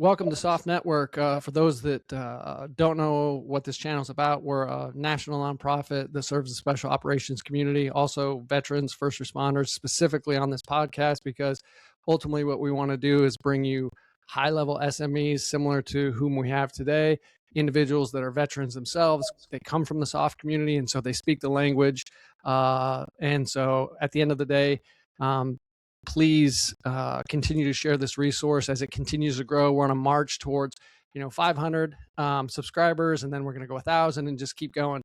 Welcome to Soft Network. For those that don't know what this channel is about, we're a national nonprofit that serves the special operations community, also veterans, first responders, specifically on this podcast, because ultimately what we want to do is bring you high-level SMEs similar to whom we have today, individuals that are veterans themselves. They come from the soft community, and so they speak the language. And so at the end of the day, please continue to share this resource as it continues to grow. We're on a march towards 500 subscribers, and then we're going to go 1,000 and just keep going.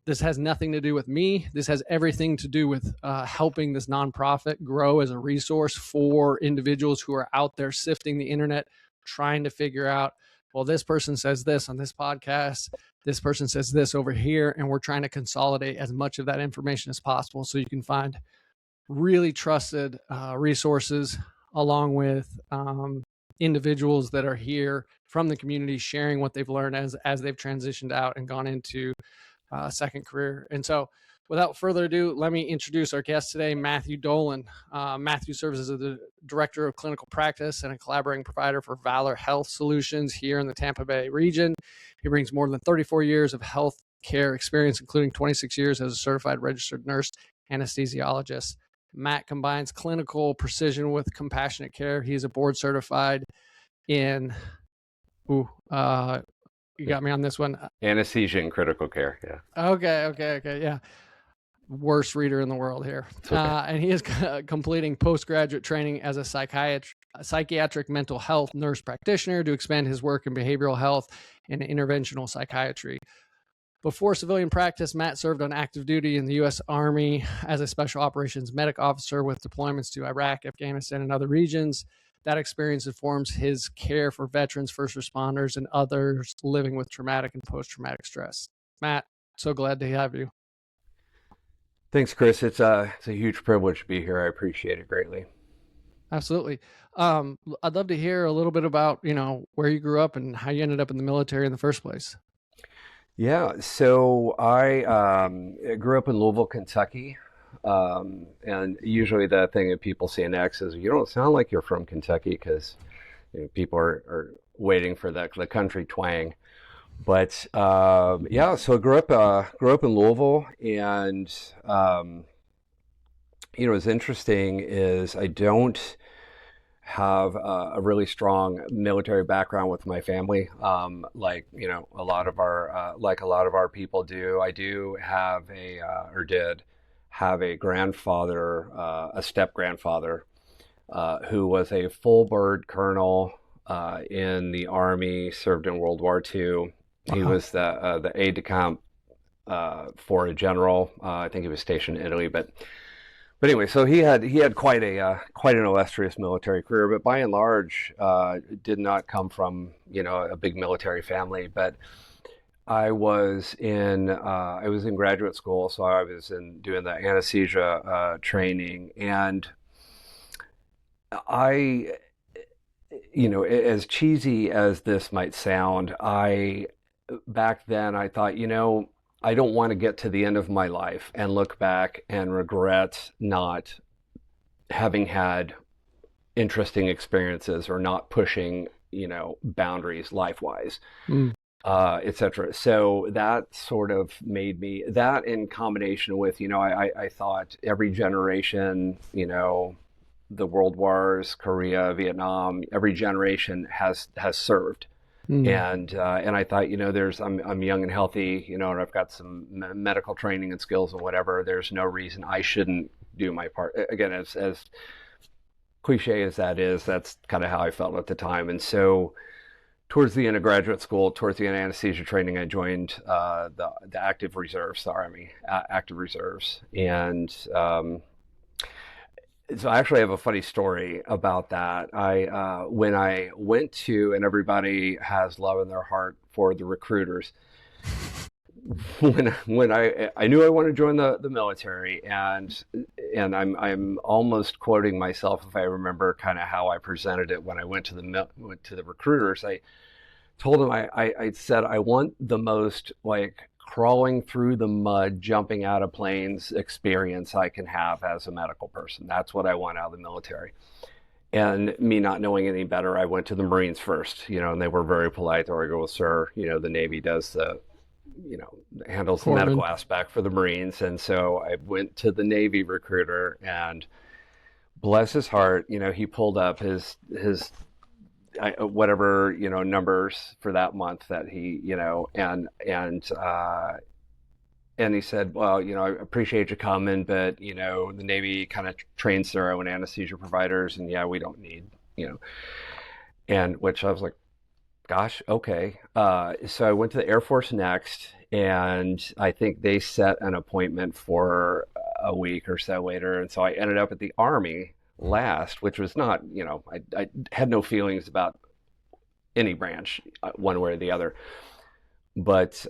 This has nothing to do with me. This has everything to do with helping this nonprofit grow as a resource for individuals who are out there sifting the internet, trying to figure out, well, this person says this on this podcast, this person says this over here, and we're trying to consolidate as much of that information as possible so you can find really trusted resources along with individuals that are here from the community sharing what they've learned as they've transitioned out and gone into a second career. And so without further ado, let me introduce our guest today, Matthew Dolan. Matthew serves as the Director of Clinical Practice and a collaborating provider for Valor Health Solutions here in the Tampa Bay region. He brings more than 34 years of health care experience, including 26 years as a certified registered nurse anesthesiologist. Matt combines clinical precision with compassionate care. He's a board certified in, you got me on this one. Anesthesia and critical care, yeah. Okay, yeah. Worst reader in the world here. Okay. And he is completing postgraduate training as a psychiatric mental health nurse practitioner to expand his work in behavioral health and interventional psychiatry. Before civilian practice, Matt served on active duty in the U.S. Army as a special operations medic officer with deployments to Iraq, Afghanistan, and other regions. That experience informs his care for veterans, first responders, and others living with traumatic and post-traumatic stress. Matt, so glad to have you. Thanks, Chris. It's a huge privilege to be here. I appreciate it greatly. Absolutely. I'd love to hear a little bit about, where you grew up and how you ended up in the military in the first place. Yeah, so I grew up in Louisville, Kentucky, and usually the thing that people say next is, you don't sound like you're from Kentucky, because people are waiting for the country twang. But yeah, so I grew up in Louisville, and what's interesting is I don't have a really strong military background with my family, like a lot of our people do. I do have did have a grandfather, a step grandfather, who was a full bird colonel in the Army, served in World War II. He was the aide de camp for a general. I think he was stationed in Italy, but anyway, so he had quite an illustrious military career, but by and large, did not come from a big military family. But I was in graduate school, so I was doing the anesthesia training, and I, as cheesy as this might sound, back then I thought, I don't want to get to the end of my life and look back and regret not having had interesting experiences or not pushing, boundaries life-wise, et cetera. So that sort of made me, that in combination with, I thought every generation, the world wars, Korea, Vietnam, every generation has served. And I thought, I'm young and healthy, and I've got some medical training and skills and whatever. There's no reason I shouldn't do my part. Again, as cliche as that is, that's kind of how I felt at the time. And so towards the end of graduate school, towards the end of anesthesia training, I joined the active reserves, the Army active reserves. And so I actually have a funny story about that. When I went to, and everybody has love in their heart for the recruiters, when I knew I wanted to join the military, and I'm almost quoting myself if I remember kind of how I presented it when I went to the recruiters. I told them I said I want the most crawling through the mud, jumping out of planes experience I can have as a medical person. That's what I want out of the military. And me not knowing any better, I went to the Marines first, and they were very polite. Or I go, well, sir, the Navy does handles the Corpsman. medical aspect for the Marines. And so I went to the Navy recruiter, and bless his heart, he pulled up his whatever, numbers for that month that he, and he said, well, I appreciate you coming, but, the Navy kind of trains their own anesthesia providers, and yeah, we don't need, and which I was like, gosh, okay. So I went to the Air Force next, and I think they set an appointment for a week or so later. And so I ended up at the Army last, which was not, I had no feelings about any branch one way or the other. But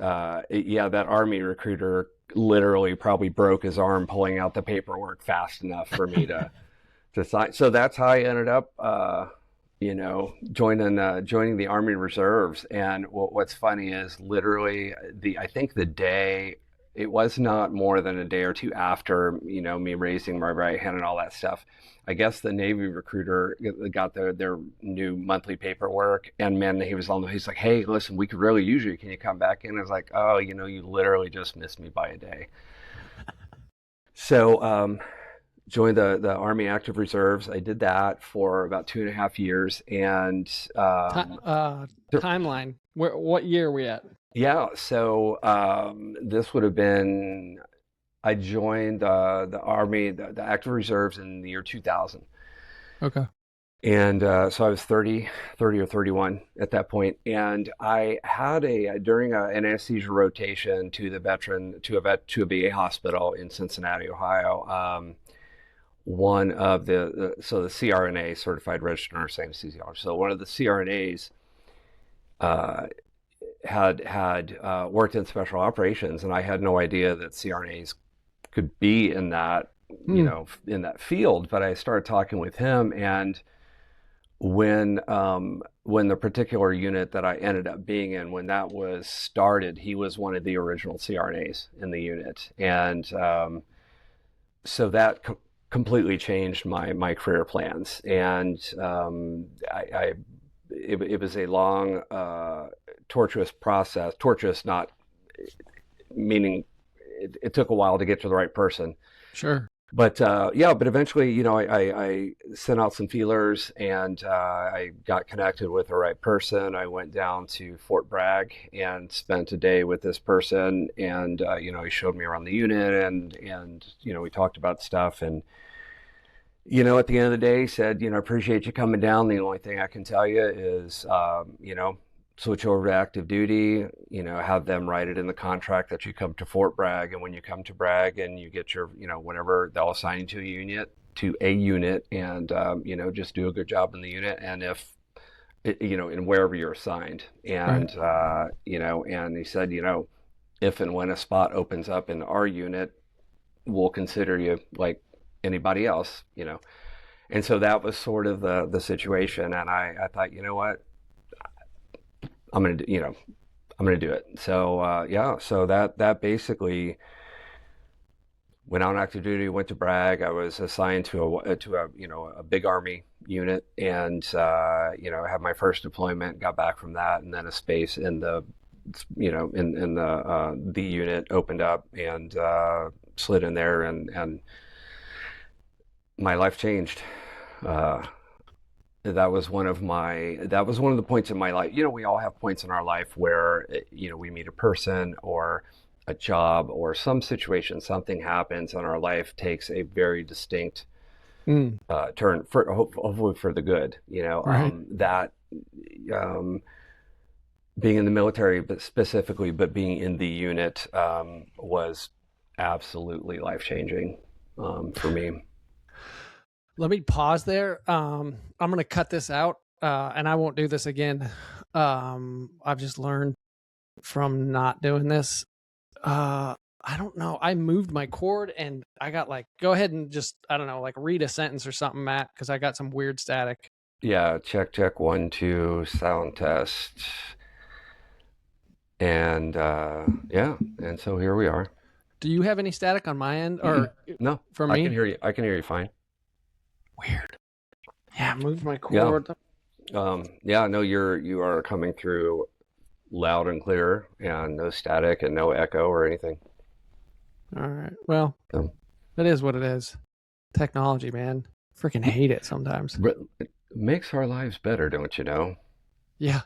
yeah, that Army recruiter literally probably broke his arm pulling out the paperwork fast enough for me to sign. So that's how I ended up, joining the Army Reserves. And what's funny is literally I think the day, it was not more than a day or two after, me raising my right hand and all that stuff. I guess the Navy recruiter got their new monthly paperwork, and man, he's like, hey, listen, we could really use you. Can you come back in? I was like, oh, you literally just missed me by a day. So, joined the Army Active Reserves. I did that for about 2.5 years, and timeline. What year are we at? Yeah, so this would have been, I joined the Army, the Active Reserves in the year 2000. Okay. And so I was 30 or 31 at that point. And I had during an anesthesia rotation to the veteran, to a VA hospital in Cincinnati, Ohio, one of the CRNA, Certified Registered Nurse Anesthesiologist. So one of the CRNAs had worked in special operations, and I had no idea that CRNAs could be in that, in that field. But I started talking with him, and when the particular unit that I ended up being in, when that was started, he was one of the original CRNAs in the unit, and so that completely changed my career plans. And it was a long, tortuous process. Tortuous, not meaning it took a while to get to the right person. Sure. But but eventually, I sent out some feelers, and I got connected with the right person. I went down to Fort Bragg and spent a day with this person, and he showed me around the unit, and we talked about stuff, and at the end of the day, he said, I appreciate you coming down. The only thing I can tell you is, switch over to active duty, have them write it in the contract that you come to Fort Bragg. And when you come to Bragg and you get your, whatever, they'll assign you to a unit, and, just do a good job in the unit. And if, in wherever you're assigned. And, right. And he said, if and when a spot opens up in our unit, we'll consider you like anybody else, And so that was sort of the situation. And I thought, you know what? I'm going to do it. So, so that basically went on active duty, went to Bragg. I was assigned to a big Army unit, and, I had my first deployment, got back from that, and then a space in the, in the unit opened up, and, slid in there, and my life changed. That was one of the points in my life. We all have points in our life where, we meet a person or a job or some situation, something happens, and our life takes a very distinct turn, hopefully for the good. Right. Being in the military, but specifically, being in the unit was absolutely life-changing for me. Let me pause there. I'm going to cut this out, and I won't do this again. I've just learned from not doing this. I don't know. I moved my cord, and I got go ahead and just, I don't know, read a sentence or something, Matt, because I got some weird static. Yeah, check 1 2 sound test. And and so here we are. Do you have any static on my end, or no? For me, I can hear you. I can hear you fine. Weird. Yeah, move my Yeah. cord. Yeah, no, you are coming through loud and clear and no static and no echo or anything. All right. Well, So, it is what it is. Technology, man. Freaking hate it sometimes. but it makes our lives better, don't you know? Yeah.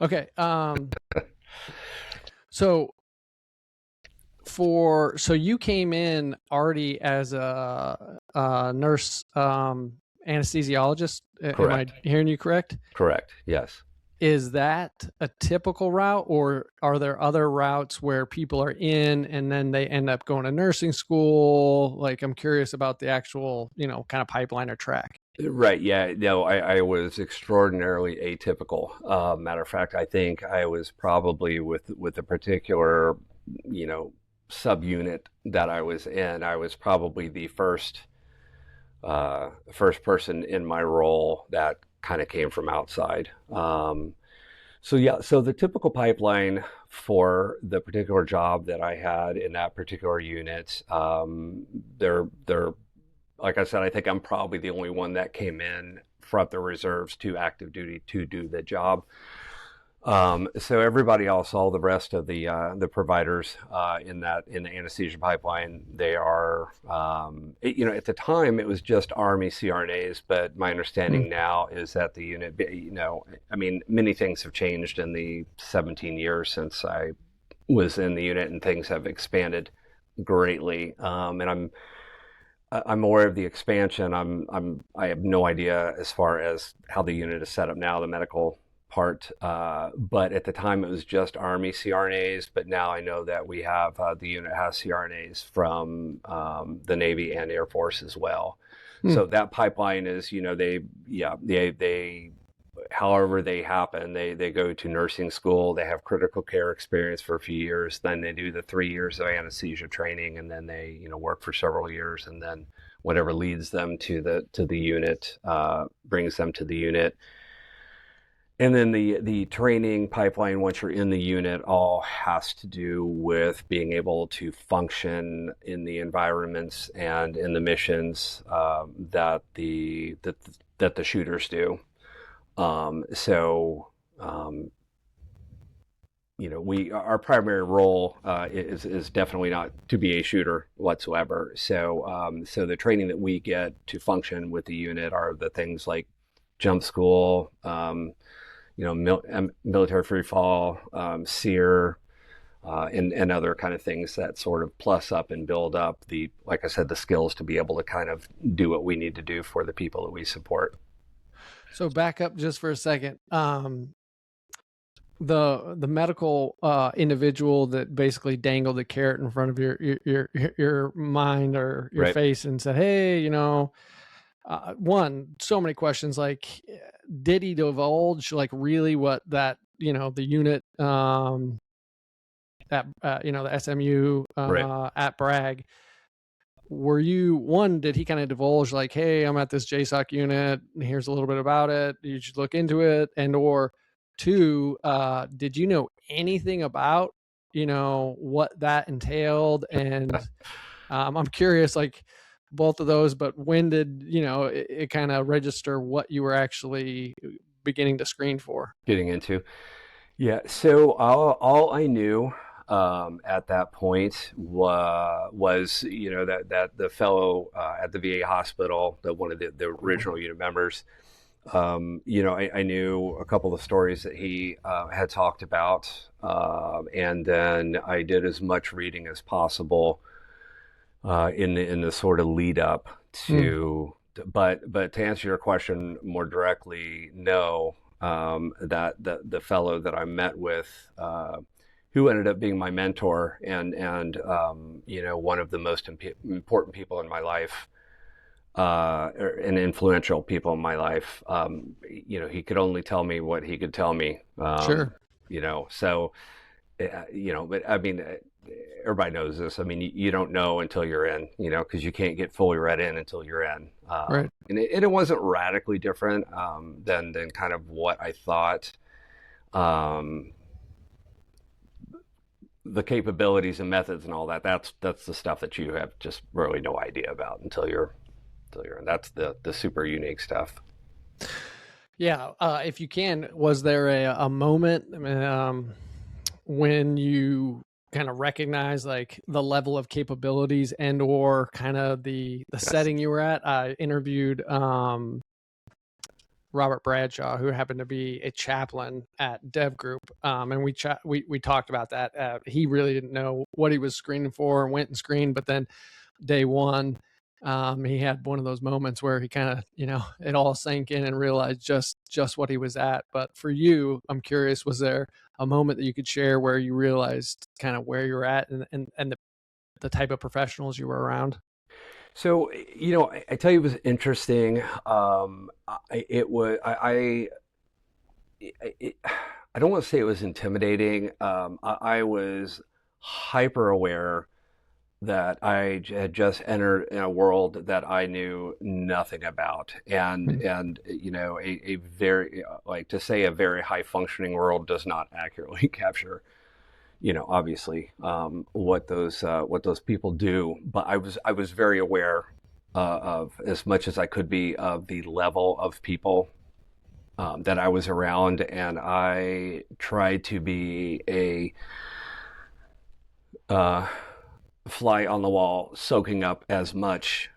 Okay. So so you came in already as a nurse, anesthesiologist. Am I Correct. hearing you correct? Correct. Yes. Is that a typical route, or are there other routes where people are in and then they end up going to nursing school? Like, I'm curious about the actual, kind of pipeline or track. Right. Yeah. No, I was extraordinarily atypical. Matter of fact, I think I was probably with a particular, subunit that I was in. I was probably the first person in my role that kind of came from outside. So yeah, so the typical pipeline for the particular job that I had in that particular unit, they're like I said, I think I'm probably the only one that came in from the reserves to active duty to do the job. So everybody else, all the rest of the providers in the anesthesia pipeline, they are, at the time it was just Army CRNAs, but my understanding now is that the unit, I mean, many things have changed in the 17 years since I was in the unit, and things have expanded greatly. And I'm aware of the expansion. I have no idea as far as how the unit is set up now, the medical part, but at the time it was just Army CRNAs. But now I know that we have the unit has CRNAs from the Navy and Air Force as well. So that pipeline is, they however they happen, they go to nursing school, they have critical care experience for a few years, then they do the 3 years of anesthesia training, and then they work for several years, and then whatever leads them to the unit brings them to the unit. And then the training pipeline, once you're in the unit, all has to do with being able to function in the environments and in the missions that the shooters do. Our primary role is definitely not to be a shooter whatsoever. So the training that we get to function with the unit are the things like jump school, military free fall, SEER, and other kind of things that sort of plus up and build up like I said, the skills to be able to kind of do what we need to do for the people that we support. So back up just for a second. The medical individual that basically dangled the carrot in front of your mind or your Right. face and said, "Hey, so many questions, like, did he divulge like really what that the unit at the SMU Right. at Bragg, did he kind of divulge like, hey, I'm at this JSOC unit and here's a little bit about it, you should look into it, and or two, did you know anything about what that entailed? And I'm curious, like, both of those, but when did it kind of register what you were actually beginning to screen for? Getting into. Yeah, so all I knew at that point was that the fellow at the VA hospital, one of the original unit members, I knew a couple of stories that he had talked about, and then I did as much reading as possible in the sort of lead up to. But to answer your question more directly, no. That the fellow that I met with, who ended up being my mentor and one of the most important people in my life, and influential people in my life. He could only tell me what he could tell me. Sure. So but I mean, everybody knows this. I mean, you don't know until you're in, because you can't get fully read in until you're in. Right. And it wasn't radically different than kind of what I thought. The capabilities and methods and all that. That's the stuff that you have just really no idea about until you're in. That's the super unique stuff. Yeah. If you can, was there a moment when you kind of recognize like the level of capabilities and or kind of the Yes. setting you were at? I interviewed Robert Bradshaw, who happened to be a chaplain at Dev Group, and we talked about that. He really didn't know what he was screening for, and went and screened, but then day one, he had one of those moments where he kind of, it all sank in and realized just what he was at. But for you, I'm curious, was there a moment that you could share where you realized kind of where you're at and the type of professionals you were around? So, I tell you, it was interesting. I don't want to say it was intimidating. I was hyper aware that I had just entered in a world that I knew nothing about, and a very, like, to say a very high functioning world does not accurately capture, obviously, what those people do. But I was very aware of, as much as I could be, of the level of people that I was around, and I tried to be a fly on the wall, soaking up as much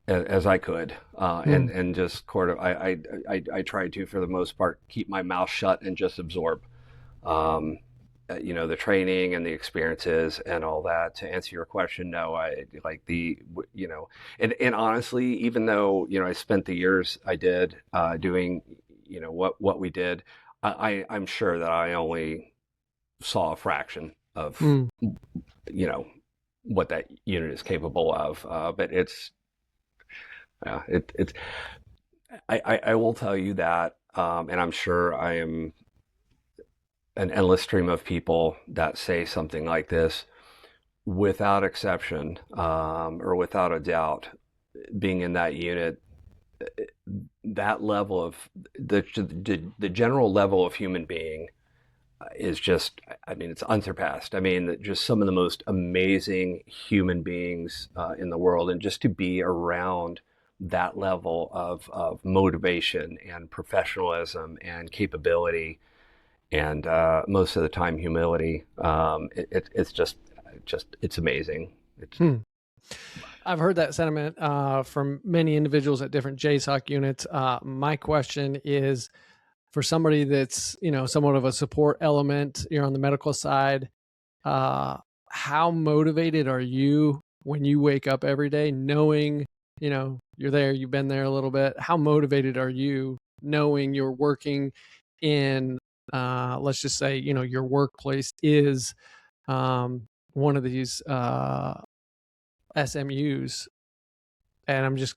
as I could, and just sort of I tried to, for the most part, keep my mouth shut and just absorb, the training and the experiences and all that. To answer your question, no, I like and honestly, even though I spent the years I did doing what we did, I'm sure that I only saw a fraction of what that unit is capable of. But it's I will tell you that, and I'm sure I am an endless stream of people that say something like this, without exception, or without a doubt, being in that unit, that level of the general level of human being is just, I mean, it's unsurpassed. I mean, just some of the most amazing human beings in the world, and just to be around that level of motivation and professionalism and capability, and most of the time humility, it's just it's amazing. I've heard that sentiment from many individuals at different JSOC units. My question is, for somebody that's somewhat of a support element, you're on the medical side, how motivated are you when you wake up every day knowing you're there, you've been there a little bit? How motivated are you knowing you're working in let's just say your workplace is one of these SMUs, and I'm just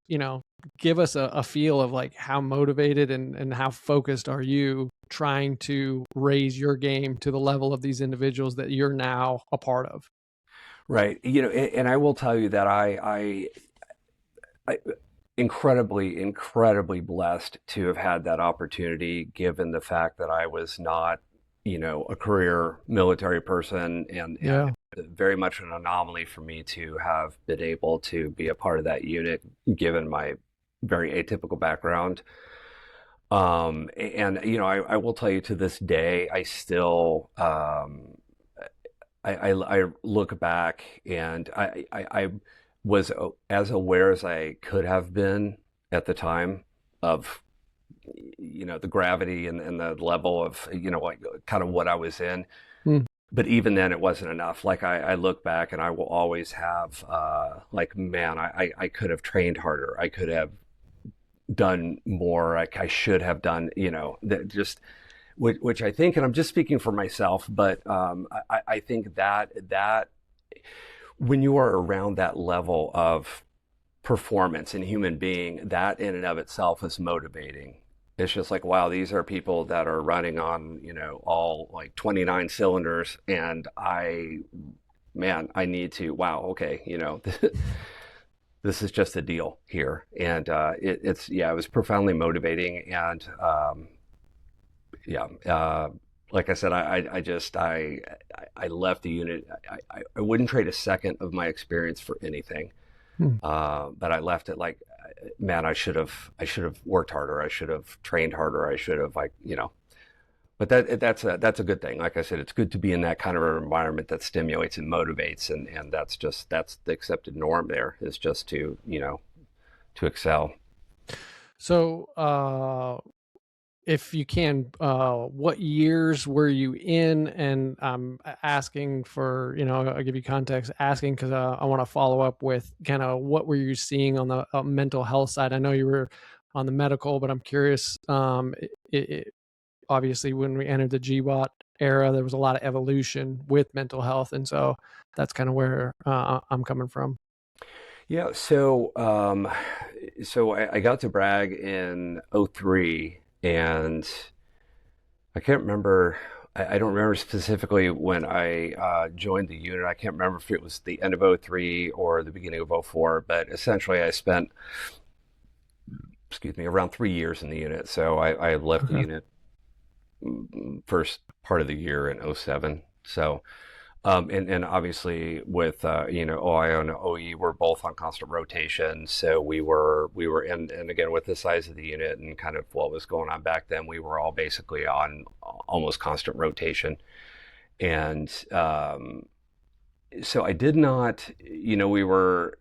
give us a feel of like how motivated and how focused are you trying to raise your game to the level of these individuals that you're now a part of? Right. And I will tell you that I incredibly blessed to have had that opportunity, given the fact that I was not, a career military person, and very much an anomaly for me to have been able to be a part of that unit, given my very atypical background. And I will tell you, to this day, I still I look back, and I was as aware as I could have been at the time of the gravity and the level of like kind of what I was in. But even then, it wasn't enough. Like, I look back, and I will always have like, man, I could have trained harder. I could have done more. I should have done, that, just which I think, and I'm just speaking for myself, but I think that when you are around that level of performance in human being, that in and of itself is motivating. It's just like, wow, these are people that are running on, all like 29 cylinders, and I need to, wow, okay, this is just a deal here. And it was profoundly motivating. And like I said, I left the unit. I wouldn't trade a second of my experience for anything. But I left it like, man, I should have worked harder. I should have trained harder. I should have, but that's a good thing. Like I said, it's good to be in that kind of an environment that stimulates and motivates, and that's the accepted norm there, is just to, to excel. So, if you can, what years were you in? And I'm asking for, I'll give you context, asking because I want to follow up with kind of what were you seeing on the mental health side? I know you were on the medical, but I'm curious. Obviously, when we entered the GWOT era, there was a lot of evolution with mental health. And so that's kind of where I'm coming from. Yeah, so I got to Bragg in '03, and I can't remember. I don't remember specifically when I joined the unit. I can't remember if it was the end of '03 or the beginning of '04. But essentially, I spent, excuse me, around 3 years in the unit. So I left the unit first part of the year in '07. So. And obviously with OI and OE, we're both on constant rotation. So we were and again, with the size of the unit and kind of what was going on back then, we were all basically on almost constant rotation. And so I did not, we were,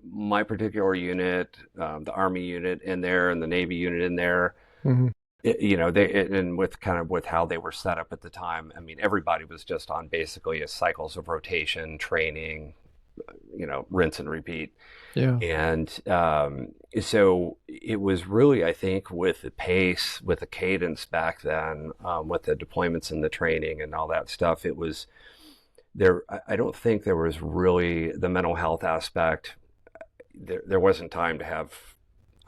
my particular unit, the Army unit in there and the Navy unit in there. Mm-hmm. And with how they were set up at the time, I mean, everybody was just on basically a cycles of rotation, training, rinse and repeat. Yeah. And so it was really, I think, with the pace, with the cadence back then, with the deployments and the training and all that stuff, it was there. I don't think there was really the mental health aspect. There wasn't time to have,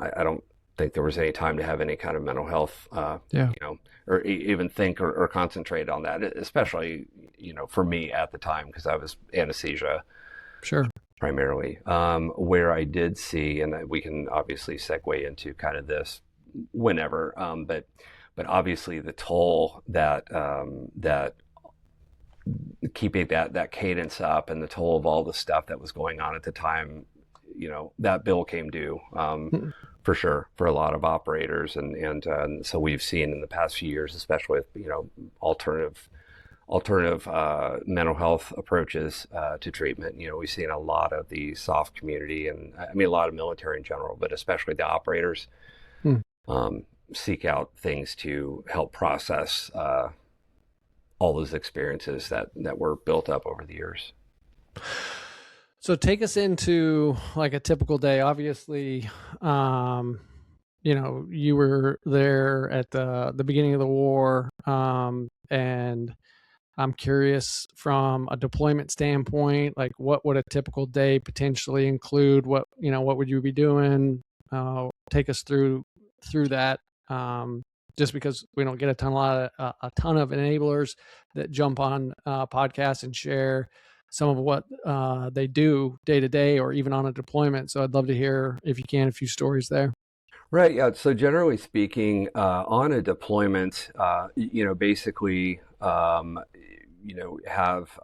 I don't think there was any time to have any kind of mental health, or even think or concentrate on that, especially, for me at the time, because I was anesthesia. Sure. Primarily. Where I did see, and we can obviously segue into kind of this whenever, but obviously the toll that keeping that cadence up and the toll of all the stuff that was going on at the time, that bill came due. For sure, for a lot of operators, and so we've seen in the past few years, especially with alternative mental health approaches to treatment. We've seen a lot of the soft community, and I mean a lot of military in general, but especially the operators seek out things to help process all those experiences that were built up over the years. So take us into like a typical day. Obviously, you were there at the beginning of the war, and I'm curious from a deployment standpoint, like what would a typical day potentially include? What would you be doing? Take us through that. Just because we don't get a ton of enablers that jump on podcasts and share some of what they do day to day or even on a deployment. So I'd love to hear, if you can, a few stories there. Right. Yeah. So generally speaking, on a deployment, basically, have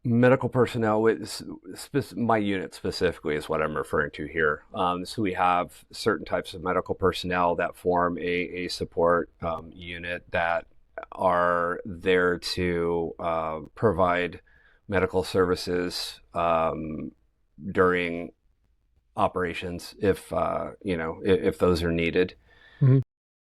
medical personnel with my unit specifically is what I'm referring to here. So we have certain types of medical personnel that form a support unit that are there to provide medical services during operations if those are needed. Mm-hmm.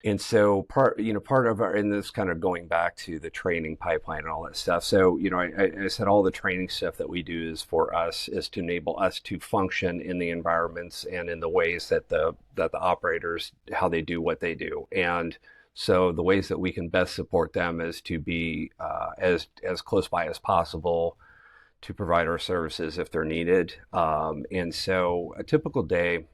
And so part of our, and this kind of going back to the training pipeline and all that stuff. So, I said all the training stuff that we do is to enable us to function in the environments and in the ways that the operators, how they do what they do. And so the ways that we can best support them is to be as close by as possible to provide our services if they're needed. And so a typical day,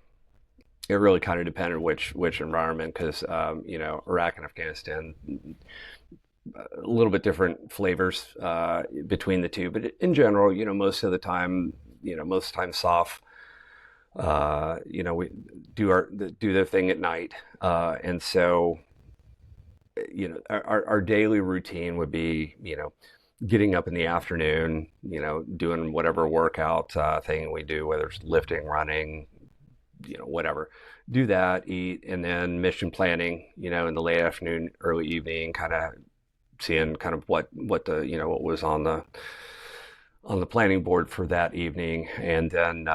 it really kind of depended which environment, because Iraq and Afghanistan, a little bit different flavors between the two, but in general, most of the time, soft. We do their thing at night, and so our daily routine would be getting up in the afternoon, doing whatever workout thing we do, whether it's lifting, running, whatever, do that, eat, and then mission planning, in the late afternoon, early evening, kind of seeing kind of what what was on the planning board for that evening. And then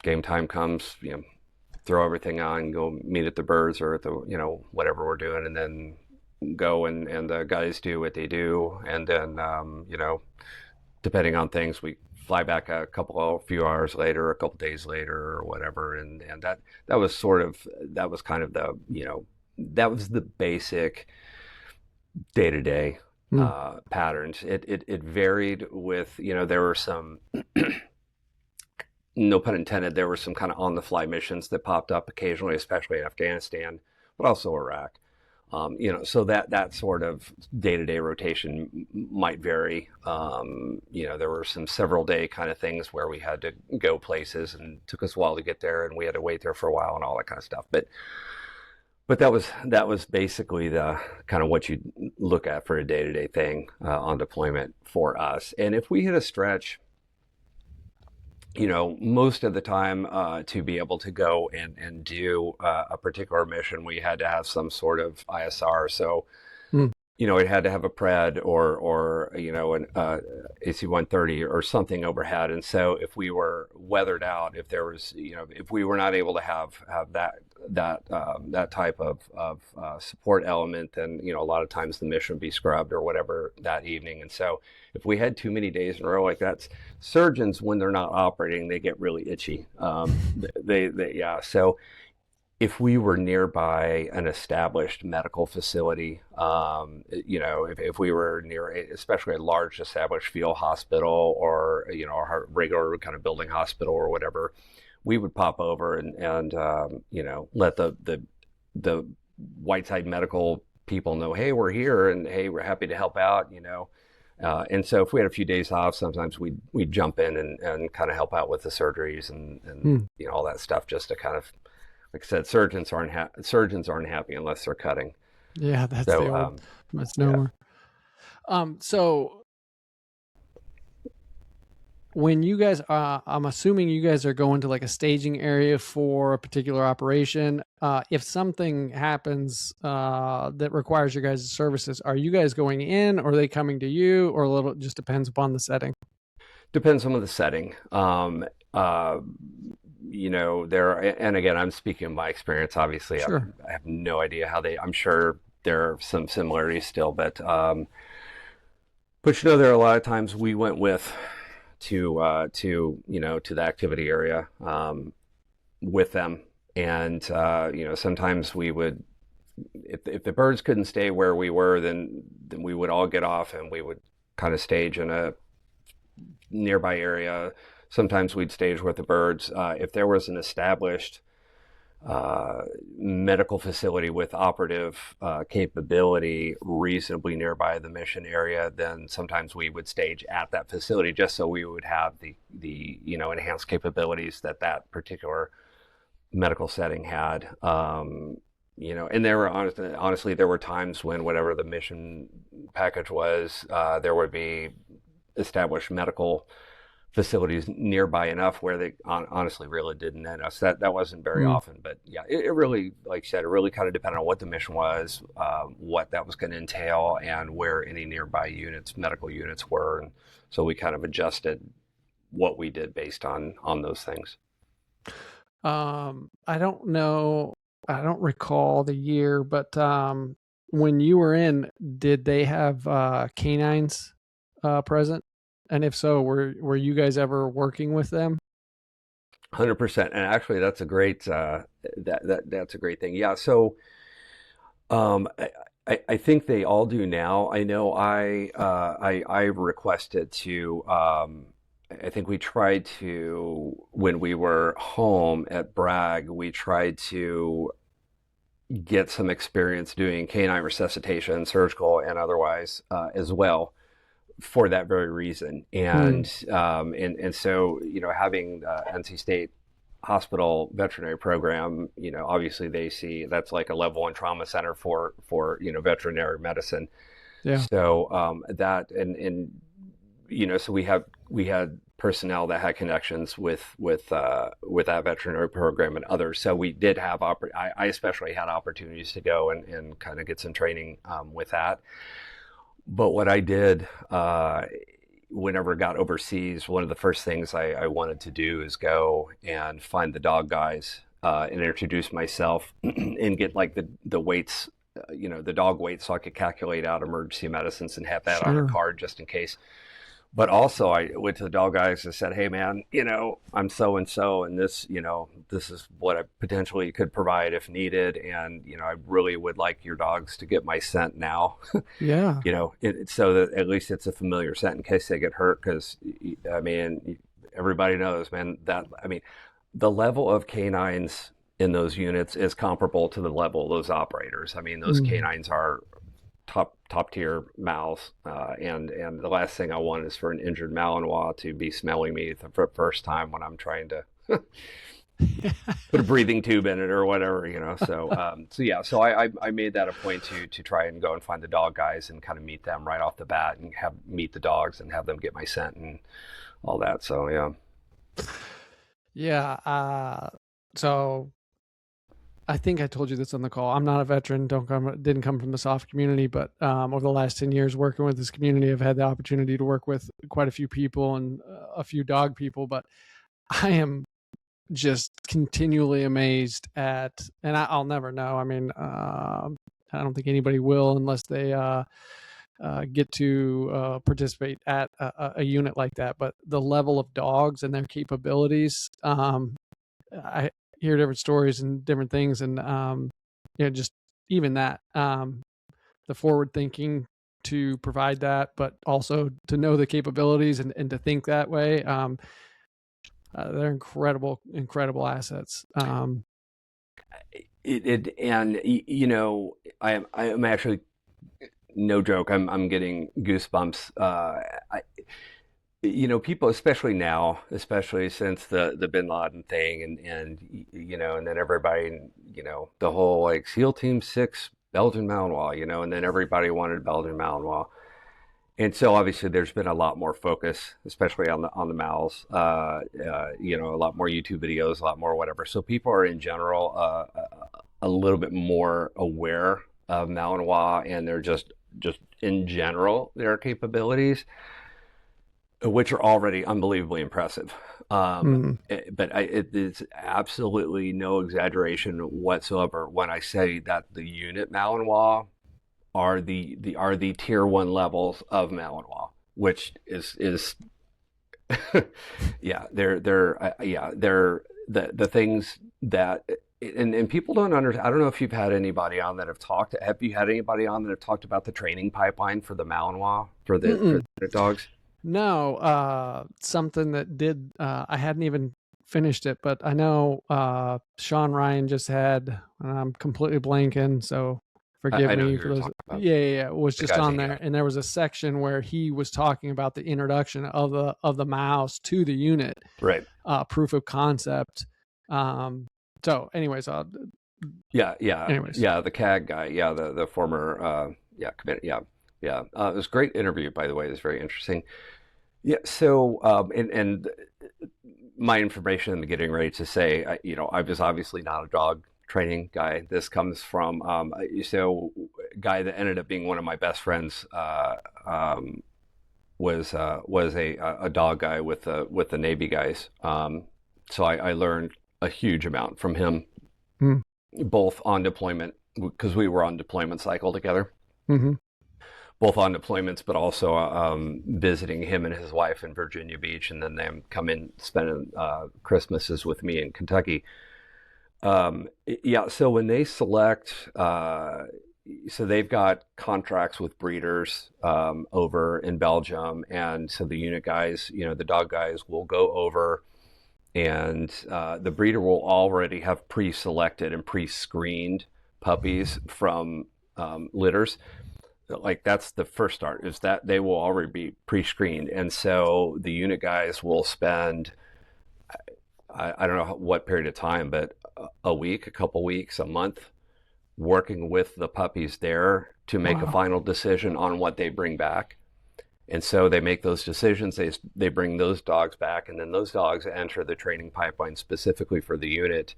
game time comes, throw everything on, go meet at the birds or at the, whatever we're doing, and then go and the guys do what they do. And then, depending on things, we fly back a few hours later, a couple days later or whatever. And that was kind of that was the basic day-to-day patterns. It varied with, there were some, no pun intended, there were some kind of on-the-fly missions that popped up occasionally, especially in Afghanistan, but also Iraq. So that sort of day-to-day rotation might vary. There were some several-day kind of things where we had to go places and it took us a while to get there, and we had to wait there for a while and all that kind of stuff. But that was basically the kind of what you look at for a day-to-day thing on deployment for us. And if we hit a stretch, most of the time to be able to go and do a particular mission, we had to have some sort of ISR. So, it had to have a pred or an AC-130 or something overhead. And so if we were weathered out, if there was, if we were not able to have that type of support element, then, a lot of times the mission would be scrubbed or whatever that evening. And so if we had too many days in a row like that, surgeons, when they're not operating, they get really itchy. So if we were nearby an established medical facility, if we were near, especially a large established field hospital or, a regular kind of building hospital or whatever, we would pop over and let the Whiteside medical people know, hey, we're here, and hey, we're happy to help out, and so if we had a few days off, sometimes we'd jump in and kind of help out with the surgeries and all that stuff, just to kind of, like I said, surgeons aren't happy unless they're cutting. Yeah, that's the old misnomer. So when you guys, I'm assuming you guys are going to like a staging area for a particular operation. If something happens that requires your guys' services, are you guys going in, or are they coming to you, or it just depends upon the setting? Depends on the setting. And again, I'm speaking of my experience, obviously. Sure. I have no idea I'm sure there are some similarities still, but there are a lot of times we went to the activity area with them. And, sometimes we would, if the birds couldn't stay where we were, then we would all get off and we would kind of stage in a nearby area. Sometimes we'd stage with the birds. If there was an established medical facility with operative capability reasonably nearby the mission area, then sometimes we would stage at that facility just so we would have the enhanced capabilities that particular medical setting had. And there were honestly there were times when whatever the mission package was, there would be established medical facilities nearby enough where they honestly really didn't end us. That wasn't very often, but yeah, it really, like I said, it really kind of depended on what the mission was, what that was going to entail, and where any nearby medical units were. And so we kind of adjusted what we did based on those things. I don't know, I don't recall the year, but when you were in, did they have canines present? And if so, were you guys ever working with them? 100%. And actually, that's a great that's a great thing. Yeah. So I think they all do now. I know I requested to. I think we tried to, when we were home at Bragg, we tried to get some experience doing canine resuscitation, surgical and otherwise, as well, for that very reason. And so, having NC State Hospital veterinary program, obviously they see that's like a level 1 trauma center for veterinary medicine. Yeah. So that, so we had personnel that had connections with that veterinary program and others. So we did have I especially had opportunities to go and kind of get some training with that. But what I did whenever I got overseas, one of the first things I wanted to do is go and find the dog guys and introduce myself and get like the weights, the dog weight, so I could calculate out emergency medicines and have that on a card just in case. But also I went to the dog guys and said, hey man, I'm so-and-so, and this is what I potentially could provide if needed. And, I really would like your dogs to get my scent now. Yeah. So that at least it's a familiar scent in case they get hurt. Cause I mean, everybody knows, man, the level of canines in those units is comparable to the level of those operators. I mean, those canines are top tier mouths, and the last thing I want is for an injured Malinois to be smelling me the first time when I'm trying to put a breathing tube in it or whatever, So I made that a point to try and go and find the dog guys and kind of meet them right off the bat and meet the dogs and have them get my scent and all that. So so I think I told you this on the call. I'm not a veteran, didn't come from the soft community, but over the last 10 years working with this community, I've had the opportunity to work with quite a few people and a few dog people, but I am just continually amazed at, and I'll never know. I mean, I don't think anybody will unless they get to participate at a unit like that, but the level of dogs and their capabilities, I hear different stories and different things, and just even that, the forward thinking to provide that, but also to know the capabilities and to think that way. They're incredible assets. I'm actually, no joke, I'm getting goosebumps. People, especially now, especially since the Bin Laden thing and then everybody, the whole like SEAL Team 6 Belgian Malinois, and then everybody wanted Belgian Malinois. And so obviously there's been a lot more focus, especially on the mouths, a lot more YouTube videos, a lot more whatever. So people are in general a little bit more aware of Malinois, and they're just in general their capabilities, which are already unbelievably impressive. But it is absolutely no exaggeration whatsoever when I say that the unit Malinois are the tier 1 levels of Malinois, which is they're the things that, and people don't understand. I don't know if you've had anybody on that have you had anybody on that have talked about the training pipeline for the Malinois for the dogs? No, something that did, I hadn't even finished it, but I know Sean Ryan just had, I'm completely blanking, so forgive me for those. It was just on there, and there was a section where he was talking about the introduction of the mouse to the unit, right? Proof of concept. So, anyways, anyways, the CAG guy, the former, it was a great interview, by the way. It was very interesting. Yeah. So, and my information I'm getting ready to say, I was obviously not a dog training guy. This comes from, so a guy that ended up being one of my best friends, was a dog guy with the Navy guys. So I learned a huge amount from him, both on deployment, because we were on deployment cycle together. Both on deployments, but also visiting him and his wife in Virginia Beach, and then them come in spending Christmases with me in Kentucky. So when they select, so they've got contracts with breeders over in Belgium, and so the unit guys, the dog guys, will go over, and the breeder will already have pre-selected and pre-screened puppies from litters. Like that's the first start, is that they will already be pre-screened. And so the unit guys will spend, I don't know what period of time, but a week, a couple weeks, a month, working with the puppies there to make a final decision on what they bring back. And so they make those decisions. They bring those dogs back, and then those dogs enter the training pipeline specifically for the unit.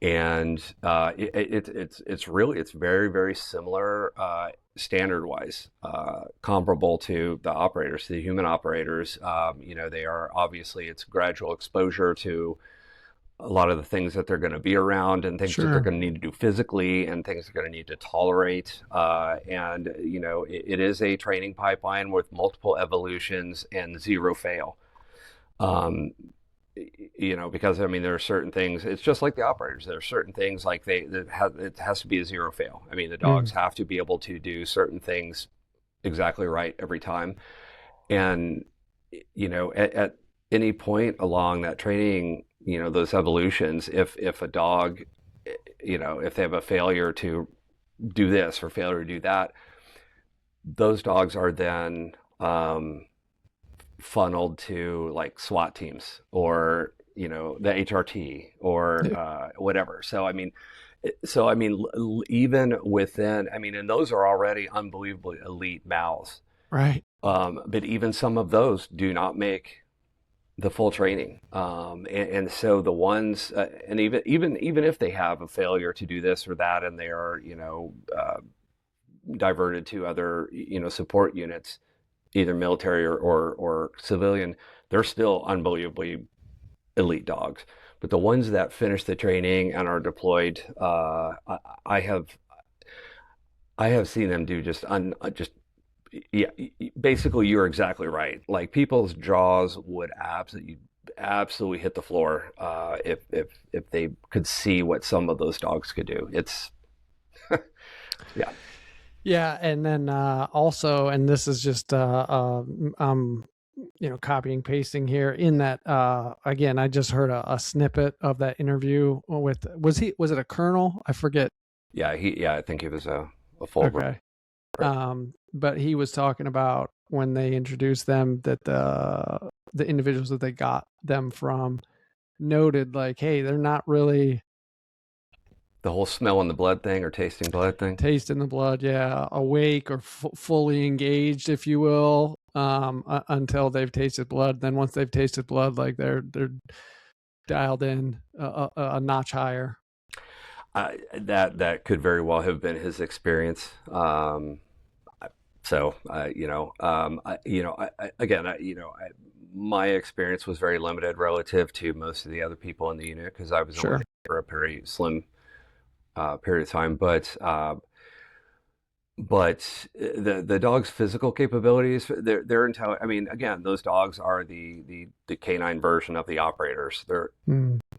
And it's very, very similar, standard wise, comparable to the operators, to the human operators. They are obviously, it's gradual exposure to a lot of the things that they're going to be around, and things that they're going to need to do physically, and things they're going to need to tolerate. It is a training pipeline with multiple evolutions and zero fail. Because there are certain things. It's just like the operators. There are certain things like it has to be a zero fail. The dogs have to be able to do certain things exactly right every time. And at any point along that training, those evolutions, if a dog, if they have a failure to do this or failure to do that, those dogs are then funneled to like SWAT teams or the HRT or whatever. Even within, and those are already unbelievably elite mouths, right? But even some of those do not make the full training, and so the ones, and even if they have a failure to do this or that, and they are diverted to other support units, either military or civilian, they're still unbelievably elite dogs. But the ones that finish the training and are deployed, I have seen them do basically, you're exactly right. Like, people's jaws would absolutely hit the floor if they could see what some of those dogs could do. It's yeah. Yeah, and then also, and this is just copying pasting here, in that again, I just heard a snippet of that interview with, was it a colonel? I forget. Yeah, I think he was a full. Okay. But he was talking about when they introduced them, that the individuals that they got them from noted, like, hey, they're not really the whole smelling the blood thing or tasting blood thing. Tasting the blood, yeah, awake or fully engaged, if you will, until they've tasted blood. Then once they've tasted blood, like they're dialed in a notch higher. That could very well have been his experience. My experience was very limited relative to most of the other people in the unit, because I was only there for a very slim period of time. But the dog's physical capabilities, they're intelligent. Again, those dogs are the canine version of the operators. They're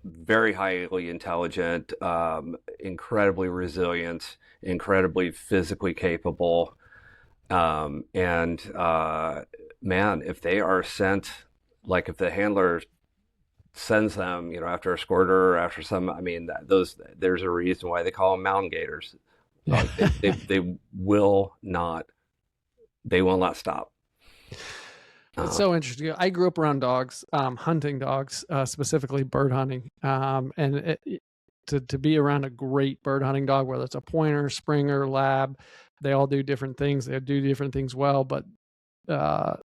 very highly intelligent, incredibly resilient, incredibly physically capable. Man, if they are sent, like if the handler sends them, after a squirter or after some, there's a reason why they call them mountain gators. Like, they will not stop. It's so interesting. I grew up around dogs, hunting dogs, specifically bird hunting, and to be around a great bird hunting dog, whether it's a pointer, Springer, Lab, they all do different things. They do different things well, but to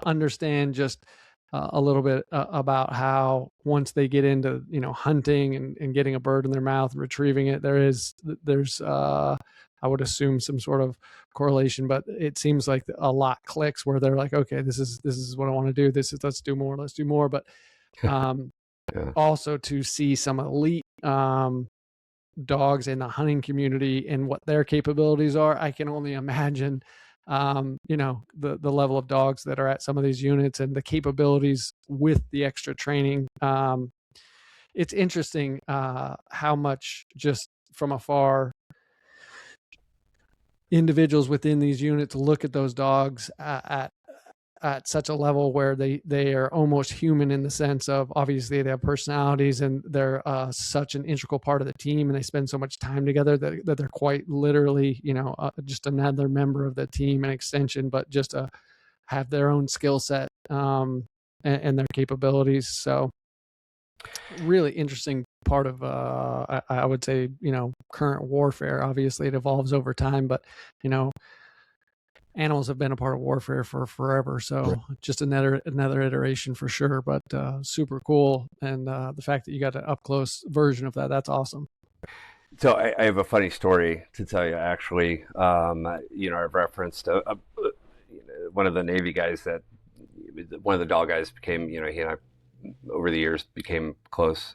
understand just a little bit about how, once they get into hunting and getting a bird in their mouth and retrieving it, there's I would assume some sort of correlation, but it seems like a lot clicks where they're like, okay, this is what I want to do. Let's do more. But also to see some elite dogs in the hunting community and what their capabilities are, I can only imagine the level of dogs that are at some of these units and the capabilities with the extra training. It's interesting how much, just from afar, individuals within these units look at those dogs at such a level where they are almost human, in the sense of, obviously they have personalities and they're such an integral part of the team, and they spend so much time together that they're quite literally just another member of the team, an extension, but just have their own skill set and their capabilities. So really interesting part of I would say current warfare. Obviously it evolves over time, but animals have been a part of warfare for forever. So just another iteration for sure, but super cool. And the fact that you got an up close version of that, that's awesome. So I have a funny story to tell you, actually. I've referenced one of the Navy guys one of the dog guys became, he and I, over the years, became close.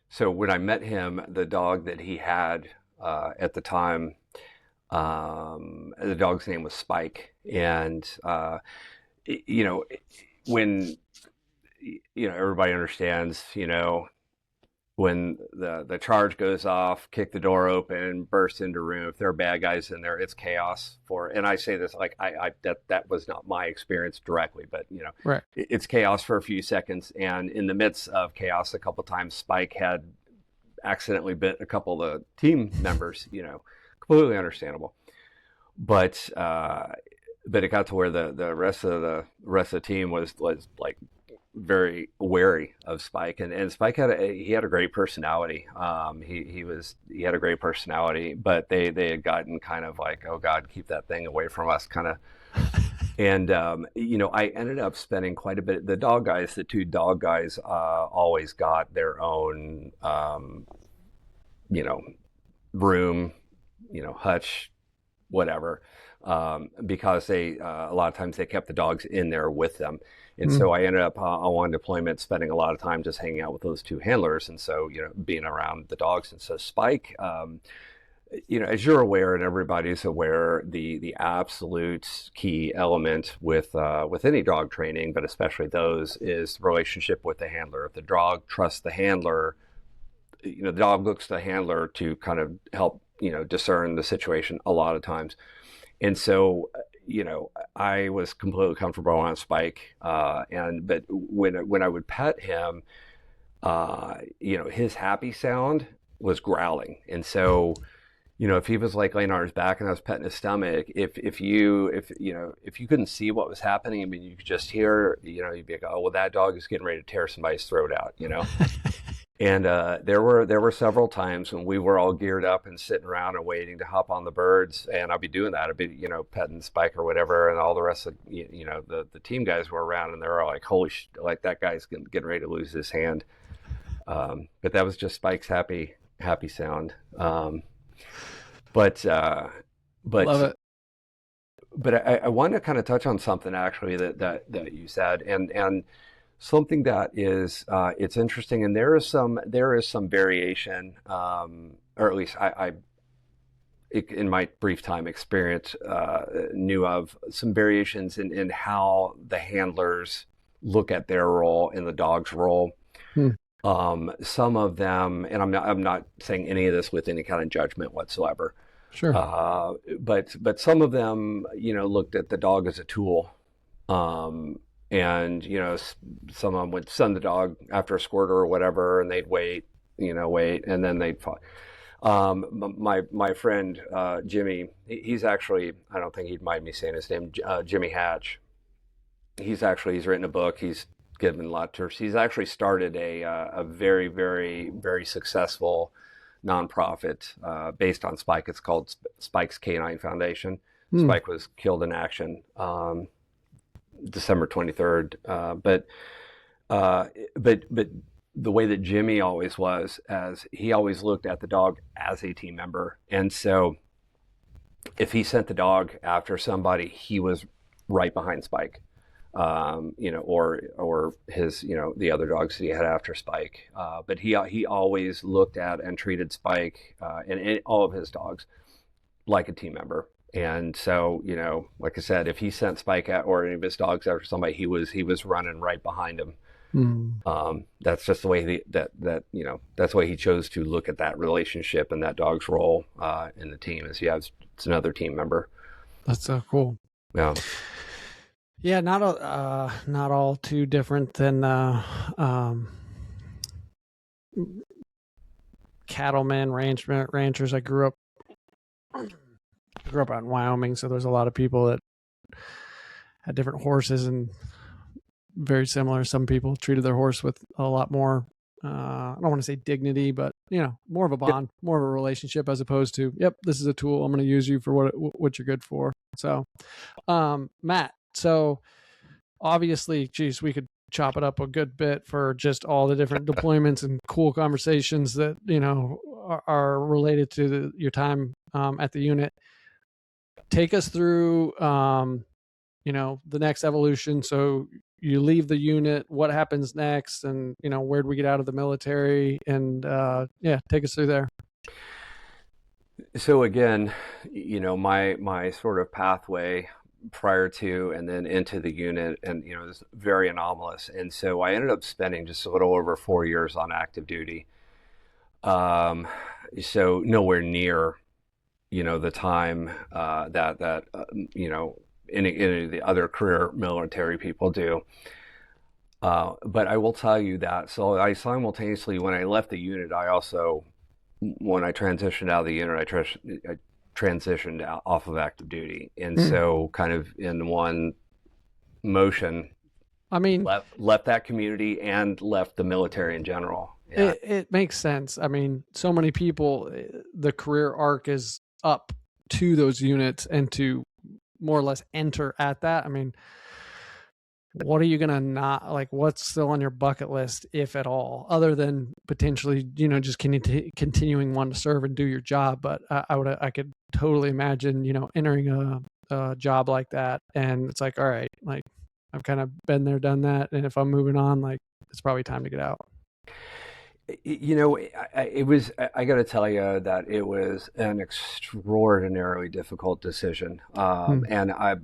So when I met him, the dog that he had at the time, the dog's name was Spike. And, when, everybody understands, when the charge goes off, kick the door open, burst into room. If there are bad guys in there, it's chaos and I say this like that was not my experience directly, but right. It's chaos for a few seconds. And in the midst of chaos, a couple of times Spike had accidentally bit a couple of the team members, completely understandable. But it got to where the rest of the team was like very wary of Spike, and Spike had a great personality. He had a great personality, but they had gotten kind of like, oh God, keep that thing away from us, kind of. And I ended up spending quite a bit. The two dog guys, always got their own, room, hutch, whatever, because they a lot of times they kept the dogs in there with them. And so I ended up on one deployment spending a lot of time just hanging out with those two handlers. And so, being around the dogs. And so Spike, as you're aware, and everybody's aware, the absolute key element with any dog training, but especially those, is relationship with the handler. If the dog trusts the handler, the dog looks to the handler to kind of help, discern the situation a lot of times. And so, I was completely comfortable on Spike. But when I would pet him, his happy sound was growling. And so, if he was like laying on his back and I was petting his stomach, if you couldn't see what was happening, I mean, you could just hear, you'd be like, oh, well, that dog is getting ready to tear somebody's throat out, And there were several times when we were all geared up and sitting around and waiting to hop on the birds, and I'd be doing that. I'd be, petting Spike or whatever, and all the rest of, the team guys were around, and they were all like, holy like that guy's getting ready to lose his hand. But that was just Spike's happy sound. But Love it. But I want to kind of touch on something actually that you said, and something that is it's interesting, and there is some variation, or at least I in my brief time experience knew of some variations in how the handlers look at their role and the dog's role. Some of them, and I'm not saying any of this with any kind of judgment whatsoever. Sure. But some of them, looked at the dog as a tool. And, some of them would send the dog after a squirter or whatever, and they'd wait, and then they'd fight. My friend, Jimmy, he's actually, I don't think he'd mind me saying his name, Jimmy Hatch. He's written a book. He's given a lot of tours. He's actually started a very, very, very successful nonprofit based on Spike. It's called Spike's Canine Foundation. Spike was killed in action December 23rd. But the way that Jimmy always was, as he always looked at the dog as a team member. And so if he sent the dog after somebody, he was right behind Spike, or his, the other dogs that he had after Spike. But he always looked at and treated Spike and all of his dogs like a team member. And so, like I said, if he sent Spike out or any of his dogs after somebody, he was running right behind him. That's just the way that's the way he chose to look at that relationship and that dog's role in the team, is it's another team member. That's so cool. Yeah. Yeah, not all too different than cattlemen, ranchers. I grew up out in Wyoming, so there's a lot of people that had different horses, and very similar. Some people treated their horse with a lot more I don't want to say dignity, but more of a bond, more of a relationship, as opposed to, yep, this is a tool, I'm going to use you for what you're good for. So, Matt, so obviously, geez, we could chop it up a good bit for just all the different deployments and cool conversations that, are related to your time at the unit. Take us through, the next evolution. So you leave the unit, what happens next, and, where do we get out of the military? And take us through there. So again, my sort of pathway prior to and then into the unit, and it was very anomalous. And so I ended up spending just a little over 4 years on active duty. So nowhere near, the time that any of the other career military people do. But I will tell you that. So I simultaneously, when I left the unit, when I transitioned out of the unit, I transitioned off of active duty. And so kind of in one motion, left that community and left the military in general. Yeah. It makes sense. I mean, so many people, the career arc is up to those units and to more or less enter at that. I mean, what are you going to not like? What's still on your bucket list, if at all, other than potentially, just continuing wanting to serve and do your job? But I could totally imagine, entering a job like that. And it's like, all right, like I've kind of been there, done that. And if I'm moving on, like it's probably time to get out. I got to tell you that it was an extraordinarily difficult decision. And I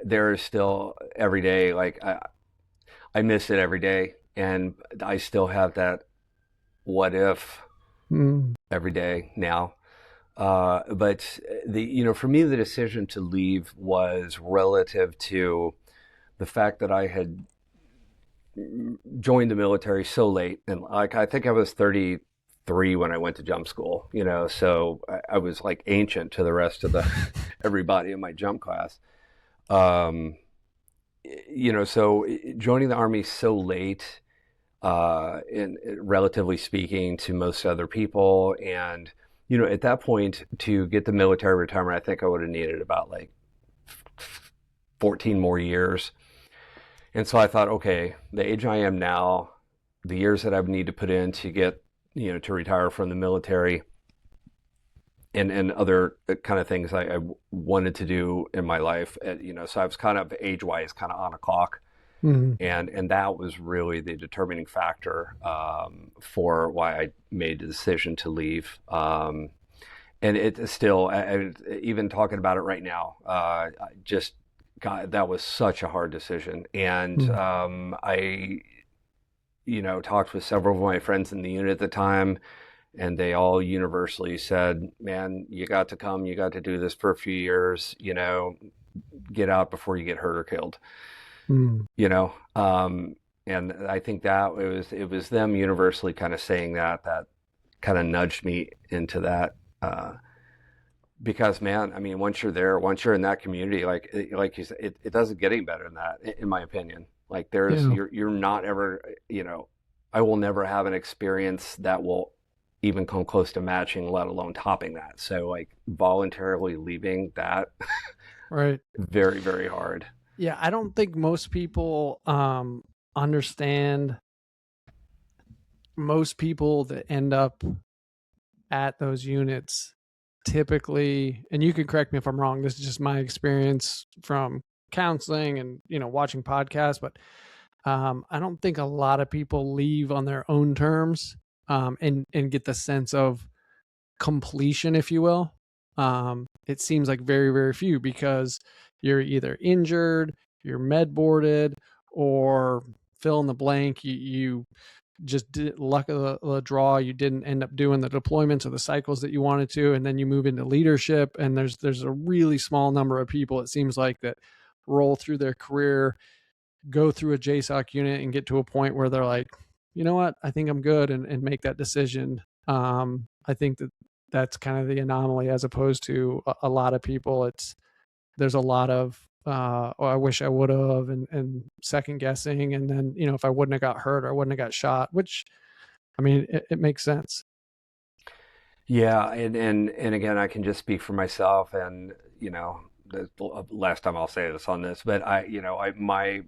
there is still every day, like I miss it every day, and I still have that what if every day now. But for me, the decision to leave was relative to the fact that I had joined the military so late, and like I think I was 33 when I went to jump school, so I was like ancient to the rest of everybody in my jump class. So joining the Army so late, relatively speaking to most other people, and at that point to get the military retirement, I think I would have needed about like 14 more years. And so I thought, okay, the age I am now, the years that I would need to put in to get, to retire from the military, and other kind of things I wanted to do in my life, so I was kind of age-wise kind of on a clock. And that was really the determining factor for why I made the decision to leave. And it still, even talking about it right now, God, that was such a hard decision. And I, talked with several of my friends in the unit at the time, and they all universally said, man, you got to come, you got to do this for a few years, get out before you get hurt or killed. And I think that it was them universally kind of saying that kind of nudged me into that, because man, I mean, once you're there, once you're in that community, like you said, it doesn't get any better than that, in my opinion. Like you're not ever, I will never have an experience that will even come close to matching, let alone topping that. So like voluntarily leaving that, right. Very, very hard. Yeah. I don't think most people understand. Most people that end up at those units typically, and you can correct me if I'm wrong, this is just my experience from counseling and, watching podcasts, but I don't think a lot of people leave on their own terms and get the sense of completion, if you will. It seems like very, very few, because you're either injured, you're med boarded, or fill in the blank, you just did luck of the draw, you didn't end up doing the deployments or the cycles that you wanted to, and then you move into leadership, and there's a really small number of people, it seems like, that roll through their career, go through a JSOC unit, and get to a point where they're like, you know what, I think I'm good, and make that decision. I think that's kind of the anomaly, as opposed to a lot of people. There's a lot of or I wish I would have, and second guessing. And then, if I wouldn't have got hurt or I wouldn't have got shot, which, I mean, it makes sense. Yeah, and again, I can just speak for myself, and the last time I'll say this on this, but my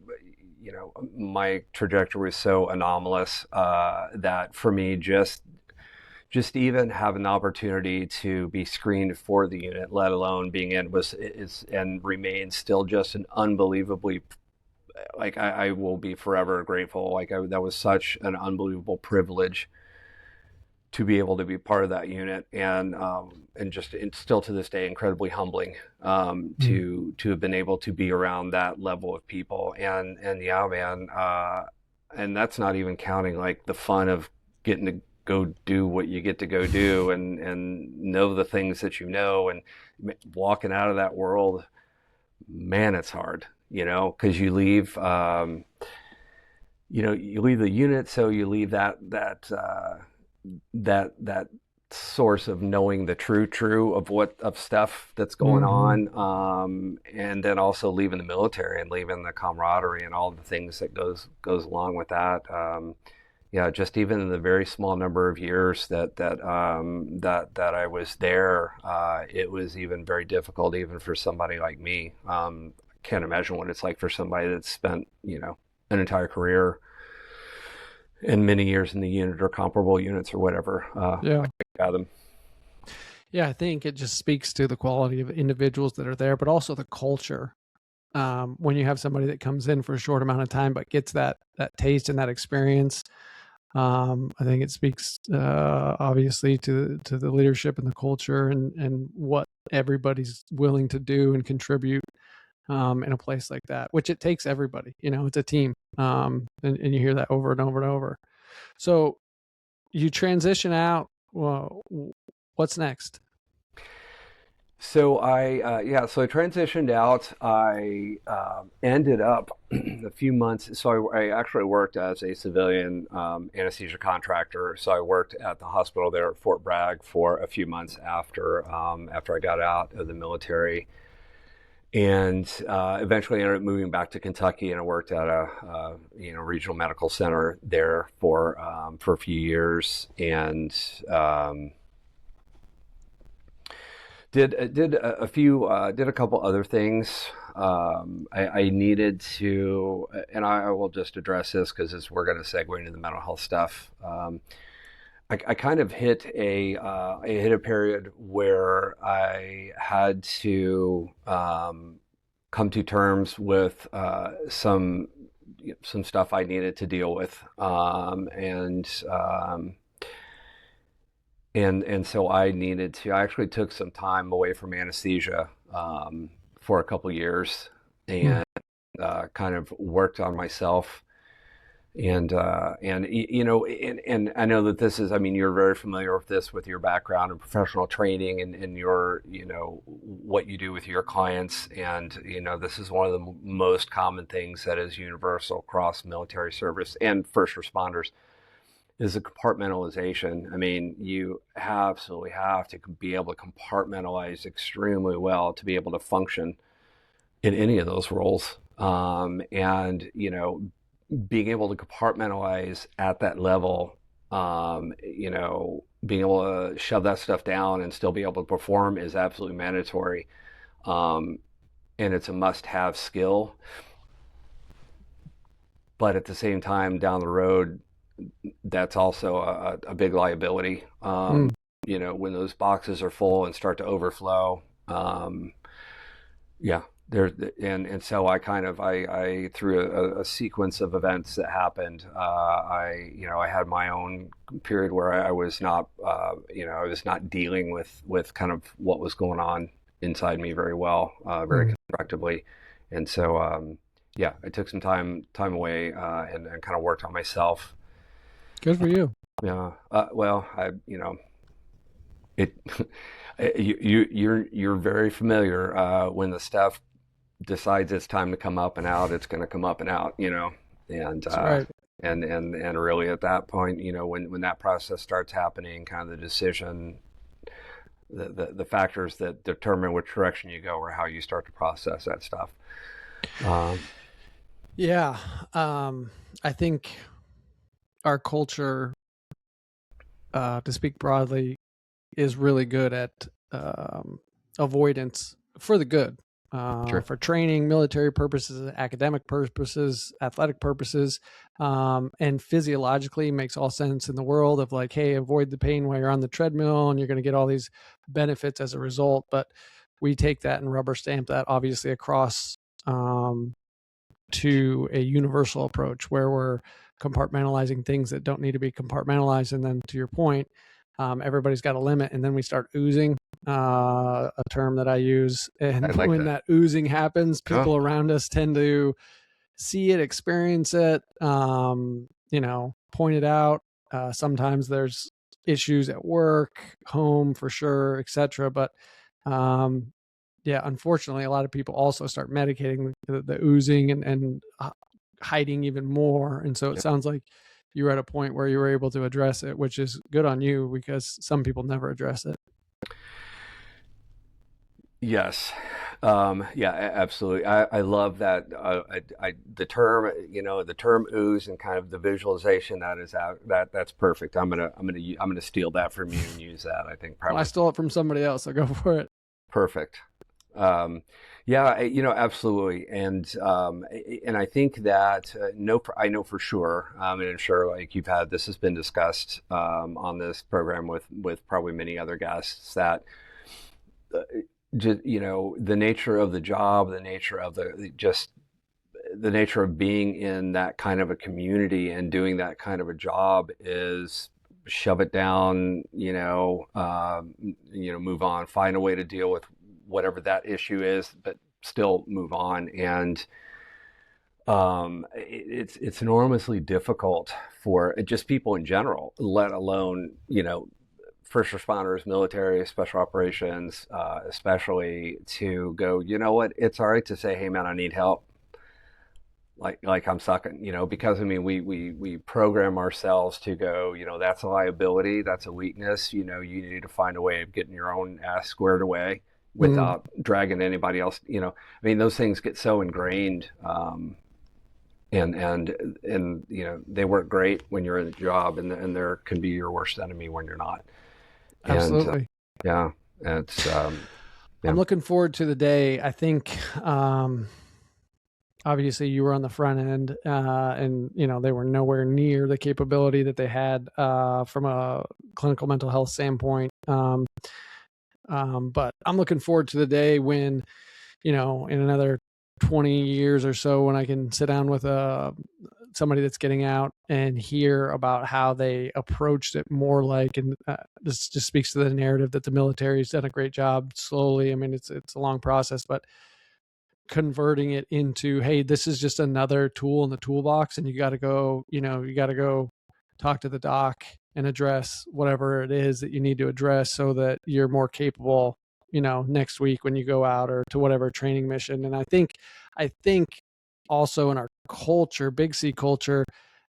trajectory was so anomalous that for me, just even have an opportunity to be screened for the unit, let alone being in, is and remains still just an unbelievably, like, I will be forever grateful. Like, that was such an unbelievable privilege to be able to be part of that unit, and just, it's still to this day incredibly humbling, to have been able to be around that level of people. And yeah, man, and that's not even counting like the fun of getting to go do what you get to go do, and know the things that and walking out of that world. Man, it's hard, because you leave, you leave the unit, so you leave that source of knowing the true of stuff that's going on, and then also leaving the military and leaving the camaraderie and all the things that goes along with that. Yeah, just even in the very small number of years that I was there, it was even very difficult, even for somebody like me. Can't imagine what it's like for somebody that's spent an entire career and many years in the unit or comparable units or whatever. Yeah. I can fathom. Yeah, I think it just speaks to the quality of individuals that are there, but also the culture. When you have somebody that comes in for a short amount of time but gets that taste and that experience, I think it speaks obviously to the leadership and the culture, and what everybody's willing to do and contribute in a place like that, which it takes everybody. It's a team, and you hear that over and over and over. So you transition out. Well, what's next? So I transitioned out. I ended up a few months. So I actually worked as a civilian anesthesia contractor. So I worked at the hospital there at Fort Bragg for a few months after I got out of the military, and eventually ended up moving back to Kentucky, and I worked at a regional medical center there for a few years, and did a couple other things. I needed to, and I will just address this because we're going to segue into the mental health stuff. I kind of hit a period where I had to come to terms with some stuff I needed to deal with, and so I actually took some time away from anesthesia for a couple years, and kind of worked on myself. And I know that this is, I mean, you're very familiar with this with your background and professional training, and your, what you do with your clients. And, this is one of the most common things that is universal across military service and first responders, is a compartmentalization. I mean, you absolutely have to be able to compartmentalize extremely well to be able to function in any of those roles. And, being able to compartmentalize at that level, being able to shove that stuff down and still be able to perform is absolutely mandatory. And it's a must-have skill. But at the same time, down the road, that's also a big liability. When those boxes are full and start to overflow, so I through a sequence of events that happened, I had my own period where I was not dealing with kind of what was going on inside me very well, very constructively, and so I took some time away, and kind of worked on myself. Good for you. Yeah. Well, you're very familiar, when the stuff decides it's time to come up and out, it's going to come up and out, and That's right. and really at that point, when that process starts happening, kind of the decision the factors that determine which direction you go or how you start to process that stuff. Yeah. I think our culture, to speak broadly, is really good at avoidance for the good, Sure. for training, military purposes, academic purposes, athletic purposes, and physiologically makes all sense in the world of like, hey, avoid the pain while you're on the treadmill and you're going to get all these benefits as a result. But we take that and rubber stamp that obviously across to a universal approach where we're compartmentalizing things that don't need to be compartmentalized. And then to your point, everybody's got a limit, and then we start oozing, a term that I use. And when that oozing happens, people around us tend to see it, experience it, point it out. Sometimes there's issues at work, home for sure, etc. But yeah, unfortunately, a lot of people also start medicating the oozing and hiding even more. And so it sounds like you were at a point where you were able to address it, which is good on you, because some people never address it. Yes. Yeah, absolutely. I love that. The term ooze and kind of the visualization that is out, that's perfect. I'm gonna steal that from you and use that. I think probably. Well, I stole it from somebody else, so go for it. Perfect. Yeah, absolutely. And I think that, I know for sure, and I'm sure like this has been discussed, on this program with probably many other guests, that, the nature of the job, the nature of the nature of being in that kind of a community and doing that kind of a job is shove it down, move on, find a way to deal with whatever that issue is, but still move on. And it's enormously difficult for just people in general, let alone, first responders, military, special operations, especially, to go, you know what, it's all right to say, hey man, I need help. Like I'm sucking, because we program ourselves to go, that's a liability, that's a weakness, you need to find a way of getting your own ass squared away without dragging anybody else. Those things get so ingrained, and they work great when you're in the job, and there can be your worst enemy when you're not. Absolutely. And, it's. I'm looking forward to the day. I think, obviously you were on the front end, and they were nowhere near the capability that they had from a clinical mental health standpoint. But I'm looking forward to the day when, in another 20 years or so, when I can sit down with somebody that's getting out and hear about how they approached it more like, and this just speaks to the narrative that the military's done a great job slowly. It's a long process, but converting it into, hey, this is just another tool in the toolbox, and you got to go talk to the doc and address whatever it is that you need to address so that you're more capable, next week when you go out or to whatever training mission. And I think also in our culture, Big C culture,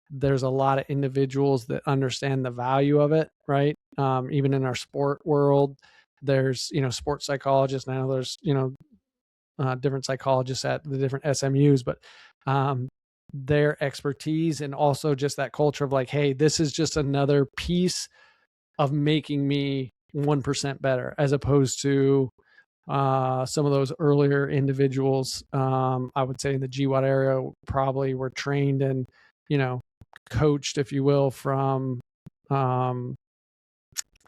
there's a lot of individuals that understand the value of it, right? Even in our sport world, there's, sports psychologists. Now there's, different psychologists at the different SMUs, but their expertise, and also just that culture of like, hey, this is just another piece of making me 1% better, as opposed to some of those earlier individuals, I would say in the GWAT area, probably were trained and, coached, if you will, from kind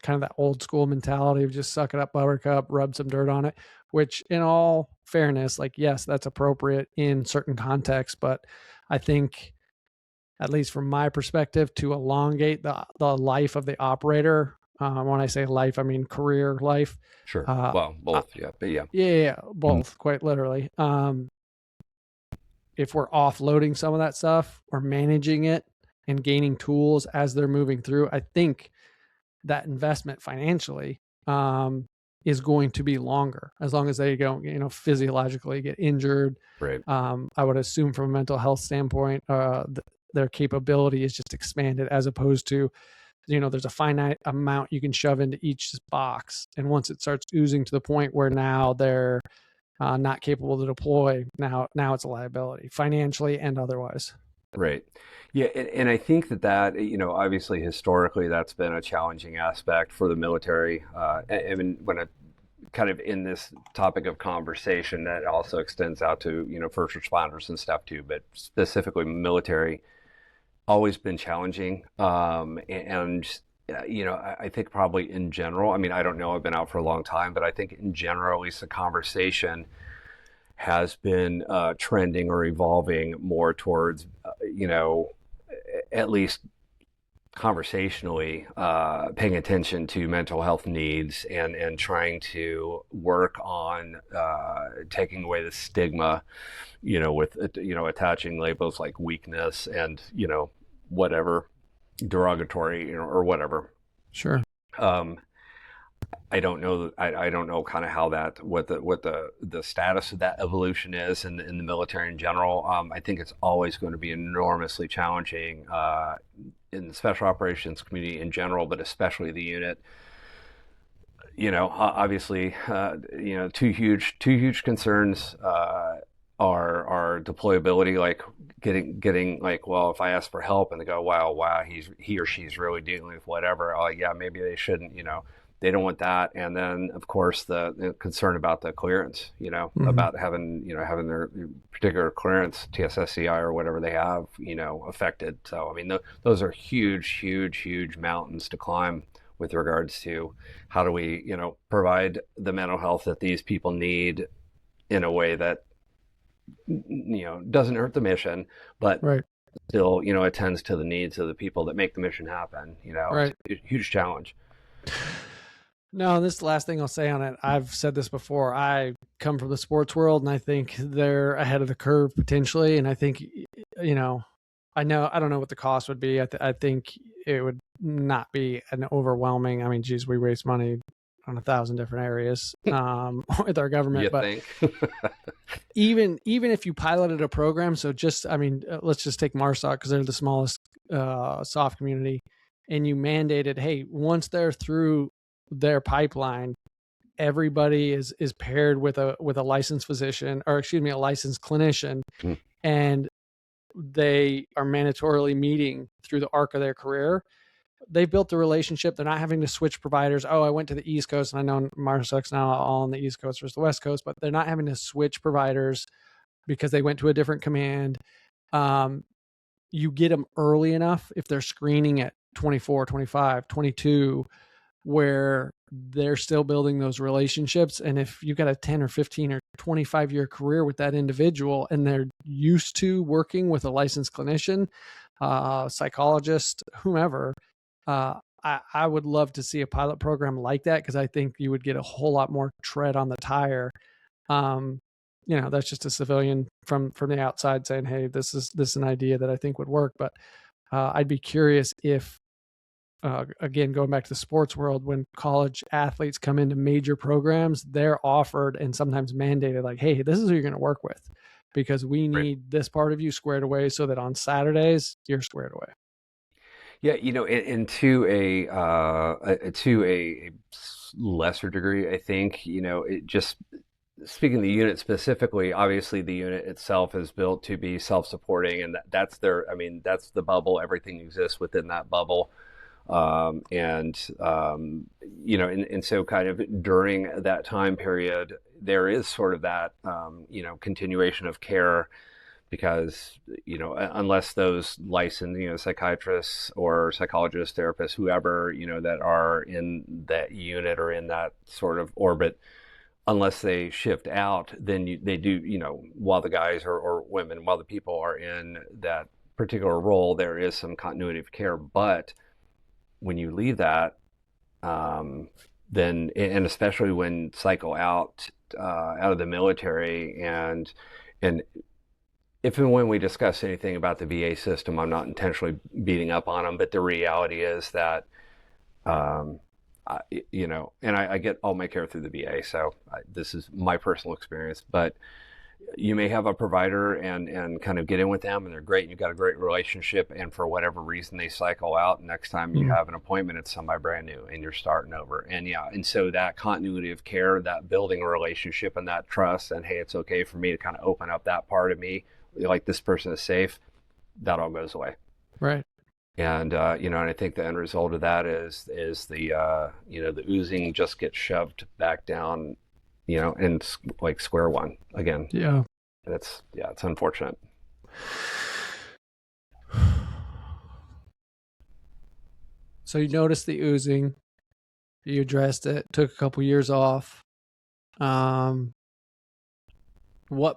of that old school mentality of just suck it up, buttercup, rub some dirt on it, which in all fairness, like, yes, that's appropriate in certain contexts. But I think, at least from my perspective, to elongate the life of the operator, when I say life, I mean career life. Sure. Well, both. But yeah. Yeah, both, quite literally. If we're offloading some of that stuff or managing it and gaining tools as they're moving through, I think that investment financially is going to be longer, as long as they don't, physiologically get injured. Right. I would assume from a mental health standpoint, their capability is just expanded, as opposed to there's a finite amount you can shove into each box. And once it starts oozing to the point where now they're not capable to deploy, now it's a liability financially and otherwise. Right. Yeah, and I think that obviously historically that's been a challenging aspect for the military. I mean, when it kind of in this topic of conversation, that also extends out to first responders and stuff too, but specifically military, always been challenging. I think probably in general, I mean, I don't know, I've been out for a long time, but I think in general, at least the conversation has been trending or evolving more towards, at least conversationally, paying attention to mental health needs and trying to work on taking away the stigma, with, attaching labels like weakness and, whatever derogatory, or whatever. Sure. I don't know. I don't know kind of how that what the status of that evolution is in the military in general. I think it's always going to be enormously challenging in the special operations community in general, but especially the unit. Obviously, two huge concerns are deployability, like getting like, well, if I ask for help and they go, wow, he or she's really dealing with whatever, yeah, maybe they shouldn't, they don't want that. And then of course the concern about the clearance, about having their particular clearance, TSSCI or whatever they have, affected. So, I mean, those are huge mountains to climb with regards to how do we, provide the mental health that these people need in a way that, doesn't hurt the mission, but right. still, attends to the needs of the people that make the mission happen. Right. It's a huge challenge. No, this is the last thing I'll say on it. I've said this before. I come from the sports world, and I think they're ahead of the curve potentially. And I think, I don't know what the cost would be. I think it would not be an overwhelming. I mean, geez, we waste money on 1,000 different areas with our government. You but think? even if you piloted a program, so let's just take MARSOC because they're the smallest soft community, and you mandated, hey, once they're through their pipeline, everybody is paired with a licensed physician, or excuse me, a licensed clinician, and they are mandatorily meeting through the arc of their career. They've built a relationship. They're not having to switch providers. Oh, I went to the East Coast, and I know MARSOC's now all on the East Coast versus the West Coast, but they're not having to switch providers because they went to a different command. You get them early enough if they're screening at 24, 25, 22, where they're still building those relationships. And if you've got a 10 or 15 or 25 year career with that individual and they're used to working with a licensed clinician, psychologist, whomever, I would love to see a pilot program like that, because I think you would get a whole lot more tread on the tire. That's just a civilian from the outside saying, hey, this is an idea that I think would work. But I'd be curious if, again, going back to the sports world, when college athletes come into major programs, they're offered and sometimes mandated, like, hey, this is who you're going to work with, because we need this part of you squared away so that on Saturdays you're squared away. Yeah, and to a lesser degree, I think, it just, speaking of the unit specifically, obviously the unit itself is built to be self-supporting, and that's the bubble. Everything exists within that bubble. And so kind of during that time period, there is sort of that, continuation of care, because, unless those licensed, psychiatrists or psychologists, therapists, whoever, that are in that unit or in that sort of orbit, unless they shift out, then they do, while the guys or women, while the people are in that particular role, there is some continuity of care. But when you leave that, then, and especially when cycle out of the military, and if and when we discuss anything about the VA system, I'm not intentionally beating up on them, but the reality is that, and I get all my care through the VA, so this is my personal experience, but you may have a provider and kind of get in with them and they're great and you've got a great relationship, and for whatever reason they cycle out. Next time you have an appointment, it's somebody brand new and you're starting over. And so that continuity of care, that building a relationship and that trust, and hey, it's okay for me to kind of open up that part of me, like this person is safe, that all goes away. Right. And and I think the end result of that is the the oozing just gets shoved back down, and like square one again. Yeah. And it's unfortunate. So you noticed the oozing, you addressed it, took a couple years off. What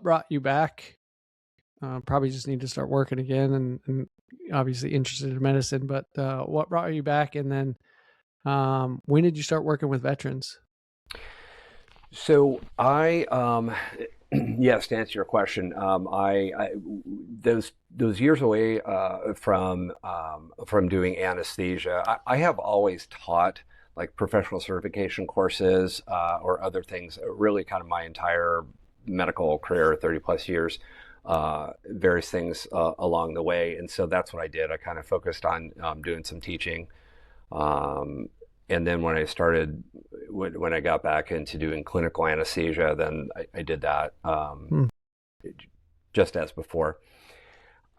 brought you back? Probably just need to start working again, and obviously interested in medicine, but what brought you back? And then when did you start working with veterans? So I, yes, to answer your question, I those years away from doing anesthesia, I have always taught like professional certification courses or other things, really kind of my entire medical career, 30 plus years. Various things along the way, and so that's what I did. I kind of focused on doing some teaching, and then when I got back into doing clinical anesthesia, then I did that just as before.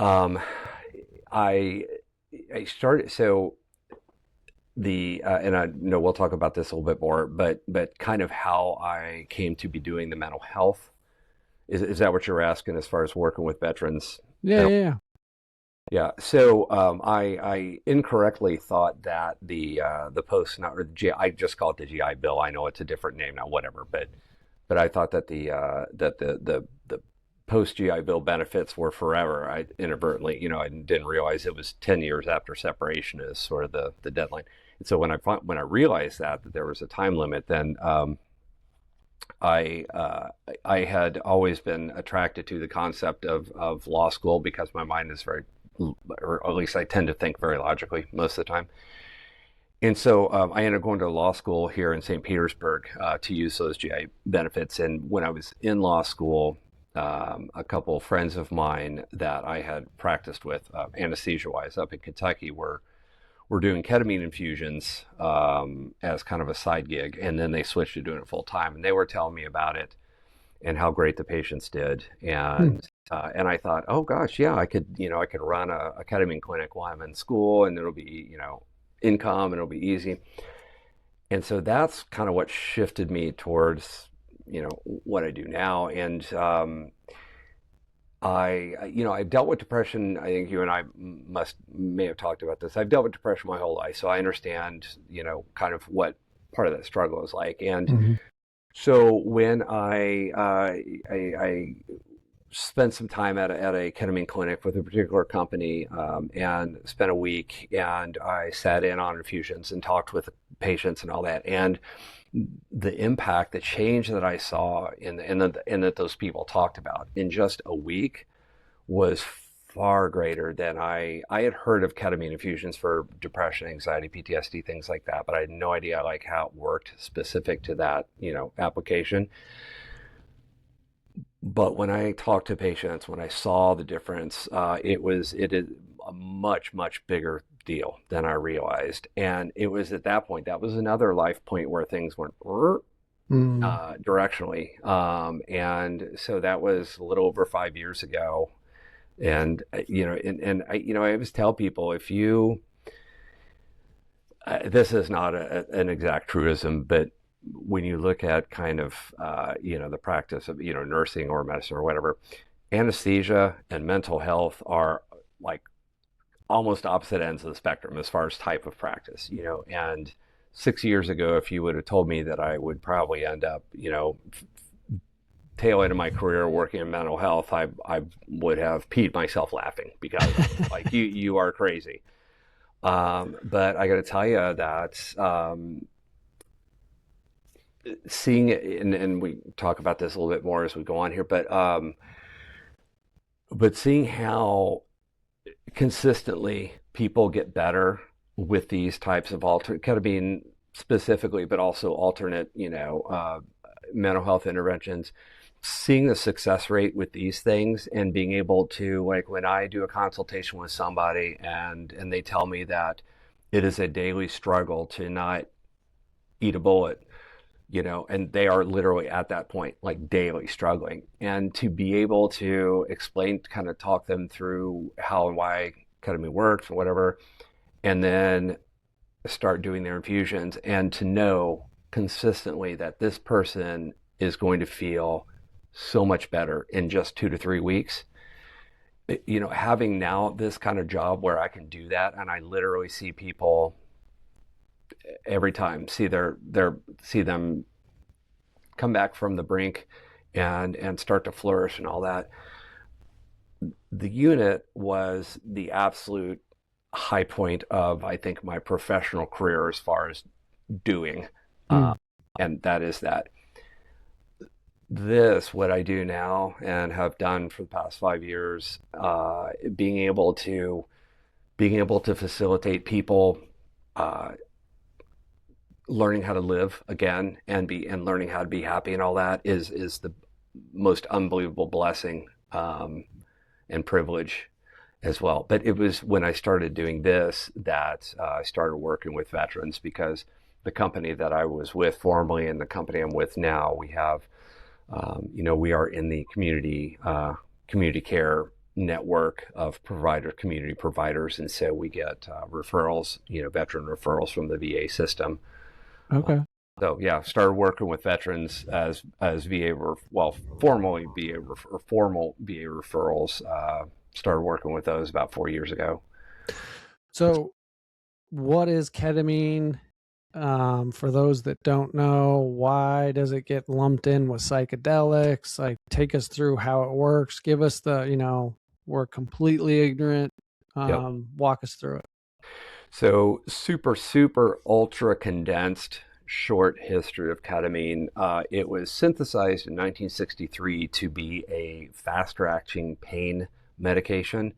I started and I know we'll talk about this a little bit more, but kind of how I came to be doing the mental health. Is that what you're asking as far as working with veterans? Yeah. So I incorrectly thought that the post, not or the GI, I just call it the GI Bill. I know it's a different name now, whatever. But I thought that the post GI Bill benefits were forever. I inadvertently, I didn't realize it was 10 years after separation is sort of the deadline. And so when I realized that there was a time limit, then I had always been attracted to the concept of law school because my mind is very, or at least I tend to think very logically most of the time. And so I ended up going to law school here in St. Petersburg to use those GI benefits. And when I was in law school, a couple of friends of mine that I had practiced with anesthesia-wise up in Kentucky were doing ketamine infusions as kind of a side gig, and then they switched to doing it full time. And they were telling me about it and how great the patients did. And I thought, oh gosh, yeah, I could run a ketamine clinic while I'm in school, and it'll be income, and it'll be easy. And so that's kind of what shifted me towards what I do now. And I've dealt with depression. I think you and I may have talked about this. I've dealt with depression my whole life, so I understand, kind of what part of that struggle is like. And so when I spent some time at a ketamine clinic with a particular company, and spent a week, and I sat in on infusions and talked with patients and all that, and the impact, the change that I saw in that those people talked about in just a week was far greater than I had heard of ketamine infusions for depression, anxiety, PTSD, things like that, but I had no idea like how it worked specific to that, application. But when I talked to patients, when I saw the difference, it is a much, much bigger deal than I realized. And it was at that point, that was another life point where things went directionally. And so that was a little over 5 years ago. And, I always tell people, if you, this is not an exact truism, but when you look at kind of, the practice of, nursing or medicine or whatever, anesthesia and mental health are like almost opposite ends of the spectrum as far as type of practice, and 6 years ago, if you would have told me that I would probably end up, tail end of my career working in mental health, I would have peed myself laughing because like you are crazy. But I got to tell you that seeing it, and we talk about this a little bit more as we go on here, but seeing how consistently people get better with these types of ketamine specifically, but also alternate, mental health interventions, seeing the success rate with these things and being able to, like, when I do a consultation with somebody and they tell me that it is a daily struggle to not eat a bullet, and they are literally at that point, like daily struggling. And to be able to explain, kind of talk them through how and why ketamine works or whatever, and then start doing their infusions, and to know consistently that this person is going to feel so much better in just 2 to 3 weeks. Having now this kind of job where I can do that, and I literally see people every time, see them come back from the brink and start to flourish and all that. The unit was the absolute high point of, I think, my professional career as far as doing, and that is that. What I do now and have done for the past 5 years, being able to facilitate people learning how to live again and learning how to be happy and all that is the most unbelievable blessing and privilege as well. But it was when I started doing this that I started working with veterans, because the company that I was with formerly and the company I'm with now, we have, we are in the community care network of community providers, and so we get referrals, veteran referrals from the VA system. Okay. So yeah, started working with veterans as VA, formally formal VA referrals. Started working with those about 4 years ago. So, what is ketamine? For those that don't know, why does it get lumped in with psychedelics? Like, take us through how it works. Give us we're completely ignorant. Walk us through it. So super, super ultra condensed short history of ketamine. It was synthesized in 1963 to be a faster acting pain medication.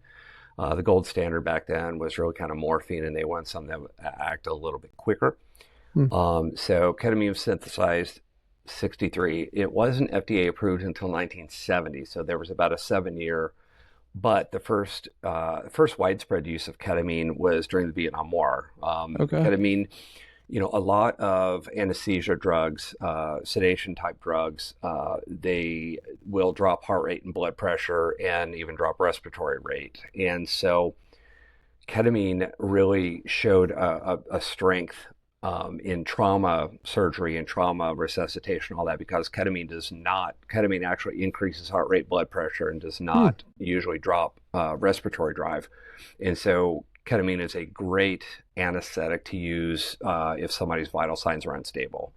The gold standard back then was really kind of morphine, and they wanted something that would act a little bit quicker. So ketamine was synthesized 63. It wasn't FDA approved until 1970, so there was about a 7-year. But the first widespread use of ketamine was during the Vietnam War. Ketamine, a lot of anesthesia drugs, sedation type drugs, they will drop heart rate and blood pressure and even drop respiratory rate. And so ketamine really showed a strength in trauma surgery and trauma resuscitation, all that, because ketamine actually increases heart rate, blood pressure, and does not usually drop respiratory drive. And so ketamine is a great anesthetic to use if somebody's vital signs are unstable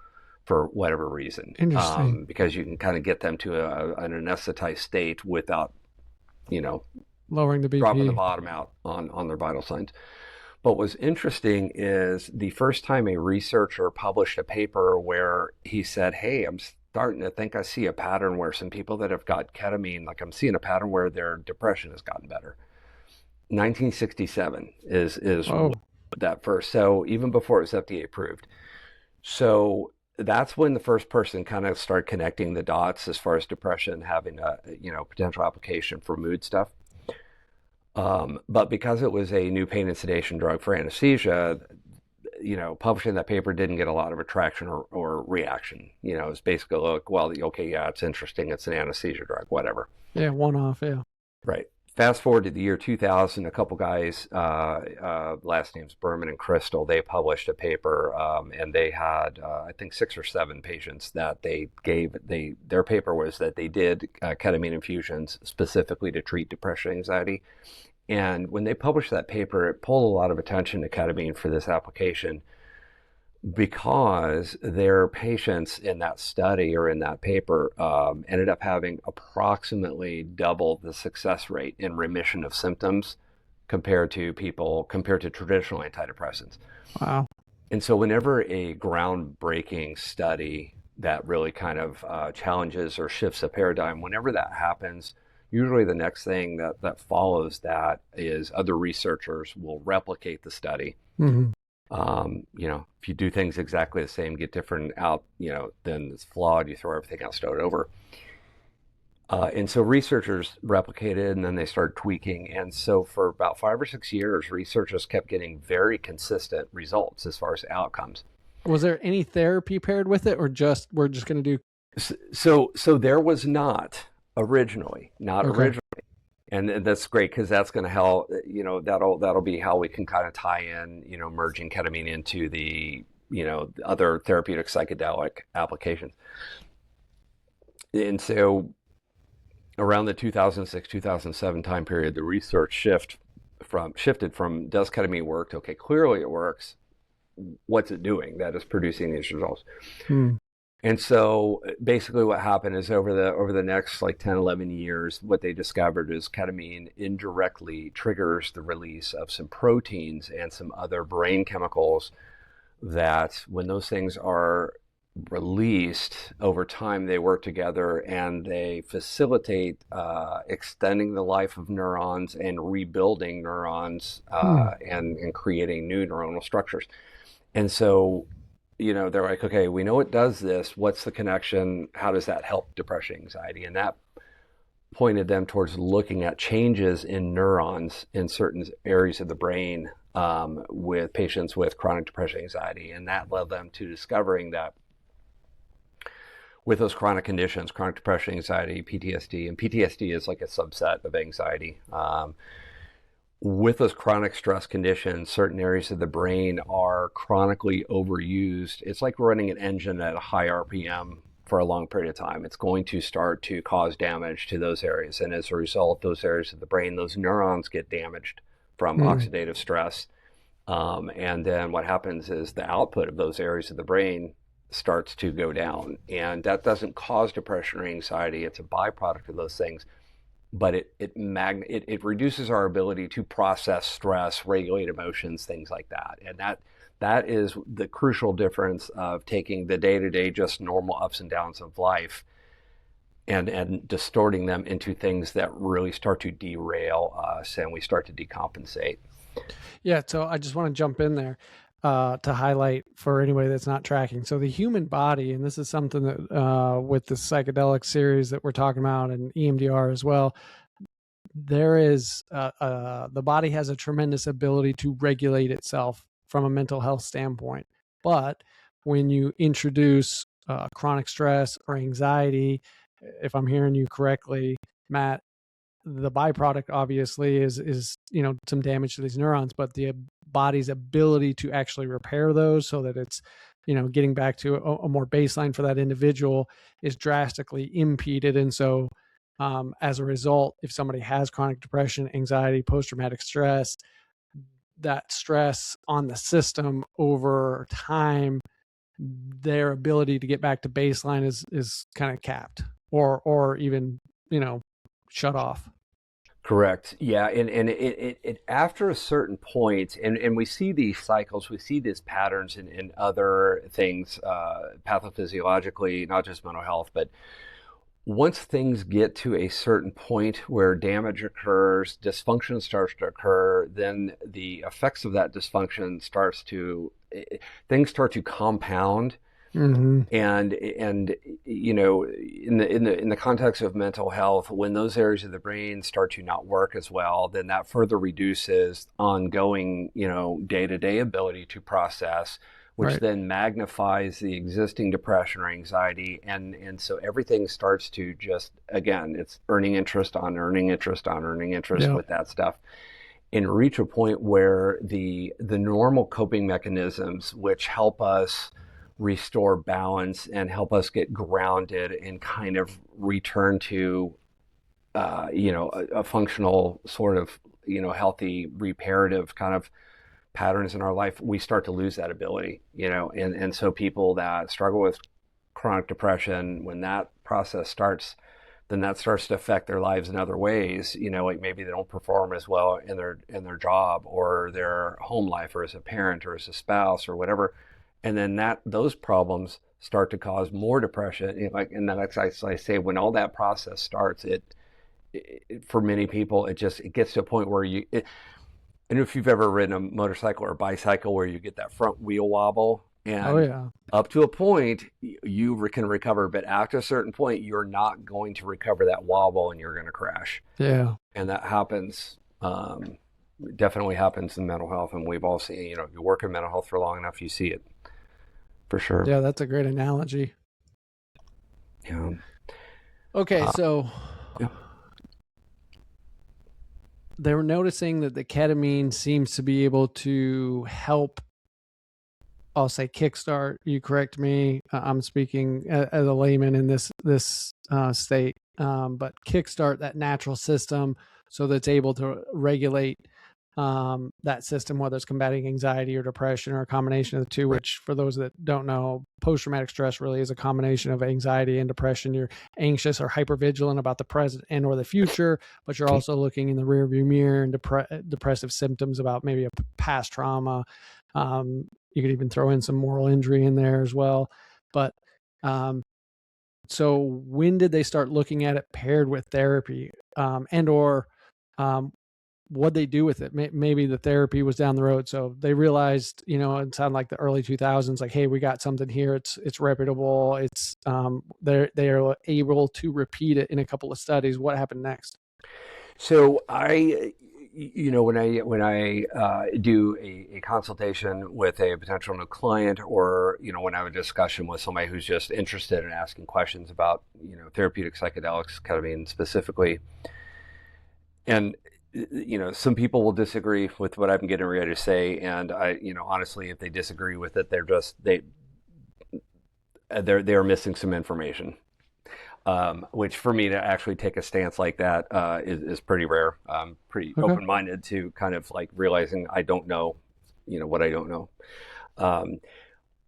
for whatever reason. Interesting. Because you can kind of get them to an anesthetized state without, lowering the BP, dropping the bottom out on their vital signs. But what's interesting is the first time a researcher published a paper where he said, hey, I'm starting to think I see a pattern where some people that have got ketamine, like I'm seeing a pattern where their depression has gotten better. 1967 is that first. So even before it was FDA approved. So that's when the first person kind of started connecting the dots as far as depression having a potential application for mood stuff. But because it was a new pain and sedation drug for anesthesia, publishing that paper didn't get a lot of attraction or reaction. It was basically like, well, okay, yeah, it's interesting. It's an anesthesia drug, whatever. Yeah, one-off, yeah. Right. Fast forward to the year 2000, a couple guys, last names Berman and Crystal, they published a paper, and they had, I think, 6 or 7 patients that they gave. Their paper was that they did ketamine infusions specifically to treat depression, anxiety. And when they published that paper, it pulled a lot of attention to ketamine for this application, because their patients in that study or in that paper ended up having approximately double the success rate in remission of symptoms compared to traditional antidepressants. Wow. And so whenever a groundbreaking study that really kind of challenges or shifts a paradigm, whenever that happens, usually the next thing that follows that is other researchers will replicate the study. Mm-hmm. If you do things exactly the same, get different out, then it's flawed, you throw everything out, start over. And so researchers replicated and then they started tweaking. And so for about 5 or 6 years, researchers kept getting very consistent results as far as outcomes. Was there any therapy paired with it, or just we're just going to do? So there was not originally, Okay. and that's great because that's going to help. That'll be how we can kind of tie in, merging ketamine into the other therapeutic psychedelic applications. And so around the 2006-2007 time period, the research shifted from does ketamine work to, okay, clearly it works. What's it doing that is producing these results? Hmm. And so basically what happened is over the next like 10, 11 years, what they discovered is ketamine indirectly triggers the release of some proteins and some other brain chemicals that when those things are released over time, they work together and they facilitate extending the life of neurons and rebuilding neurons and creating new neuronal structures. And so, they're like, okay, we know it does this. What's the connection? How does that help depression, anxiety? And that pointed them towards looking at changes in neurons in certain areas of the brain with patients with chronic depression, anxiety. And that led them to discovering that with those chronic conditions, chronic depression, anxiety, PTSD, and PTSD is like a subset of anxiety. With those chronic stress conditions, certain areas of the brain are chronically overused. It's like running an engine at a high RPM for a long period of time. It's going to start to cause damage to those areas. And as a result, those areas of the brain, those neurons get damaged from oxidative stress. And then what happens is the output of those areas of the brain starts to go down. And that doesn't cause depression or anxiety. It's a byproduct of those things. But it reduces our ability to process stress, regulate emotions, things like that. And that is the crucial difference of taking the day-to-day, just normal ups and downs of life and distorting them into things that really start to derail us and we start to decompensate. Yeah, so I just want to jump in there to highlight for anybody that's not tracking. So the human body, and this is something that with the psychedelic series that we're talking about and EMDR as well, there is the body has a tremendous ability to regulate itself from a mental health standpoint. But when you introduce chronic stress or anxiety, if I'm hearing you correctly, Matt, the byproduct obviously is some damage to these neurons, but the body's ability to actually repair those so that it's getting back to a more baseline for that individual is drastically impeded. And so as a result, if somebody has chronic depression, anxiety, post-traumatic stress, that stress on the system over time, their ability to get back to baseline is kind of capped or even shut off. Correct. Yeah. And it after a certain point, and we see these cycles, we see these patterns in other things, pathophysiologically, not just mental health, but once things get to a certain point where damage occurs, dysfunction starts to occur, then the effects of that dysfunction things start to compound. Mm-hmm. And in the context of mental health, when those areas of the brain start to not work as well, then that further reduces ongoing day-to-day ability to process, which then magnifies the existing depression or anxiety, and so everything starts to just, again, it's earning interest on earning interest on earning interest with that stuff, and reach a point where the normal coping mechanisms which help us restore balance and help us get grounded and kind of return to a functional sort of healthy reparative kind of patterns in our life, we start to lose that ability, and so people that struggle with chronic depression, when that process starts, then that starts to affect their lives in other ways, like maybe they don't perform as well in their job or their home life or as a parent or as a spouse or whatever. And then those problems start to cause more depression. And then, like I say, when all that process starts, it for many people, it gets to a point where and if you've ever ridden a motorcycle or a bicycle where you get that front wheel wobble, Oh And yeah. up to a point, you can recover, but after a certain point, you're not going to recover that wobble and you're going to crash. Yeah. And that happens, definitely happens in mental health. And we've all seen, you work in mental health for long enough, you see it for sure. Yeah, that's a great analogy. Yeah. Okay, so yeah. they were noticing that the ketamine seems to be able to help, I'll say kickstart, you correct me, I'm speaking as a layman in this state, but kickstart that natural system so that it's able to regulate that system, whether it's combating anxiety or depression or a combination of the two, which for those that don't know, post-traumatic stress really is a combination of anxiety and depression. You're anxious or hypervigilant about the present and or the future, but you're also looking in the rearview mirror and depressive symptoms about maybe a past trauma. You could even throw in some moral injury in there as well. But so when did they start looking at it paired with therapy, and or what they do with it? Maybe the therapy was down the road, so they realized, it sounded like the early 2000s, like, hey, we got something here. It's reputable. It's they are able to repeat it in a couple of studies. What happened next? So when I do a consultation with a potential new client, or when I have a discussion with somebody who's just interested in asking questions about therapeutic psychedelics, ketamine specifically, and some people will disagree with what I'm getting ready to say, and I honestly, if they disagree with it, they're missing some information. Which for me to actually take a stance like that is pretty rare. I'm pretty open-minded to kind of like realizing I don't know, what I don't know.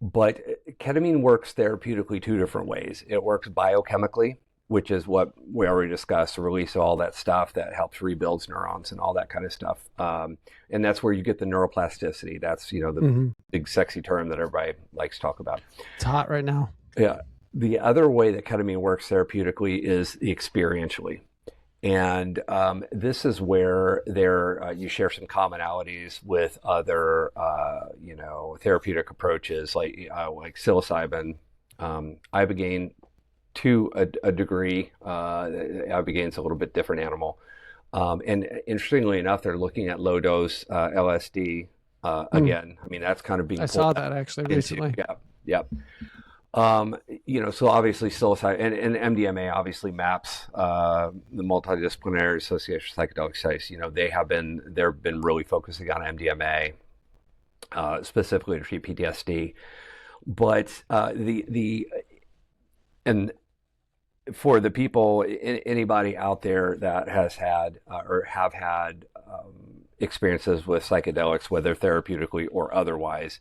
But ketamine works therapeutically two different ways. It works biochemically, which is what we already discussed, the release of all that stuff that helps rebuild neurons and all that kind of stuff. And that's where you get the neuroplasticity. That's, the big sexy term that everybody likes to talk about. It's hot right now. Yeah. The other way that ketamine works therapeutically is experientially. And this is where you share some commonalities with other, therapeutic approaches like psilocybin, ibogaine to a degree. Ibogaine's a little bit different animal. And interestingly enough, they're looking at low dose LSD again. I mean, that's kind of being. I saw that actually recently. Yeah. So obviously psilocybin and MDMA obviously maps the Multidisciplinary Association of Psychedelic Studies. They've been really focusing on MDMA specifically to treat PTSD, but and for the people, anybody out there that has had or have had experiences with psychedelics, whether therapeutically or otherwise,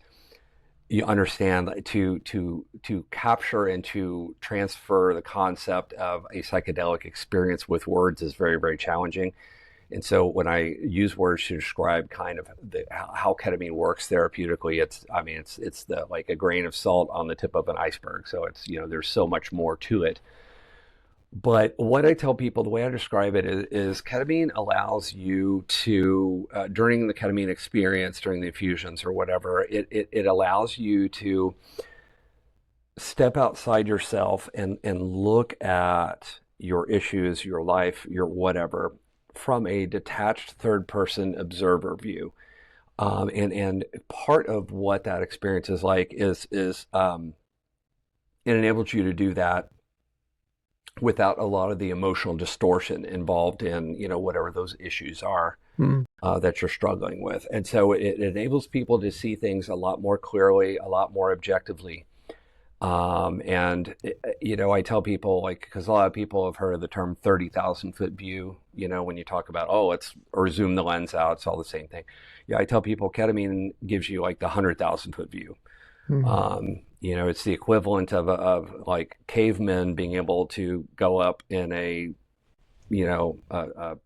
you understand to capture and to transfer the concept of a psychedelic experience with words is very, very challenging. And so when I use words to describe kind of how ketamine works therapeutically, it's like a grain of salt on the tip of an iceberg. So it's, there's so much more to it. But what I tell people, the way I describe it is ketamine allows you to, during the ketamine experience, during the infusions or whatever, it allows you to step outside yourself and look at your issues, your life, your whatever, from a detached third-person observer view. And part of what that experience is like is it enables you to do that without a lot of the emotional distortion involved in, whatever those issues are that you're struggling with. And so it enables people to see things a lot more clearly, a lot more objectively. I tell people, because a lot of people have heard of the term 30,000 foot view, when you talk about, or zoom the lens out, it's all the same thing. Yeah, I tell people ketamine gives you like the 100,000 foot view. It's the equivalent of like cavemen being able to go up in a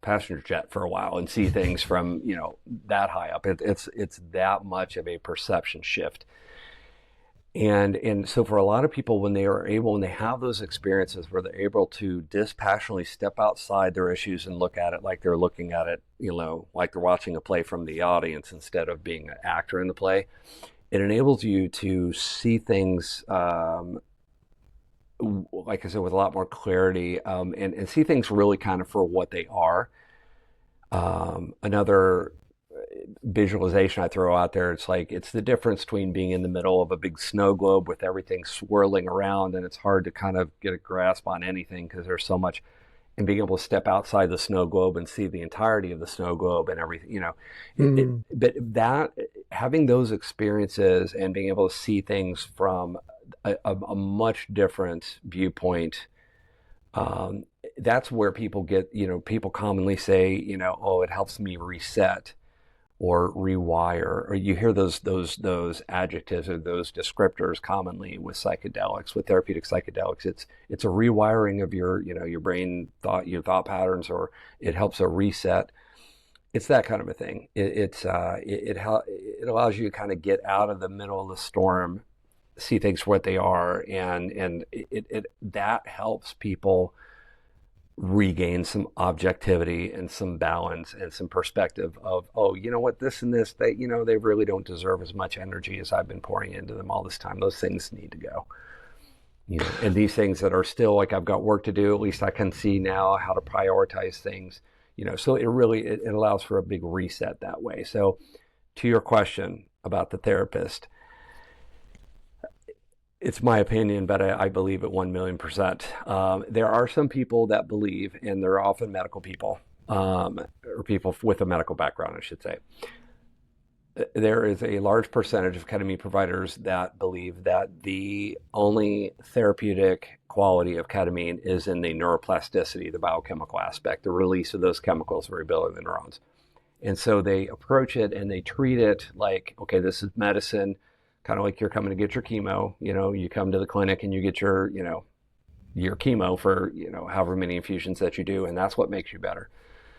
passenger jet for a while and see things from, that high up. It's that much of a perception shift. And so for a lot of people, when they have those experiences where they're able to dispassionately step outside their issues and look at it like they're looking at it, like they're watching a play from the audience instead of being an actor in the play, it enables you to see things, like I said, with a lot more clarity, and see things really kind of for what they are. Another visualization I throw out there, it's like it's the difference between being in the middle of a big snow globe with everything swirling around, and it's hard to kind of get a grasp on anything because there's so much, and being able to step outside the snow globe and see the entirety of the snow globe and everything, but that, having those experiences and being able to see things from a much different viewpoint, that's where people get, people commonly say, oh, it helps me reset or rewire, or you hear those adjectives or those descriptors commonly with psychedelics, with therapeutic psychedelics. It's a rewiring of your brain thought, your thought patterns, or it helps a reset. It's that kind of a thing. It allows you to kind of get out of the middle of the storm, see things for what they are, and that helps people regain some objectivity and some balance and some perspective of, oh, you know what, this and this, they really don't deserve as much energy as I've been pouring into them all this time. Those things need to go. And these things that are still like, I've got work to do, at least I can see now how to prioritize things, so it allows for a big reset that way. So to your question about the therapist, it's my opinion, but I believe it 1,000,000%. There are some people that believe, and they're often medical people, or people with a medical background, I should say. There is a large percentage of ketamine providers that believe that the only therapeutic quality of ketamine is in the neuroplasticity, the biochemical aspect, the release of those chemicals for rebuilding the neurons. And so they approach it and they treat it like, okay, this is medicine. Kind of like you're coming to get your chemo, you come to the clinic and you get your chemo for, however many infusions that you do, and that's what makes you better.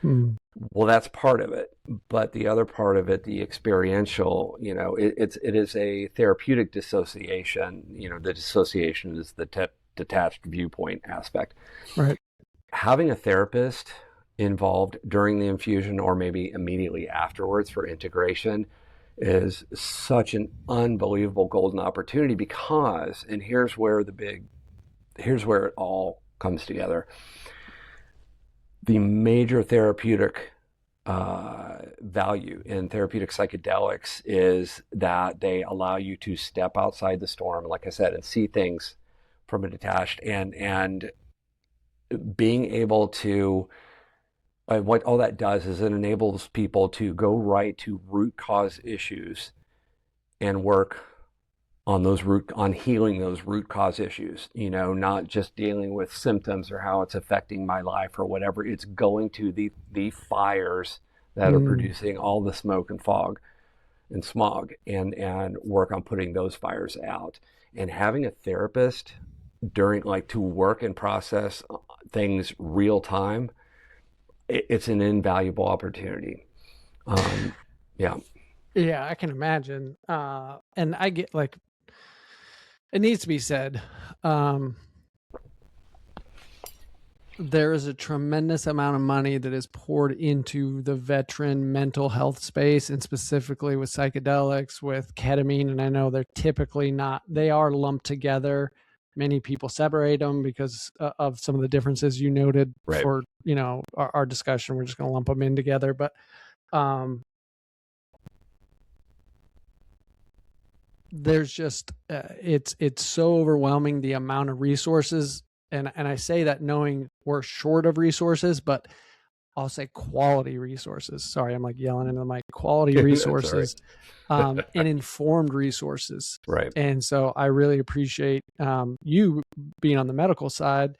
Well, that's part of it. But the other part of it, the experiential, it is a therapeutic dissociation. The dissociation is the detached viewpoint aspect. Right. Having a therapist involved during the infusion or maybe immediately afterwards for integration is such an unbelievable golden opportunity, because, and here's where it all comes together. The major therapeutic value in therapeutic psychedelics is that they allow you to step outside the storm, like I said, and see things from a detached, and being able to, what all that does is it enables people to go right to root cause issues and work on healing those root cause issues, not just dealing with symptoms or how it's affecting my life or whatever. It's going to the fires that are producing all the smoke and fog and smog, and work on putting those fires out. And having a therapist to work and process things real time, it's an invaluable opportunity. Yeah, I can imagine. And I get, like, it needs to be said, there is a tremendous amount of money that is poured into the veteran mental health space, and specifically with psychedelics, with ketamine. And I know they're typically not, they are lumped together. Many people separate them because of some of the differences you noted. Right. For, our discussion. We're just going to lump them in together. But there's just, it's so overwhelming, the amount of resources. And I say that knowing we're short of resources, but I'll say quality resources. Sorry, I'm like yelling into the mic. Quality resources, and informed resources. Right. And so I really appreciate you being on the medical side,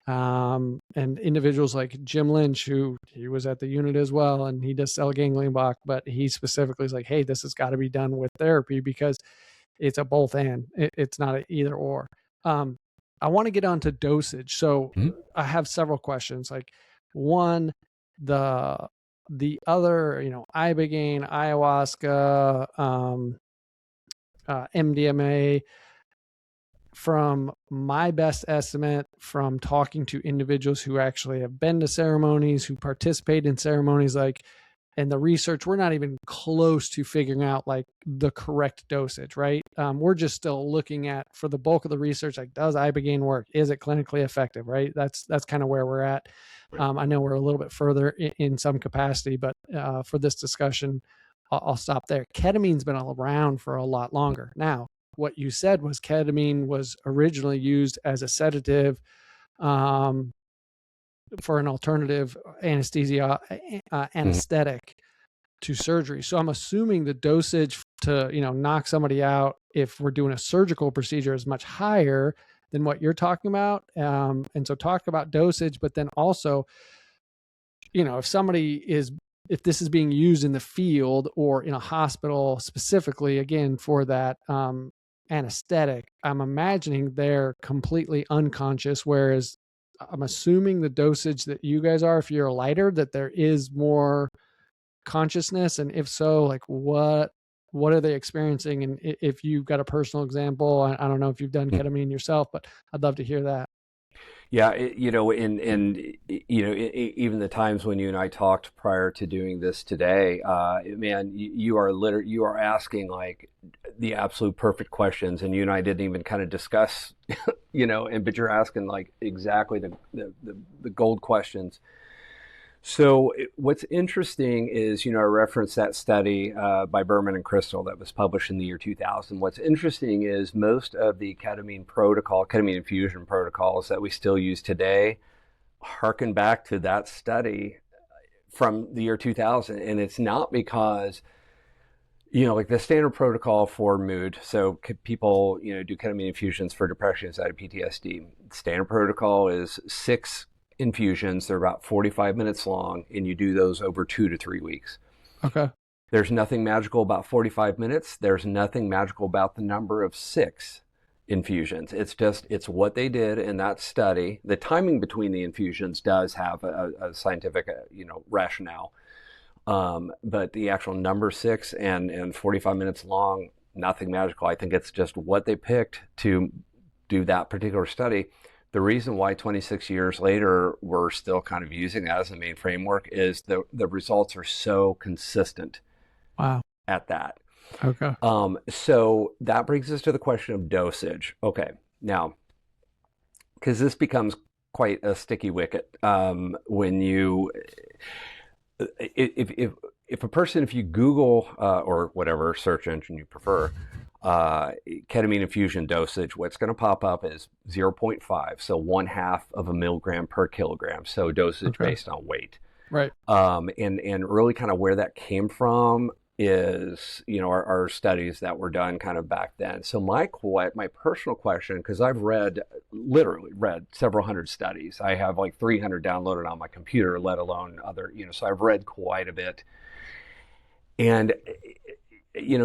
and individuals like Jim Lynch, who he was at the unit as well, and he does cell ganglion block, but he specifically is like, hey, this has got to be done with therapy, because it's a both and. It's not an either or. I want to get on to dosage. So I have several questions. Like, one, the other, ibogaine, ayahuasca, MDMA, from my best estimate, from talking to individuals who actually have been to ceremonies, who participate in ceremonies, like, and the research, we're not even close to figuring out like the correct dosage, right? We're just still looking at, for the bulk of the research, like, does ibogaine work? Is it clinically effective, right? That's kind of where we're at. I know we're a little bit further in some capacity, but for this discussion, I'll stop there. Ketamine's been around for a lot longer. Now, what you said was ketamine was originally used as a sedative, for an alternative anesthesia, anesthetic to surgery. So I'm assuming the dosage to, knock somebody out if we're doing a surgical procedure is much higher than what you're talking about. And so talk about dosage, but then also, if this is being used in the field or in a hospital specifically, again, for that anesthetic, I'm imagining they're completely unconscious, whereas I'm assuming the dosage that you guys are, if you're lighter, that there is more consciousness. And if so, like what are they experiencing? And if you've got a personal example, I don't know if you've done ketamine yourself, but I'd love to hear that. Yeah, even the times when you and I talked prior to doing this today, man, you are asking like the absolute perfect questions, and you and I didn't even kind of discuss, but you're asking like exactly the gold questions. So what's interesting is, I referenced that study by Berman and Crystal that was published in the year 2000. What's interesting is most of the ketamine infusion protocols that we still use today harken back to that study from the year 2000. And it's not because, like the standard protocol for mood. So people, do ketamine infusions for depression inside of PTSD. Standard protocol is 6 infusions. They're about 45 minutes long, and you do those over 2 to 3 weeks. Okay. There's nothing magical about 45 minutes. There's nothing magical about the number of 6 infusions. It's what they did in that study. The timing between the infusions does have a scientific, rationale. But the actual number 6 and 45 minutes long, nothing magical. I think it's just what they picked to do that particular study. The reason why 26 years later we're still kind of using that as the main framework is the results are so consistent. Wow. At that. Okay. So that brings us to the question of dosage. Okay. Now, because this becomes quite a sticky wicket when you, if you Google or whatever search engine you prefer, ketamine infusion dosage, what's going to pop up is 0.5, so 1/2 of a milligram per kilogram. So dosage based on weight. Right. And really kind of where that came from is, our studies that were done kind of back then. So my personal question, because I've literally read several hundred studies. I have like 300 downloaded on my computer, let alone other, so I've read quite a bit. And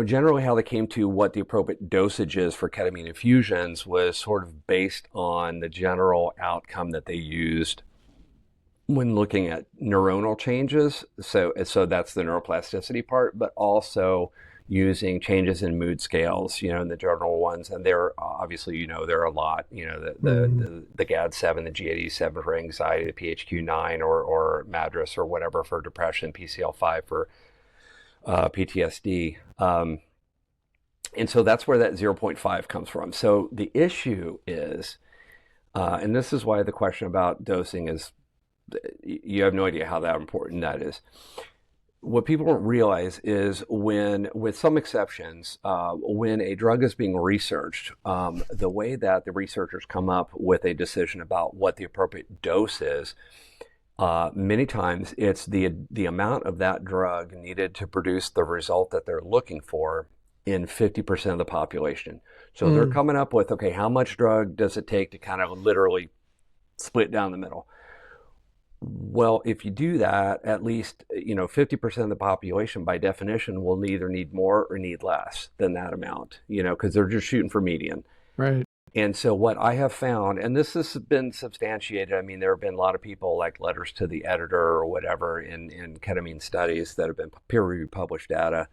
generally how they came to what the appropriate dosage is for ketamine infusions was sort of based on the general outcome that they used when looking at neuronal changes. So that's the neuroplasticity part, but also using changes in mood scales, in the general ones. And there, obviously, there are a lot, the GAD-7, the GAD-7 for anxiety, the PHQ-9 or MADRS or whatever for depression, PCL-5 for PTSD. And so that's where that 0.5 comes from. So the issue is, and this is why the question about dosing is, you have no idea how that important that is. What people don't realize is with some exceptions, when a drug is being researched, the way that the researchers come up with a decision about what the appropriate dose is, many times it's the amount of that drug needed to produce the result that they're looking for in 50% of the population. So they're coming up with, okay, how much drug does it take to kind of literally split down the middle? Well, if you do that, at least 50% of the population, by definition, will either need more or need less than that amount. Because they're just shooting for median. Right. And so what I have found, and this has been substantiated. I mean, there have been a lot of people like letters to the editor or whatever in ketamine studies that have been peer-reviewed published data.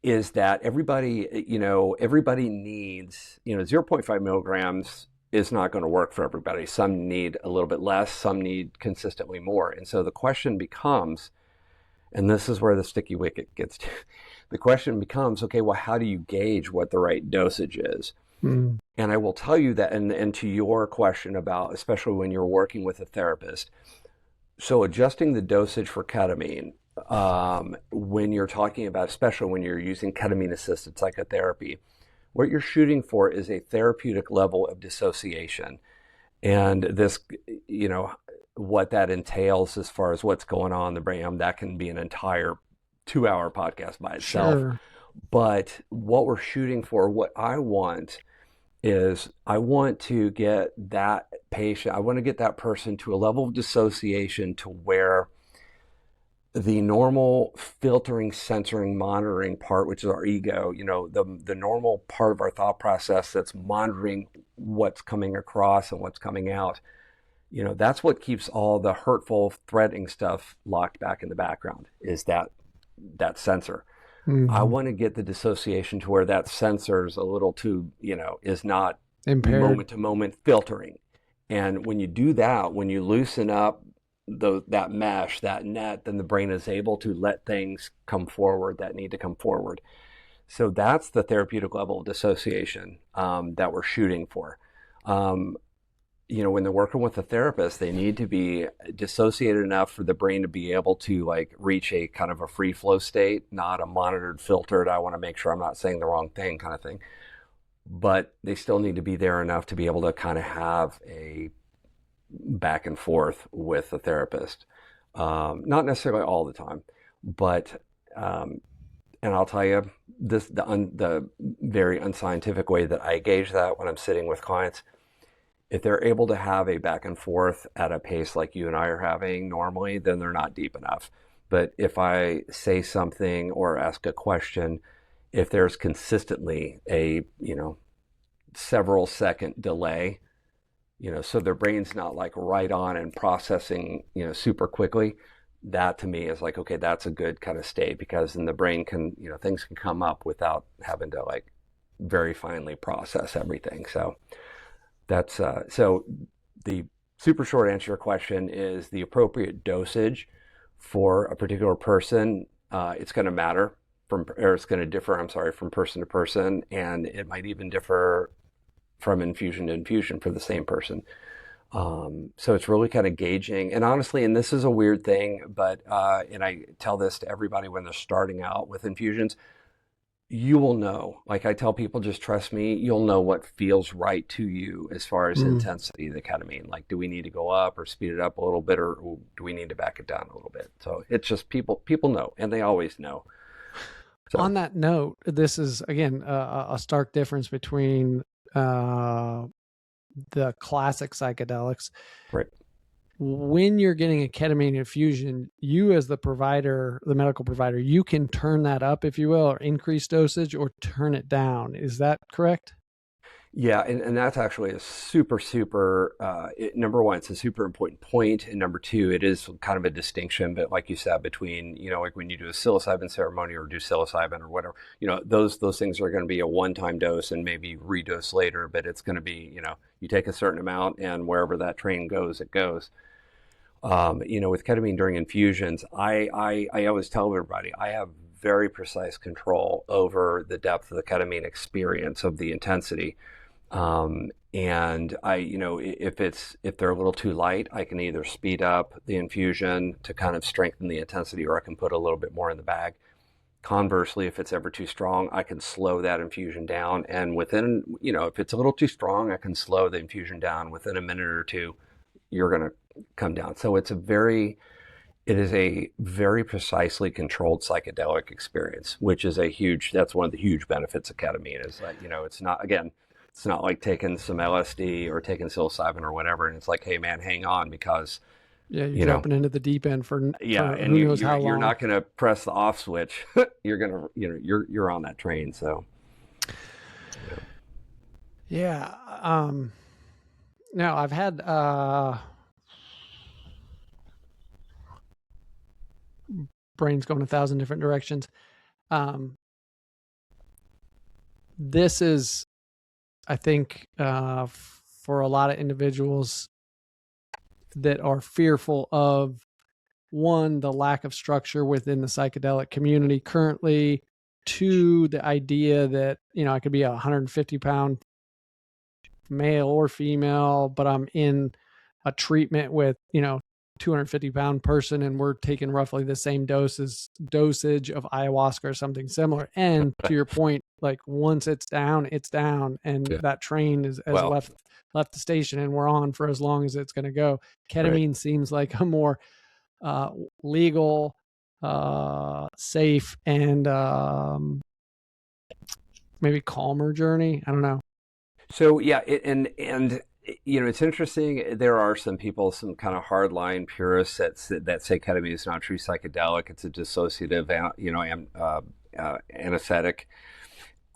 Is that everybody needs 0.5 milligrams is not going to work for everybody. Some need a little bit less, some need consistently more. And so the question becomes, and this is where the sticky wicket gets to, the question becomes, okay, well, how do you gauge what the right dosage is? And I will tell you that, and to your question about, especially when you're working with a therapist, so adjusting the dosage for ketamine, when you're talking about, especially when you're using ketamine-assisted psychotherapy, what you're shooting for is a therapeutic level of dissociation. And this, what that entails as far as what's going on in the brain, that can be an entire 2-hour podcast by itself. Sure. But what we're shooting for, what I want is, I want to get that patient, I want to get that person to a level of dissociation to where the normal filtering, censoring, monitoring part, which is our ego, the normal part of our thought process that's monitoring what's coming across and what's coming out, that's what keeps all the hurtful, threatening stuff locked back in the background, is that sensor. I want to get the dissociation to where that sensor's a little too, is not impaired, moment to moment filtering. And when you do that, when you loosen up that mesh, that net, then the brain is able to let things come forward that need to come forward. So that's the therapeutic level of dissociation that we're shooting for. When they're working with a therapist, they need to be dissociated enough for the brain to be able to reach a kind of a free flow state, not a monitored, filtered, I want to make sure I'm not saying the wrong thing kind of thing. But they still need to be there enough to be able to kind of have a back and forth with the therapist. Not necessarily all the time, but, and I'll tell you, the very unscientific way that I gauge that when I'm sitting with clients, if they're able to have a back and forth at a pace like you and I are having normally, then they're not deep enough. But if I say something or ask a question, if there's consistently a, several second delay, so their brain's not right on and processing, super quickly, that to me is okay, that's a good kind of state, because then the brain can, things can come up without having to very finely process everything. So that's, so the super short answer to your question is the appropriate dosage for a particular person. It's going to matter it's going to differ, from person to person, and it might even differ from infusion to infusion for the same person. So it's really kind of gauging. And honestly, and this is a weird thing, but, and I tell this to everybody when they're starting out with infusions, you will know, I tell people, just trust me, you'll know what feels right to you as far as intensity of the ketamine. Do we need to go up or speed it up a little bit, or do we need to back it down a little bit? So it's just people know, and they always know. So. On that note, this is, again, a stark difference between the classic psychedelics. Right. When you're getting a ketamine infusion, you as the provider, the medical provider, you can turn that up, if you will, or increase dosage, or turn it down. Is that correct? Yeah, and that's actually a super, number one, it's a super important point. And number two, it is kind of a distinction, but like you said, between, when you do a psilocybin ceremony or do psilocybin or whatever, those things are going to be a one-time dose and maybe redose later, but it's going to be, you take a certain amount and wherever that train goes, it goes. With ketamine during infusions, I always tell everybody, I have very precise control over the depth of the ketamine experience, of the intensity. And if they're a little too light, I can either speed up the infusion to kind of strengthen the intensity, or I can put a little bit more in the bag. Conversely, if it's ever too strong, I can slow that infusion down. And within, if it's a little too strong, I can slow the infusion down. Within a minute or two, you're going to come down. So it is a very precisely controlled psychedelic experience, which is that's one of the huge benefits of ketamine, is that, it's not like taking some LSD or taking psilocybin or whatever, and it's hey man, hang on, because you're jumping into the deep end for and who knows how long. You're not going to press the off switch. You're going to, you're on that train. So yeah. Now I've had brains going 1,000 different directions. This is, I think, for a lot of individuals that are fearful of, one, the lack of structure within the psychedelic community currently, two, the idea that, I could be a 150-pound male or female, but I'm in a treatment with, 250-pound person, and we're taking roughly the same dosage of ayahuasca or something similar. And to your point, like once it's down, and that train has left the station, and we're on for as long as it's going to go. Ketamine seems like a more legal, safe, and maybe calmer journey. I don't know. So yeah, it's interesting. There are some people, some kind of hardline purists that say ketamine is not a true psychedelic. It's a dissociative, anesthetic.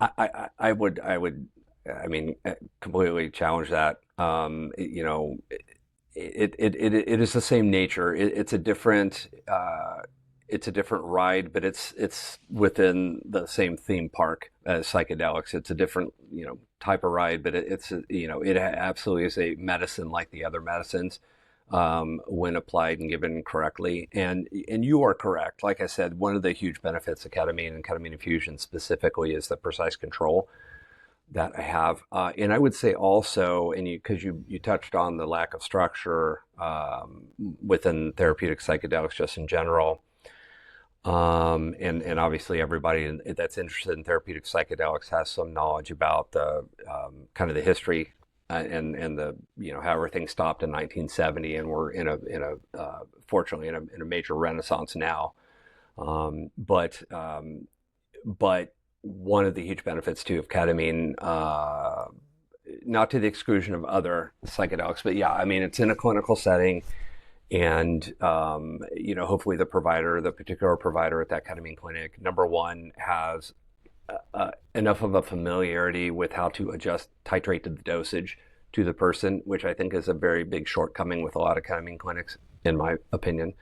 I would, completely challenge that. It is the same nature. It's a different ride, but it's within the same theme park as psychedelics. It's a different, type of ride, but it absolutely is a medicine like the other medicines, when applied and given correctly. And you are correct. Like I said, one of the huge benefits of ketamine and ketamine infusion specifically is the precise control that I have. And I would say also, because you touched on the lack of structure within therapeutic psychedelics just in general. And obviously everybody that's interested in therapeutic psychedelics has some knowledge about the kind of the history and the how everything stopped in 1970, and we're fortunately in a major renaissance now. But one of the huge benefits too of ketamine, not to the exclusion of other psychedelics, but yeah, it's in a clinical setting. And, hopefully the particular provider at that ketamine clinic, number one, has enough of a familiarity with how to titrate the dosage to the person, which I think is a very big shortcoming with a lot of ketamine clinics, in my opinion.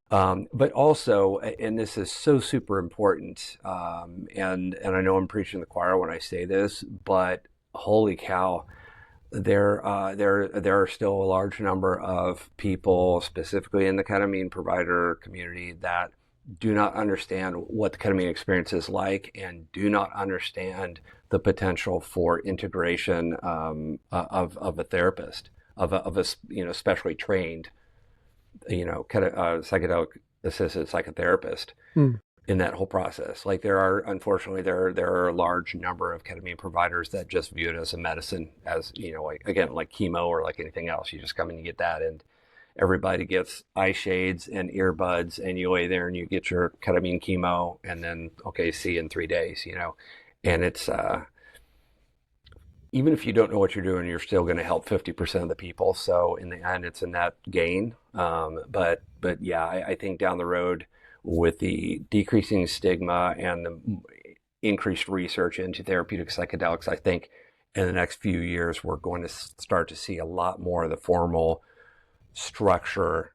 But also, and this is so super important, and I know I'm preaching to the choir when I say this, but holy cow, there are still a large number of people, specifically in the ketamine provider community, that do not understand what the ketamine experience is like, and do not understand the potential for integration of a therapist, of a specially trained, psychedelic-assisted psychotherapist. In that whole process. Like unfortunately, there are a large number of ketamine providers that just view it as a medicine, as, like chemo or like anything else. You just come in and you get that, and everybody gets eye shades and earbuds, and you lay there and you get your ketamine chemo, and then, okay, see you in 3 days, and it's, even if you don't know what you're doing, you're still going to help 50% of the people. So in the end, it's a net gain. But yeah, I think down the road, with the decreasing stigma and the increased research into therapeutic psychedelics, I think in the next few years, we're going to start to see a lot more of the formal structure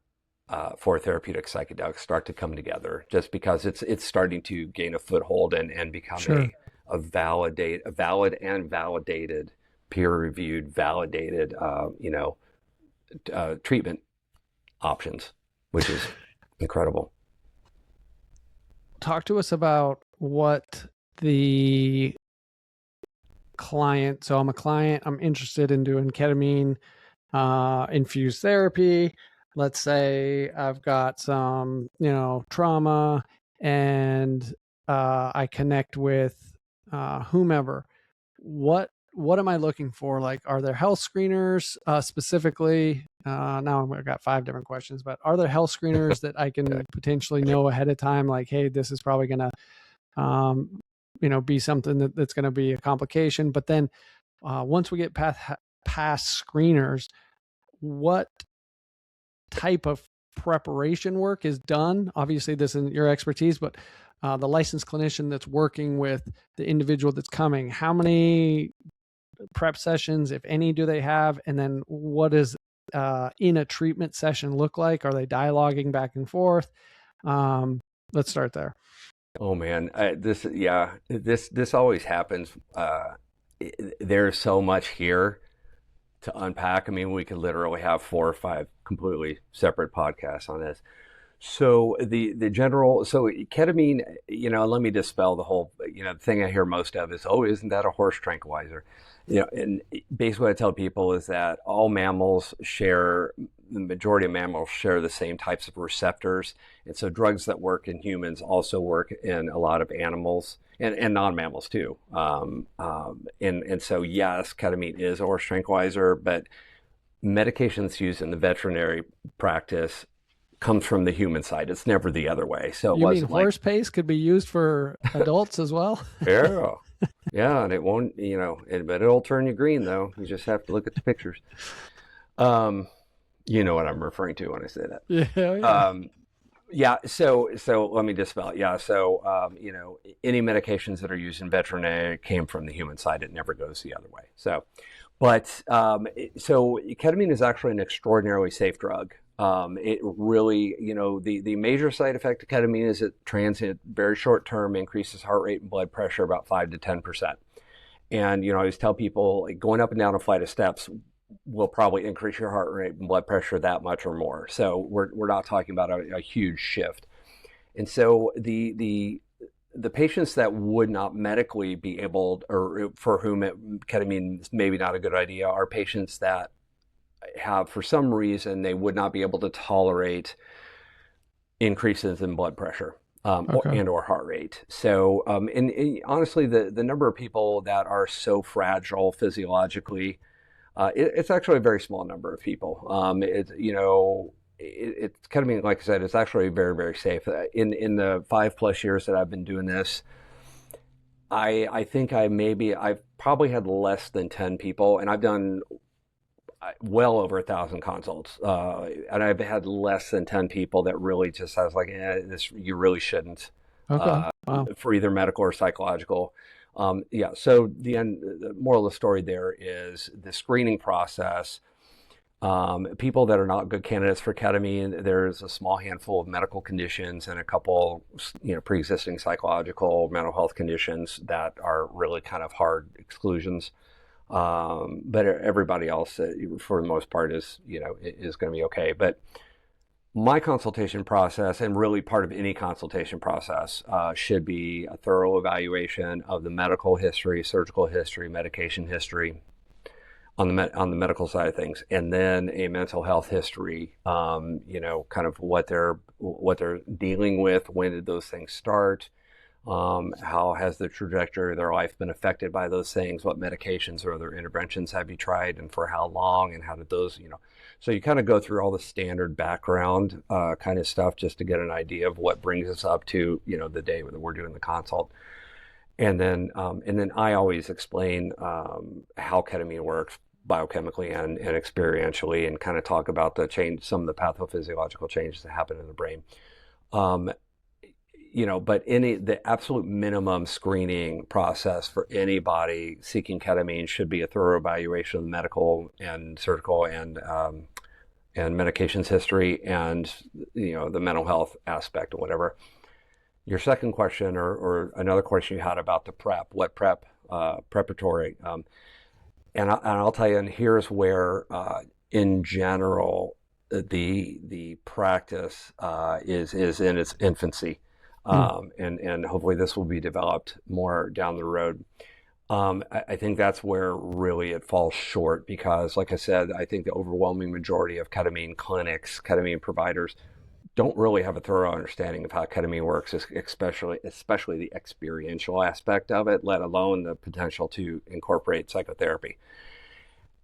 for therapeutic psychedelics start to come together, just because it's starting to gain a foothold and become a valid and validated, peer-reviewed, validated, treatment options, which is incredible. Talk to us about what the client, so I'm a client, I'm interested in doing ketamine infused therapy. Let's say I've got some, trauma, and I connect with whomever. What am I looking for? Like, are there health screeners specifically? Now I've got 5 different questions, but are there health screeners that I can potentially know ahead of time? Like, hey, this is probably going to, be something that's going to be a complication. But then once we get past screeners, what type of preparation work is done? Obviously, this isn't your expertise, but the licensed clinician that's working with the individual that's coming, how many prep sessions, if any, do they have? And then what does in a treatment session look like? Are they dialoguing back and forth? Let's start there. Oh man, this always happens. There's so much here to unpack. I mean, we could literally have 4 or 5 completely separate podcasts on this. So so ketamine, let me dispel the whole, the thing I hear most of is, oh, isn't that a horse tranquilizer? And basically what I tell people is that the majority of mammals share the same types of receptors. And so drugs that work in humans also work in a lot of animals and non-mammals too. And so yes, ketamine is a horse tranquilizer, but medications used in the veterinary practice comes from the human side. It's never the other way. So you mean horse paste could be used for adults as well? Yeah. Yeah, and it won't, but it'll turn you green though. You just have to look at the pictures. You know what I'm referring to when I say that. Yeah. So let me dispel it. Yeah. So, any medications that are used in veterinary came from the human side. It never goes the other way. So ketamine is actually an extraordinarily safe drug. It really, the major side effect of ketamine is it transient, very short term, increases heart rate and blood pressure about 5 to 10%. And, I always tell people, like, going up and down a flight of steps will probably increase your heart rate and blood pressure that much or more. So we're not talking about a huge shift. And so the patients that would not medically be able, or for whom ketamine is maybe not a good idea, are patients that have, for some reason, they would not be able to tolerate increases in blood pressure and or heart rate. So, and honestly, the number of people that are so fragile physiologically, it's actually a very small number of people. It's ketamine, like I said, it's actually very, very safe. In the 5+ years that I've been doing this, I think I've probably had less than 10 people, and I've done well over 1,000 consults, and I've had less than 10 people that really just, I was like, this, you really shouldn't, Wow. for either medical or psychological. So the moral of the story there is the screening process. People that are not good candidates for ketamine, there's a small handful of medical conditions and a couple, pre-existing psychological mental health conditions that are really kind of hard exclusions. But everybody else, for the most part, is going to be okay. But my consultation process, and really part of any consultation process, should be a thorough evaluation of the medical history, surgical history, medication history on the medical side of things, and then a mental health history. Kind of what they're dealing with. When did those things start? How has the trajectory of their life been affected by those things? What medications or other interventions have you tried, and for how long, and how did those, so you kind of go through all the standard background kind of stuff just to get an idea of what brings us up to, the day that we're doing the consult. And then I always explain how ketamine works biochemically and experientially, and kind of talk about some of the pathophysiological changes that happen in the brain. But the absolute minimum screening process for anybody seeking ketamine should be a thorough evaluation of the medical and surgical and medications history, and the mental health aspect or whatever. Your second question, or another question you had about the preparatory, and I'll tell you, and here's where in general the practice is in its infancy. And hopefully this will be developed more down the road. I think that's where really it falls short, because, like I said, I think the overwhelming majority of ketamine clinics, ketamine providers, don't really have a thorough understanding of how ketamine works, especially the experiential aspect of it, let alone the potential to incorporate psychotherapy.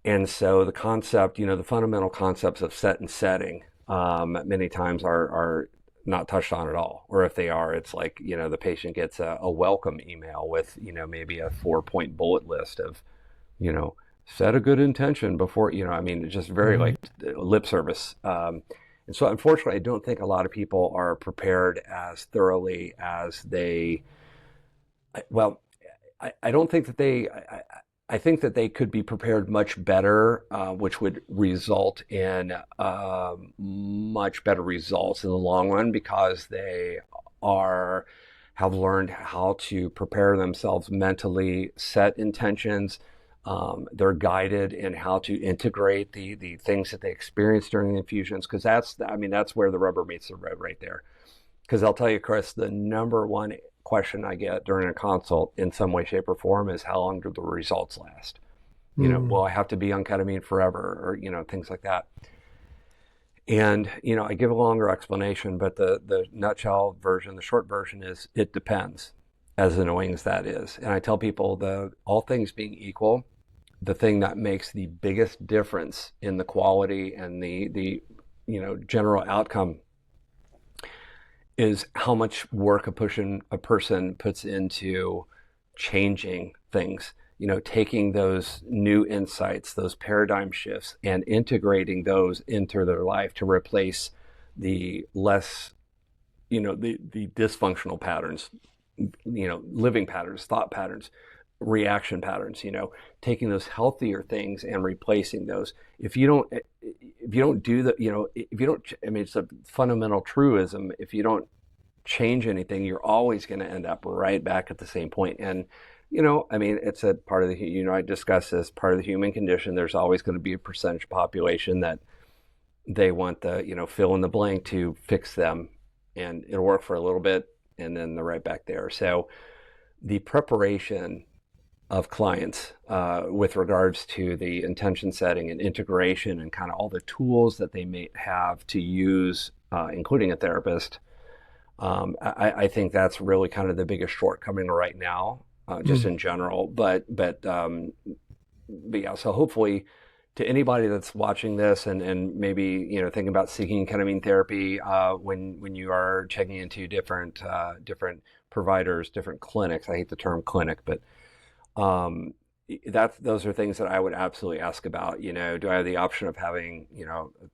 And so the concept, the fundamental concepts of set and setting, many times are not touched on at all. Or if they are, it's like, the patient gets a welcome email with, maybe a 4-point bullet list of, set a good intention before, just very like lip service. And so unfortunately, I don't think a lot of people are prepared as thoroughly as I don't think that I think that they could be prepared much better, which would result in much better results in the long run, because they have learned how to prepare themselves mentally, set intentions, They're guided in how to integrate the things that they experience during the infusions, because that's where the rubber meets the road right there. Because I'll tell you, Chris, the number one question I get during a consult in some way, shape, or form is, how long do the results last? Will I have to be on ketamine forever, or things like that. And I give a longer explanation, but the nutshell version, the short version is, it depends, as annoying as that is. And I tell people, all things being equal, the thing that makes the biggest difference in the quality and the general outcome is how much work a person puts into changing things, taking those new insights, those paradigm shifts, and integrating those into their life to replace the less, the dysfunctional patterns, living patterns, thought patterns, reaction patterns, taking those healthier things and replacing those. If you don't do that, it's a fundamental truism. If you don't change anything, you're always going to end up right back at the same point. And it's a part of the, I discuss this part of the human condition. There's always going to be a percentage population that they want the, fill in the blank to fix them, and it'll work for a little bit and then they're right back there. So the preparation of clients with regards to the intention setting and integration and kind of all the tools that they may have to use, including a therapist, I think that's really kind of the biggest shortcoming right now. Just in general, but yeah. So hopefully, to anybody that's watching this and maybe thinking about seeking ketamine therapy, when you are checking into different providers, different clinics. I hate the term clinic, but those are things that I would absolutely ask about. Do I have the option of having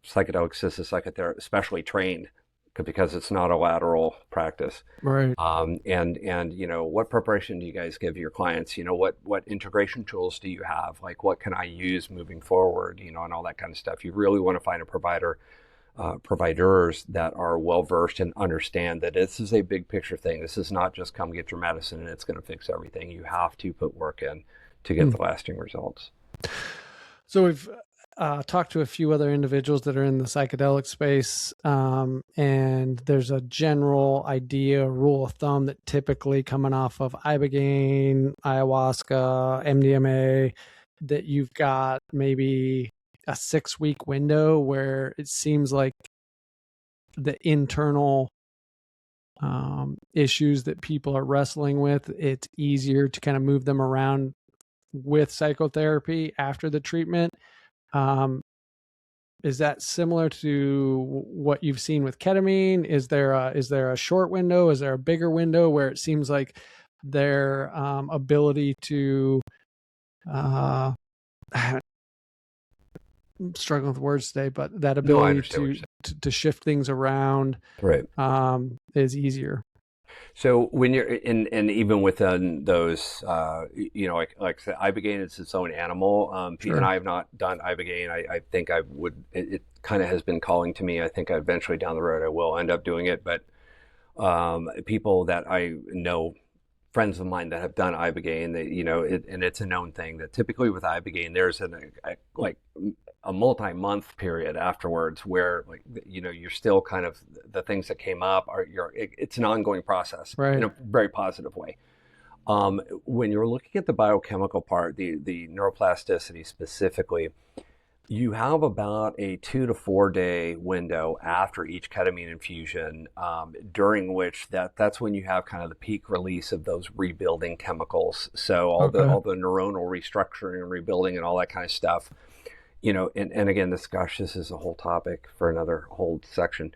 psychedelic-assisted psychotherapy, especially trained, because it's not a lateral practice, right? And what preparation do you guys give your clients? What integration tools do you have? Like, what can I use moving forward? And all that kind of stuff. You really want to find a providers that are well versed and understand that this is a big picture thing. This is not just come get your medicine and it's going to fix everything. You have to put work in to get the lasting results. So we've talked to a few other individuals that are in the psychedelic space, and there's a general idea, rule of thumb, that typically coming off of ibogaine, ayahuasca, MDMA, that you've got maybe a 6-week window where it seems like the internal issues that people are wrestling with, it's easier to kind of move them around with psychotherapy after the treatment. Is that similar to what you've seen with ketamine? Is there a short window? Is there a bigger window where it seems like their ability to I'm struggling with words today, but that ability to shift things around, right, is easier? So when you're in, and even within those, like I said, ibogaine is its own animal. Pete and I have not done ibogaine. I think I would. It kind of has been calling to me. I think eventually down the road I will end up doing it. But people that I know, friends of mine that have done ibogaine, and it's a known thing that typically with ibogaine there's a multi-month period afterwards where you're still kind of, the things that came up it's an ongoing process, right, in a very positive way. When you're looking at the biochemical part, the neuroplasticity specifically, you have about a 2 to 4 day window after each ketamine infusion, during which that's when you have kind of the peak release of those rebuilding chemicals. So all the neuronal restructuring and rebuilding and all that kind of stuff. And again, this is a whole topic for another whole section.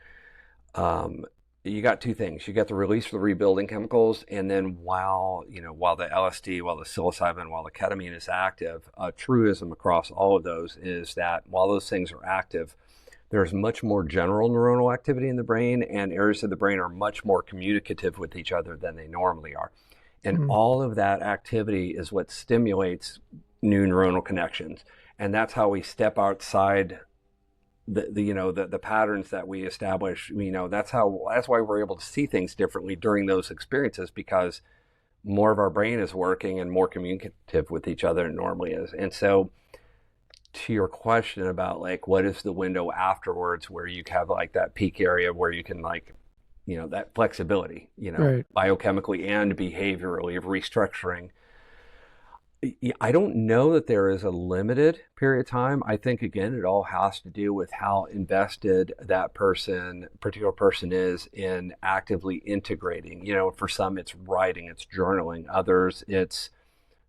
You got two things. You got the release of the rebuilding chemicals, and then while the LSD, while the psilocybin, while the ketamine is active, a truism across all of those is that while those things are active, there's much more general neuronal activity in the brain, and areas of the brain are much more communicative with each other than they normally are. And all of that activity is what stimulates new neuronal connections. And that's how we step outside the patterns that we establish. That's why we're able to see things differently during those experiences, because more of our brain is working and more communicative with each other than it normally is. And so to your question about like what is the window afterwards where you have like that peak area where you can like, that flexibility, Right. biochemically and behaviorally of restructuring. I don't know that there is a limited period of time. I think again, it all has to do with how invested that particular person is in actively integrating. For some it's writing, it's journaling, others it's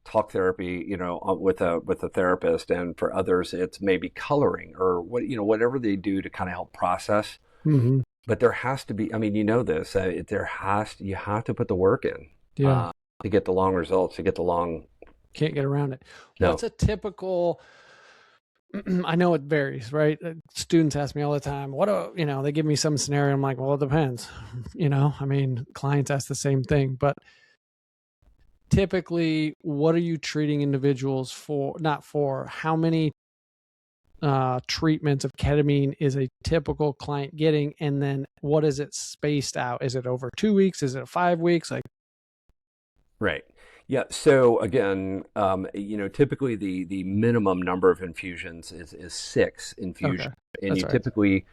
talk therapy, with a therapist, and for others it's maybe coloring or whatever they do to kind of help process. Mm-hmm. But there has to be, I mean, this, you have to put the work in, Yeah. to get the long results, to get the long. Can't get around it. No. What's a typical, I know it varies, right? Students ask me all the time, they give me some scenario. I'm like, well, it depends. Clients ask the same thing, but typically what are you treating individuals for, not for? How many treatments of ketamine is a typical client getting? And then what is it spaced out? Is it over 2 weeks? Is it 5 weeks? Right. Yeah. So again, typically the minimum number of infusions is 6 infusions, okay. and That's you right. typically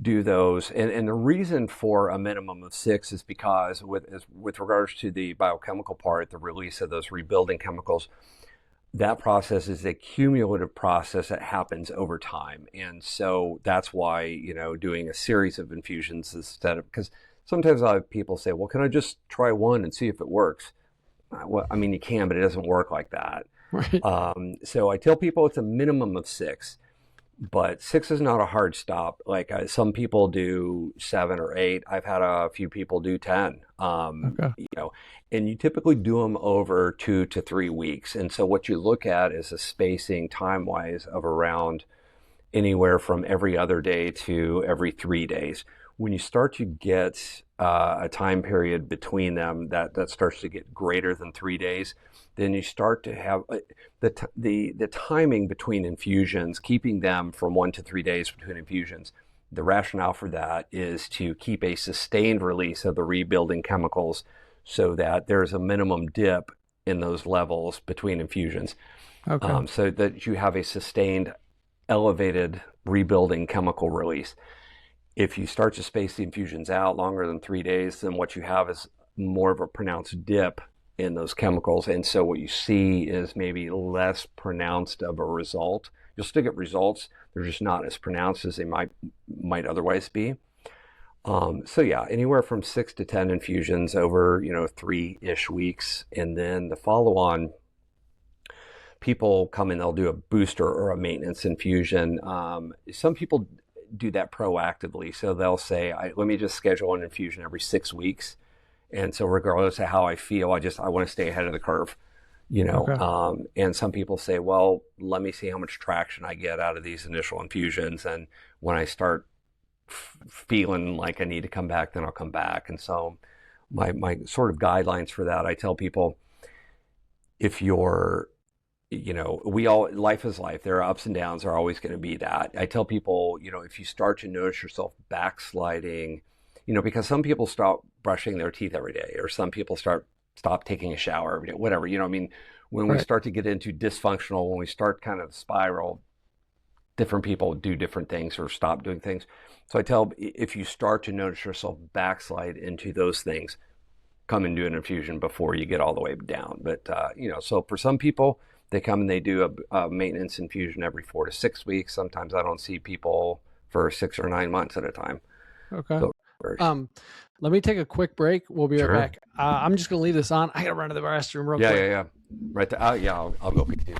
do those. And the reason for a minimum of 6 is because with regards to the biochemical part, the release of those rebuilding chemicals, that process is a cumulative process that happens over time. And so that's why, doing a series of infusions instead of, because sometimes I have people say, well, can I just try one and see if it works? Well, I mean, you can, but it doesn't work like that. Right. So I tell people it's a minimum of 6, but 6 is not a hard stop. Like some people do 7 or 8. I've had a few people do 10. Okay. And you typically do them over 2 to 3 weeks. And so what you look at is a spacing time-wise of around anywhere from every other day to every 3 days. When you start to get a time period between them that starts to get greater than 3 days, then you start to have the timing between infusions, keeping them from 1 to 3 days between infusions. The rationale for that is to keep a sustained release of the rebuilding chemicals so that there's a minimum dip in those levels between infusions. Okay. So that you have a sustained elevated rebuilding chemical release. If you start to space the infusions out longer than 3 days, then what you have is more of a pronounced dip in those chemicals. And so what you see is maybe less pronounced of a result. You'll still get results. They're just not as pronounced as they might otherwise be. So yeah, anywhere from 6 to 10 infusions over, 3-ish weeks. And then the follow-on, people come in, they'll do a booster or a maintenance infusion. Some people do that proactively. So they'll say, let me just schedule an infusion every 6 weeks. And so regardless of how I feel, I want to stay ahead of the curve, Okay. And some people say, well, let me see how much traction I get out of these initial infusions. And when I start feeling like I need to come back, then I'll come back. And so my sort of guidelines for that, I tell people, if you're, life is life. There are ups and downs. There are always going to be that. I tell people, if you start to notice yourself backsliding, because some people stop brushing their teeth every day, or some people stop taking a shower every day, whatever, when we Right. start to get into dysfunctional, when we start kind of spiral, different people do different things or stop doing things. So I tell, if you start to notice yourself backslide into those things, come and do an infusion before you get all the way down. But, so for some people, they come and they do a maintenance infusion every 4 to 6 weeks. Sometimes I don't see people for 6 or 9 months at a time. Okay. So, Let me take a quick break. We'll be right Sure. back. I'm just going to leave this on. I got to run to the restroom real quick. Yeah. Right there. Yeah, I'll go pick you.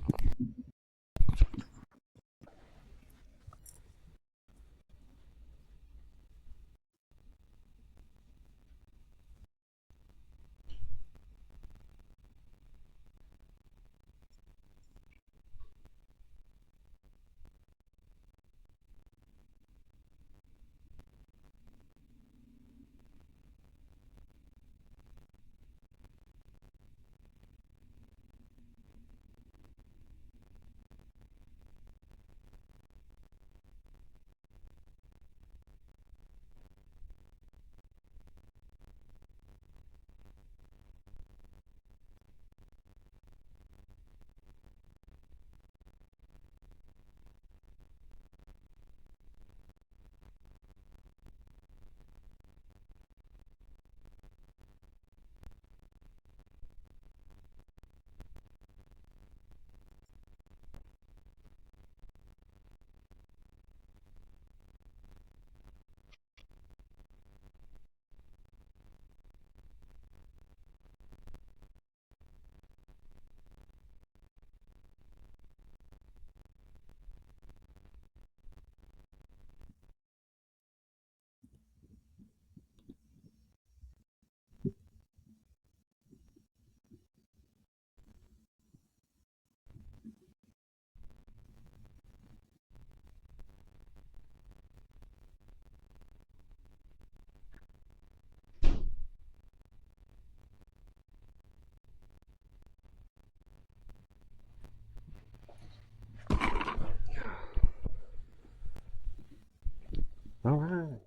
All right.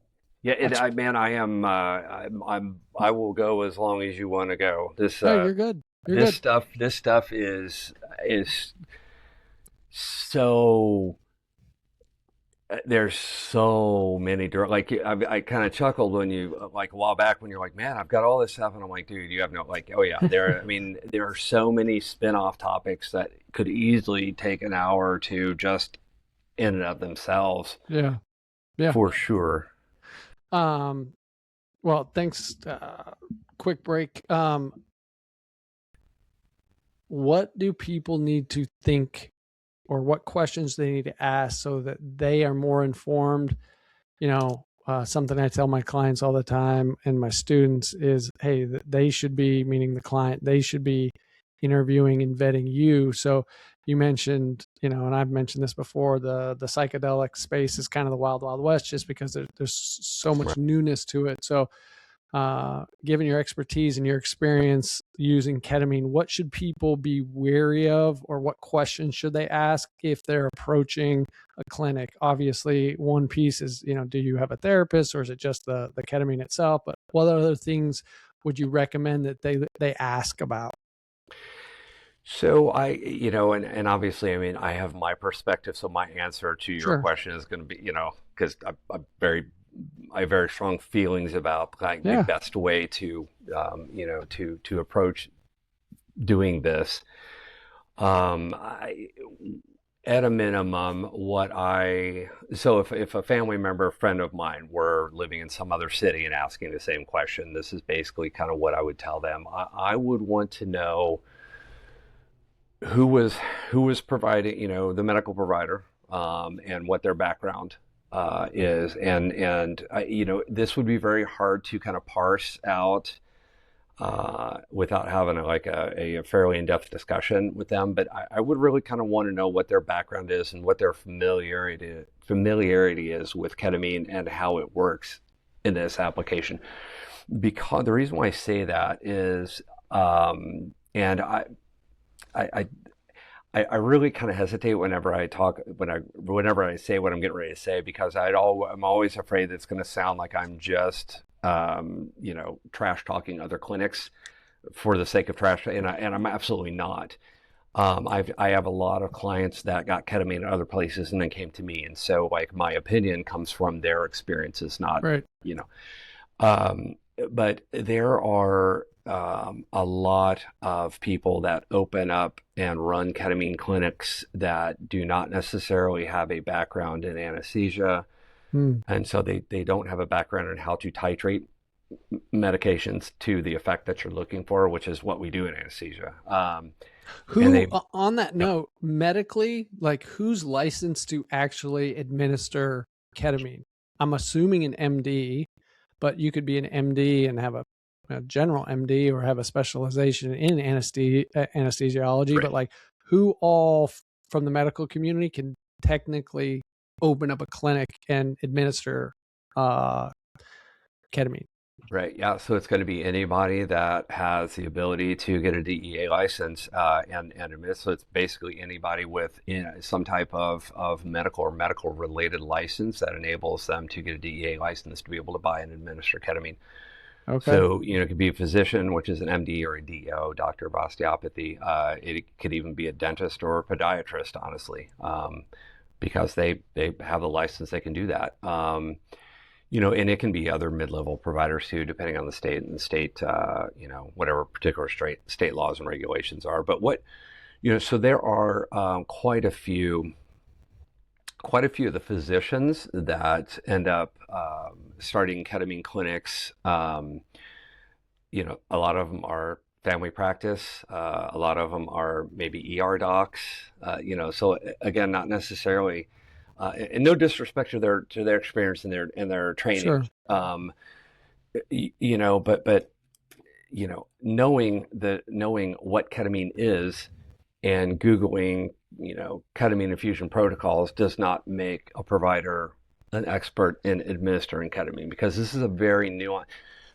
Yeah, That's, man, I will go as long as you want to go. no, you're good. You're good. This stuff is so there's so many like I kind of chuckled when you like a while back when you're like, man, I've got all this stuff, and I'm like, dude, you have no like, oh yeah, I mean, there are so many spin-off topics that could easily take an hour or two just in and of themselves. Yeah. Yeah. For sure. Well, thanks. Quick break. What do people need to think, or what questions they need to ask so that they are more informed? Something I tell my clients all the time and my students is, hey, they should be, meaning the client, they should be interviewing and vetting you. So you mentioned, and I've mentioned this before, the psychedelic space is kind of the wild, wild west, just because there's so much newness to it. So given your expertise and your experience using ketamine, what should people be wary of, or what questions should they ask if they're approaching a clinic? Obviously, one piece is, do you have a therapist, or is it just the ketamine itself? But what other things would you recommend that they ask about? So and obviously, I mean, I have my perspective. So my answer to your question is going to be, because I have very strong feelings about like the best way to, to approach doing this. At a minimum, so if a family member, a friend of mine were living in some other city and asking the same question, this is basically kind of what I would tell them. I would want to know who was providing, the medical provider, and what their background is, and this would be very hard to kind of parse out without having a fairly in-depth discussion with them. But I would really kind of want to know what their background is and what their familiarity is with ketamine and how it works in this application. Because the reason why I say that is, and I really kind of hesitate whenever I say what I'm getting ready to say, because I'm always afraid that it's going to sound like I'm just trash talking other clinics for the sake of trash, and I'm absolutely not. I have a lot of clients that got ketamine at other places and then came to me, and so like my opinion comes from their experiences, not right. But there are a lot of people that open up and run ketamine clinics that do not necessarily have a background in anesthesia. And so they don't have a background in how to titrate medications to the effect that you're looking for, which is what we do in anesthesia. On that note, medically, like, who's licensed to actually administer ketamine? I'm assuming an MD, but you could be an MD and have a general MD or have a specialization in anesthesiology. Right. But like, who all from the medical community can technically open up a clinic and administer ketamine? Right. Yeah. So it's going to be anybody that has the ability to get a DEA license and admit. So it's basically anybody with some type of medical or medical related license that enables them to get a DEA license to be able to buy and administer ketamine. Okay. So, it could be a physician, which is an MD or a DO, doctor of osteopathy. It could even be a dentist or a podiatrist, honestly, because they have the license, they can do that. And it can be other mid-level providers too, depending on the state and the state, whatever particular state laws and regulations are. But so there are quite a few of the physicians that end up starting ketamine clinics. A lot of them are family practice. A lot of them are maybe ER docs. So again, not necessarily, and no disrespect to their experience and their training. Sure. But knowing what ketamine is and Googling, ketamine infusion protocols does not make a provider an expert in administering ketamine, because this is a very nuanced.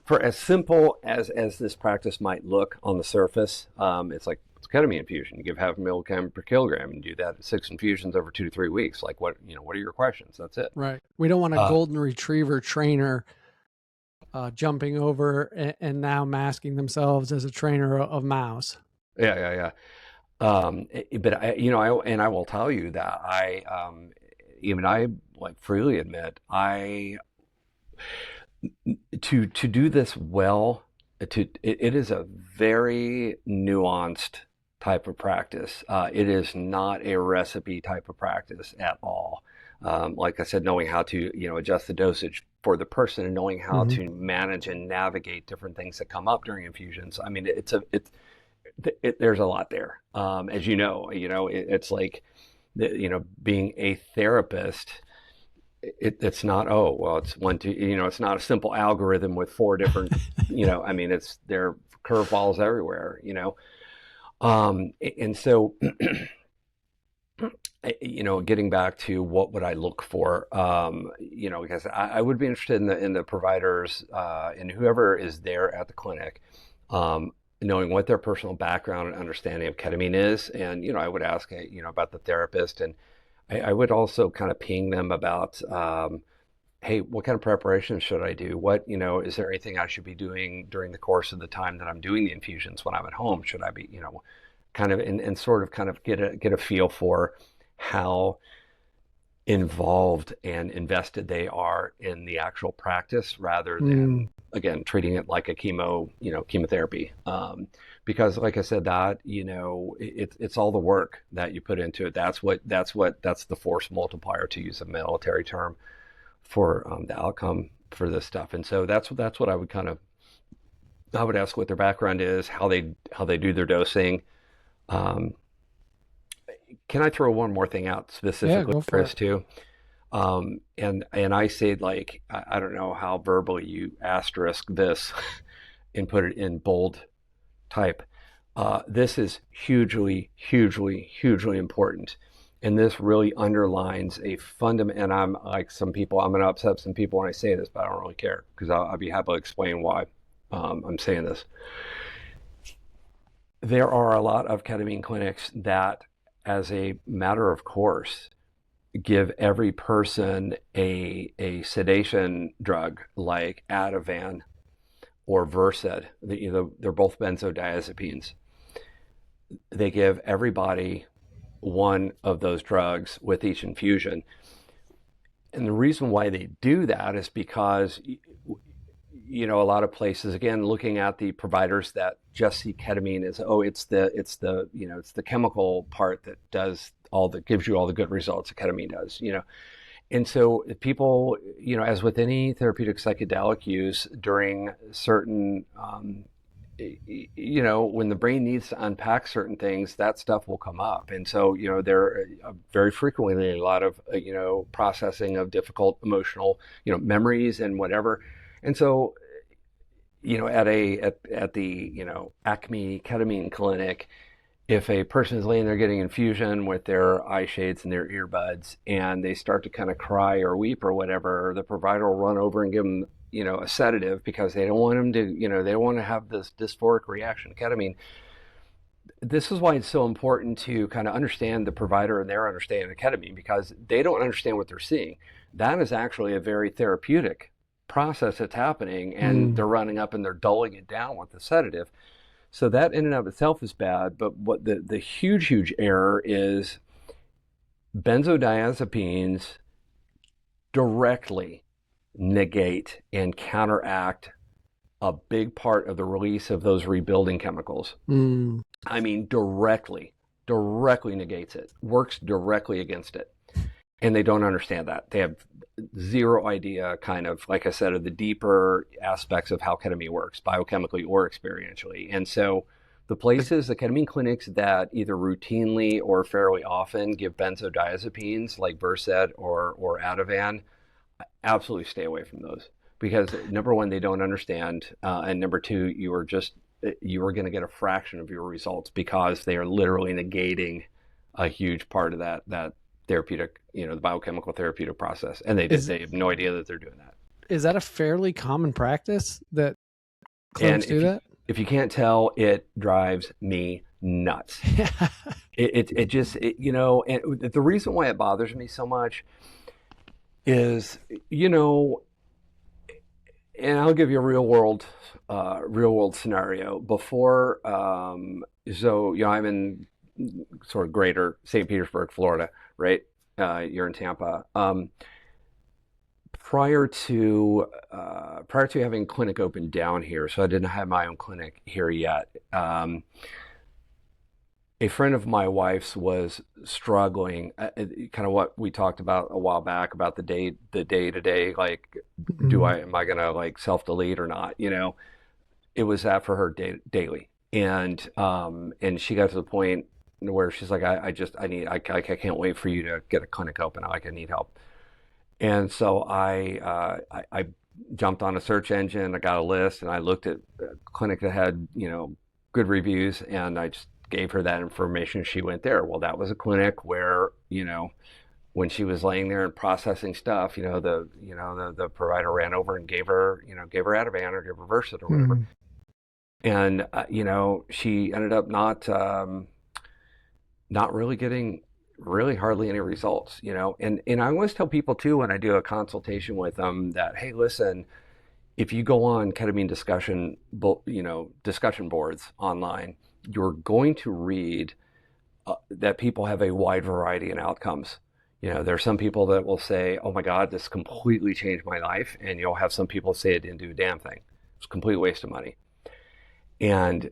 For as simple as this practice might look on the surface, it's like it's ketamine infusion. You give half a milligram per kilogram and do that 6 infusions over 2 to 3 weeks. Like what are your questions? That's it. Right. We don't want a golden retriever trainer jumping over and now masking themselves as a trainer of mouse. Yeah. But I will tell you that I like freely admit to do this well, it is a very nuanced type of practice. It is not a recipe type of practice at all. Like I said, knowing how to adjust the dosage for the person and knowing how to manage and navigate different things that come up during infusions. I mean, there's a lot there. As it's like being a therapist. It's not, it's 1, 2, it's not a simple algorithm with 4 different, there are curveballs everywhere, and so, getting back to what would I look for, because I would be interested in the providers, and whoever is there at the clinic, knowing what their personal background and understanding of ketamine is. And, I would ask, about the therapist, and I would also kind of ping them about, hey, what kind of preparation should I do? What, is there anything I should be doing during the course of the time that I'm doing the infusions when I'm at home? Should I be, kind of, and sort of kind of get a feel for how involved and invested they are in the actual practice rather than, again, treating it like a chemotherapy. Because like I said, that, it's all the work that you put into it. That's the force multiplier, to use a military term, for the outcome for this stuff. And so that's what I would ask what their background is, how they do their dosing. Can I throw one more thing out specifically for us too? And I say, like, I don't know how verbally you asterisk this and put it in bold type. This is hugely, hugely, hugely important. And this really underlines a fundamental, and I'm like some people, I'm going to upset some people when I say this, but I don't really care, because I'll be happy to explain why I'm saying this. There are a lot of ketamine clinics that, as a matter of course, give every person a sedation drug like Ativan or Versed. They're both benzodiazepines. They give everybody one of those drugs with each infusion. And the reason why they do that is because, a lot of places, again, looking at the providers that just see ketamine as, it's the chemical part that gives you all the good results that ketamine does, And so people, as with any therapeutic psychedelic use during certain, when the brain needs to unpack certain things, that stuff will come up. And so, there are very frequently a lot of, processing of difficult emotional, memories and whatever. And so, at the, Acme ketamine clinic, if a person is laying there getting infusion with their eye shades and their earbuds, and they start to kind of cry or weep or whatever, the provider will run over and give them, a sedative, because they don't want them to, they don't want to have this dysphoric reaction to ketamine. This is why it's so important to kind of understand the provider and their understanding of ketamine, because they don't understand what they're seeing. That is actually a very therapeutic process that's happening, and they're running up and they're dulling it down with the sedative. So that in and of itself is bad. But what the huge error is, benzodiazepines directly negate and counteract a big part of the release of those rebuilding chemicals. I mean, directly negates it, works directly against it. And they don't understand that. They have zero idea, kind of, like I said, of the deeper aspects of how ketamine works, biochemically or experientially. And so the ketamine clinics that either routinely or fairly often give benzodiazepines like Versed or Ativan, absolutely stay away from those. Because number one, they don't understand. And number two, you are going to get a fraction of your results, because they are literally negating a huge part of that therapeutic, the biochemical therapeutic process. And they have no idea that they're doing that. Is that a fairly common practice, that And Clinics do that? if you can't tell, it drives me nuts. It just, and the reason why it bothers me so much is, and I'll give you a real world scenario. Before, I'm in sort of greater St. Petersburg, Florida, right? You're in Tampa. Prior to having clinic open down here, so I didn't have my own clinic here yet. A friend of my wife's was struggling, kind of what we talked about a while back about the day to day, like, am I gonna like self delete or not? It was that for her daily, and she got to the point where she's like, I can't wait for you to get a clinic open. I need help. And so I jumped on a search engine. I got a list, and I looked at a clinic that had good reviews, and I just gave her that information. She went there. Well, that was a clinic where when she was laying there and processing stuff, the provider ran over and gave her Ativan or gave her Versed or whatever. And she ended up not really getting really hardly any results, and I always tell people too, when I do a consultation with them, that, hey, listen, if you go on ketamine discussion boards online, you're going to read that people have a wide variety in outcomes. There are some people that will say, oh my God, this completely changed my life. And you'll have some people say it didn't do a damn thing. It's a complete waste of money. And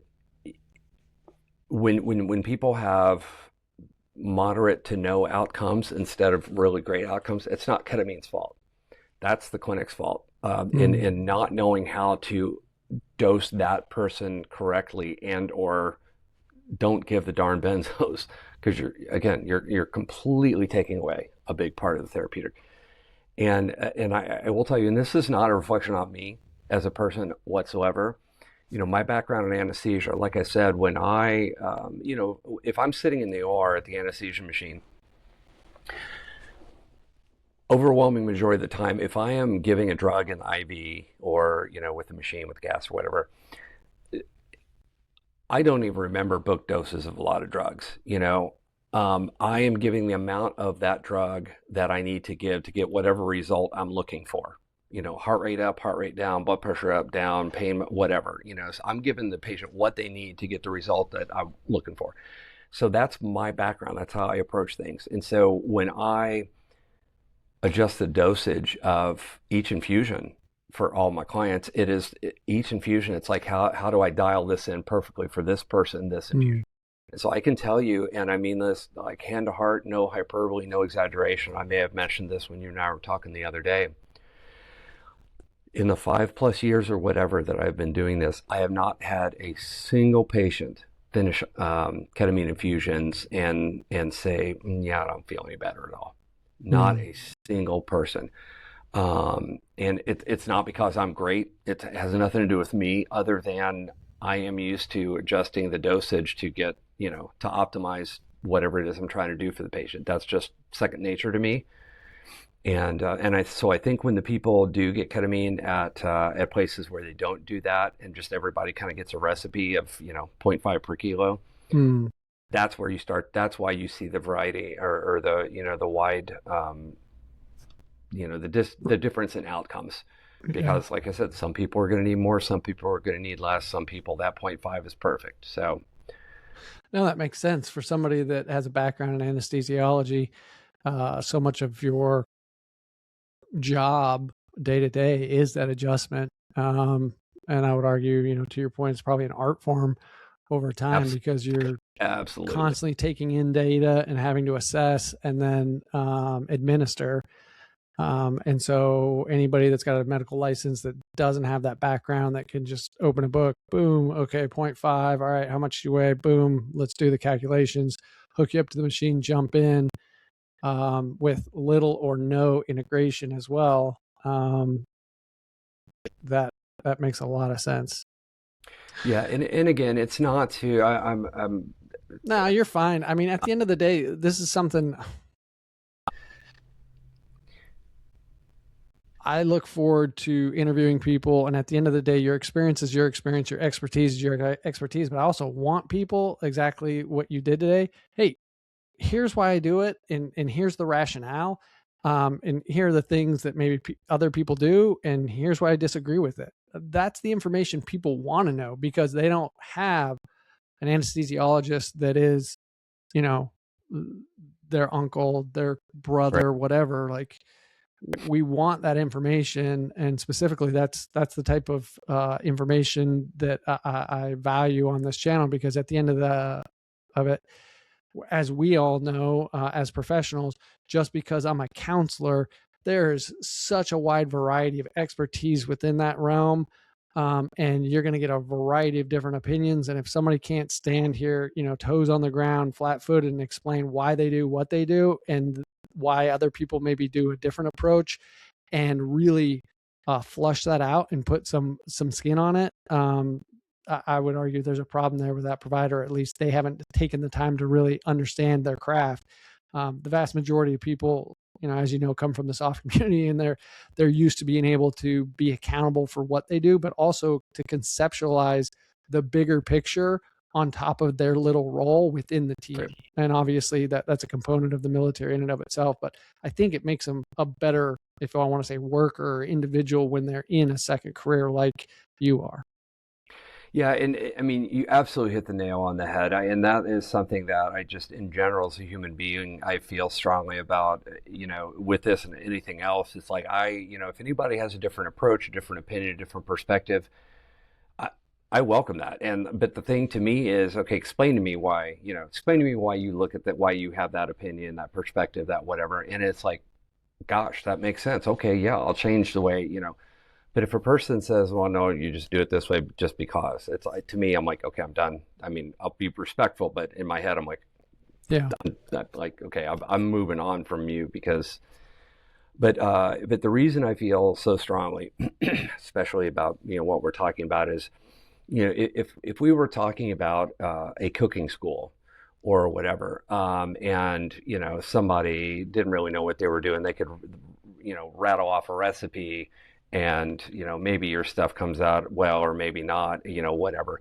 when people have moderate to no outcomes instead of really great outcomes, it's not ketamine's fault. That's the clinic's fault in not knowing how to dose that person correctly, and or don't give the darn benzos, because you're completely taking away a big part of the therapeutic. And I will tell you, and this is not a reflection on me as a person whatsoever. My background in anesthesia, like I said, when I, if I'm sitting in the OR at the anesthesia machine, overwhelming majority of the time, if I am giving a drug in the IV or, with the machine with gas or whatever, I don't even remember book doses of a lot of drugs. I am giving the amount of that drug that I need to give to get whatever result I'm looking for. Heart rate up, heart rate down, blood pressure up, down, pain, whatever. So I'm giving the patient what they need to get the result that I'm looking for. So that's my background. That's how I approach things. And so when I adjust the dosage of each infusion for all my clients, each infusion, it's like, how do I dial this in perfectly for this person, this infusion? And so I can tell you, and I mean this like hand to heart, no hyperbole, no exaggeration. I may have mentioned this when you and I were talking the other day. In the 5+ years or whatever that I've been doing this, I have not had a single patient finish ketamine infusions and say, yeah, I don't feel any better at all. Not a single person. And it's not because I'm great. It has nothing to do with me, other than I am used to adjusting the dosage to get, to optimize whatever it is I'm trying to do for the patient. That's just second nature to me. And I think when the people do get ketamine at places where they don't do that, and just everybody kind of gets a recipe of 0.5 per kilo, that's where you start. That's why you see the variety or the wide the difference in outcomes. Because like I said, some people are going to need more, some people are going to need less, some people that 0.5 is perfect. So no, that makes sense for somebody that has a background in anesthesiology. So much of your job day to day is that adjustment. And I would argue, to your point, it's probably an art form over time, because you're constantly taking in data and having to assess and then administer. And so anybody that's got a medical license that doesn't have that background, that can just open a book, boom, okay, 0.5, all right, how much do you weigh? Boom, let's do the calculations, hook you up to the machine, jump in, with little or no integration as well. That makes a lot of sense. Yeah, and again, it's not to I'm No, you're fine. I mean, at the end of the day, this is something. I look forward to interviewing people, and at the end of the day, your experience is your experience, your expertise is your expertise. But I also want people exactly what you did today. Hey, here's why I do it, and here's the rationale, and here are the things that maybe other people do, and here's why I disagree with it. That's the information people want to know, because they don't have an anesthesiologist that is, you know, their uncle, their Right. brother, whatever. Like, we want that information, and specifically that's the type of information that I value on this channel, because at the end of it, as we all know, as professionals, just because I'm a counselor, there's such a wide variety of expertise within that realm. And you're going to get a variety of different opinions. And if somebody can't stand here, toes on the ground, flat footed, and explain why they do what they do, and why other people maybe do a different approach, and really flush that out and put some skin on it, I would argue there's a problem there with that provider. At least they haven't taken the time to really understand their craft. The vast majority of people, as you know, come from the soft community, and they're used to being able to be accountable for what they do, but also to conceptualize the bigger picture on top of their little role within the team. Right. And obviously that's a component of the military in and of itself. But I think it makes them a better, if I want to say, worker or individual when they're in a second career like you are. Yeah, and I mean, you absolutely hit the nail on the head. And that is something that I just, in general, as a human being, I feel strongly about, with this and anything else. It's like, if anybody has a different approach, a different opinion, a different perspective, I welcome that. But the thing to me is, okay, explain to me why you look at that, why you have that opinion, that perspective, that whatever. And it's like, gosh, that makes sense. Okay, yeah, I'll change the way. But if a person says, well, no, you just do it this way just because, it's like, to me, I'm like, okay, I'm done. I mean, I'll be respectful, but in my head, I'm like, yeah, okay, I'm moving on from you but the reason I feel so strongly, especially about, what we're talking about is, if we were talking about a cooking school or whatever, and, somebody didn't really know what they were doing, they could, rattle off a recipe, and maybe your stuff comes out well or maybe not, whatever.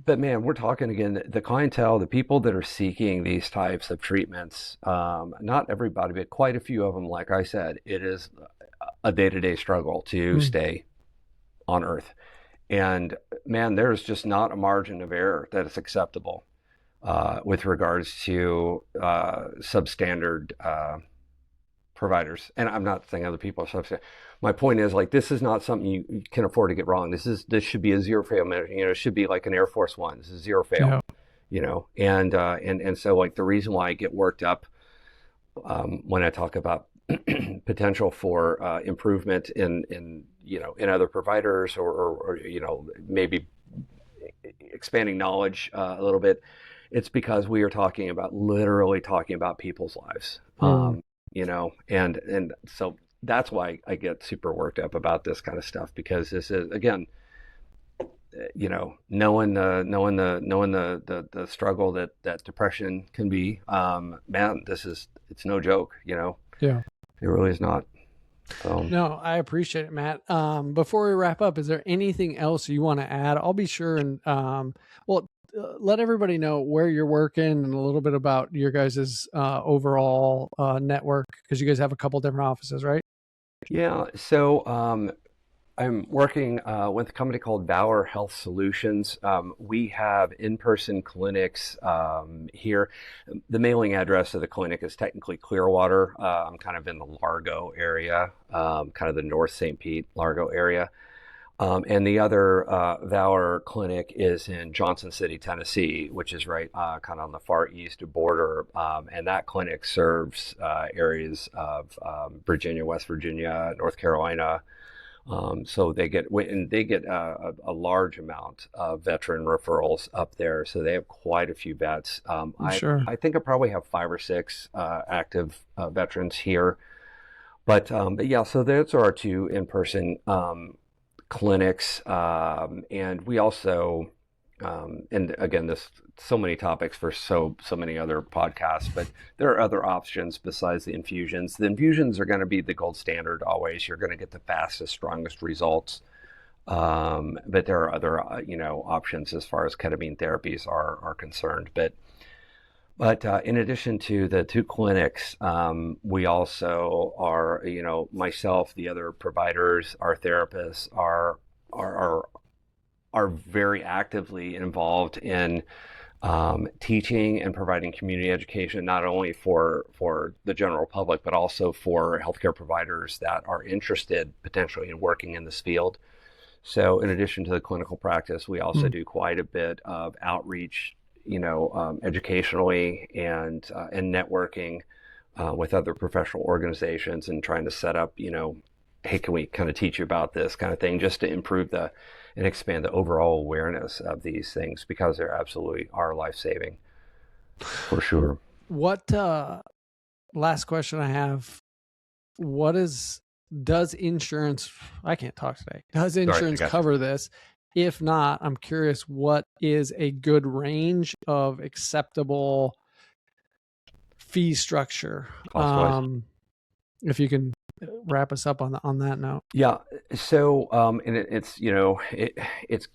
But man, we're talking again, the clientele, the people that are seeking these types of treatments, not everybody, but quite a few of them, like I said, it is a day-to-day struggle to stay on earth. And man, there's just not a margin of error that is acceptable with regards to substandard providers. And I'm not saying other people are substandard. My point is, like, this is not something you can afford to get wrong. This should be a zero fail measure. It should be like an Air Force One. This is zero fail. Yeah. And so, like, the reason why I get worked up when I talk about potential for improvement in other providers, or maybe expanding knowledge a little bit, it's because we are literally talking about people's lives. And so that's why I get super worked up about this kind of stuff, because this is, again, knowing the struggle that depression can be, man, it's no joke, Yeah, it really is not. No, I appreciate it, Matt. Before we wrap up, is there anything else you want to add? I'll be sure and let everybody know where you're working and a little bit about your guys' overall network, because you guys have a couple different offices, right? Yeah. So I'm working with a company called Valor Health Solutions. We have in-person clinics here. The mailing address of the clinic is technically Clearwater. I'm kind of in the Largo area, kind of the North St. Pete, Largo area. And the other Valor clinic is in Johnson City, Tennessee, which is right kind of on the far east border. And that clinic serves areas of Virginia, West Virginia, North Carolina. So they get a large amount of veteran referrals up there. So they have quite a few vets. Sure. I think I probably have 5 or 6 active veterans here. But yeah, so those are our 2 in-person clinics, and we also and again, this so many topics for so many other podcasts, but there are other options besides the infusions. The infusions are going to be the gold standard always. You're going to get the fastest, strongest results. But there are other, options as far as ketamine therapies are concerned. But in addition to the two clinics, we also are, myself, the other providers, our therapists are very actively involved in teaching and providing community education, not only for the general public, but also for healthcare providers that are interested potentially in working in this field. So in addition to the clinical practice, we also do quite a bit of outreach, educationally and networking with other professional organizations and trying to set up, hey, can we kind of teach you about this kind of thing, just to improve and expand the overall awareness of these things, because they absolutely are life-saving, for sure. What, last question I have, does insurance, I can't talk today, does insurance cover this? If not, I'm curious, what is a good range of acceptable fee structure? If you can wrap us up on that note. Yeah. So, and it's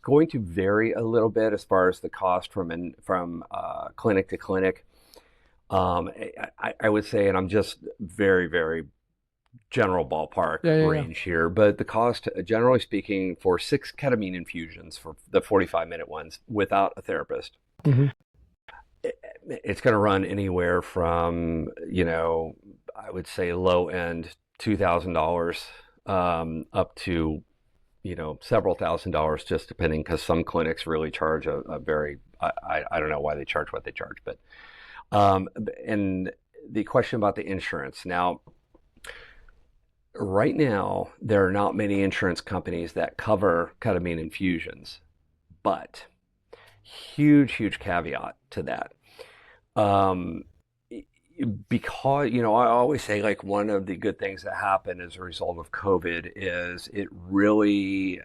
going to vary a little bit as far as the cost from clinic to clinic. I would say, and I'm just very, very general ballpark range here, but the cost, generally speaking, for 6 ketamine infusions for the 45-minute ones without a therapist, it's going to run anywhere from, I would say low end $2,000 up to, several $1,000s, just depending, because some clinics really charge a very, I don't know why they charge what they charge, but, and the question about the insurance. Now, right now, there are not many insurance companies that cover ketamine infusions, but huge caveat to that. Because, I always say, like, one of the good things that happened as a result of COVID is it really,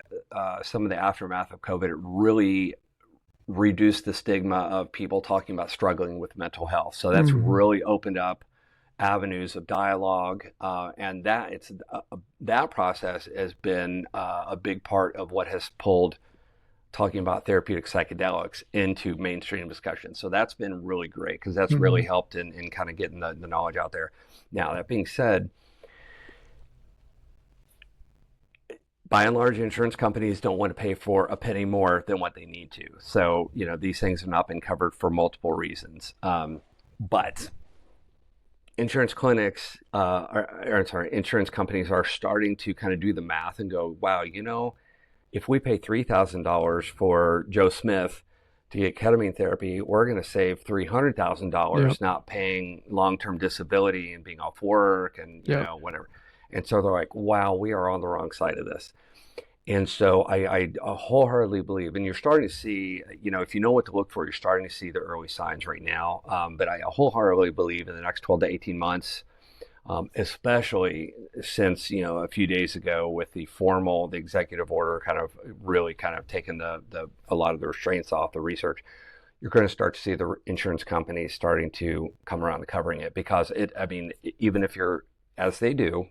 some of the aftermath of COVID, it really reduced the stigma of people talking about struggling with mental health. So that's really opened up avenues of dialogue, and that process has been a big part of what has pulled talking about therapeutic psychedelics into mainstream discussion. So that's been really great, because that's really helped in kind of getting the knowledge out there. Now, that being said, by and large, insurance companies don't want to pay for a penny more than what they need to. So, these things have not been covered for multiple reasons. But insurance insurance companies are starting to kind of do the math and go, wow, if we pay $3,000 for Joe Smith to get ketamine therapy, we're going to save $300,000 not paying long-term disability and being off work and, whatever. And so they're like, wow, we are on the wrong side of this. And so I wholeheartedly believe, and you're starting to see, if you know what to look for, you're starting to see the early signs right now. But I wholeheartedly believe in the next 12 to 18 months, especially since, a few days ago with the executive order kind of taking a lot of the restraints off the research, you're going to start to see the insurance companies starting to come around to covering it, because even if you're, as they do,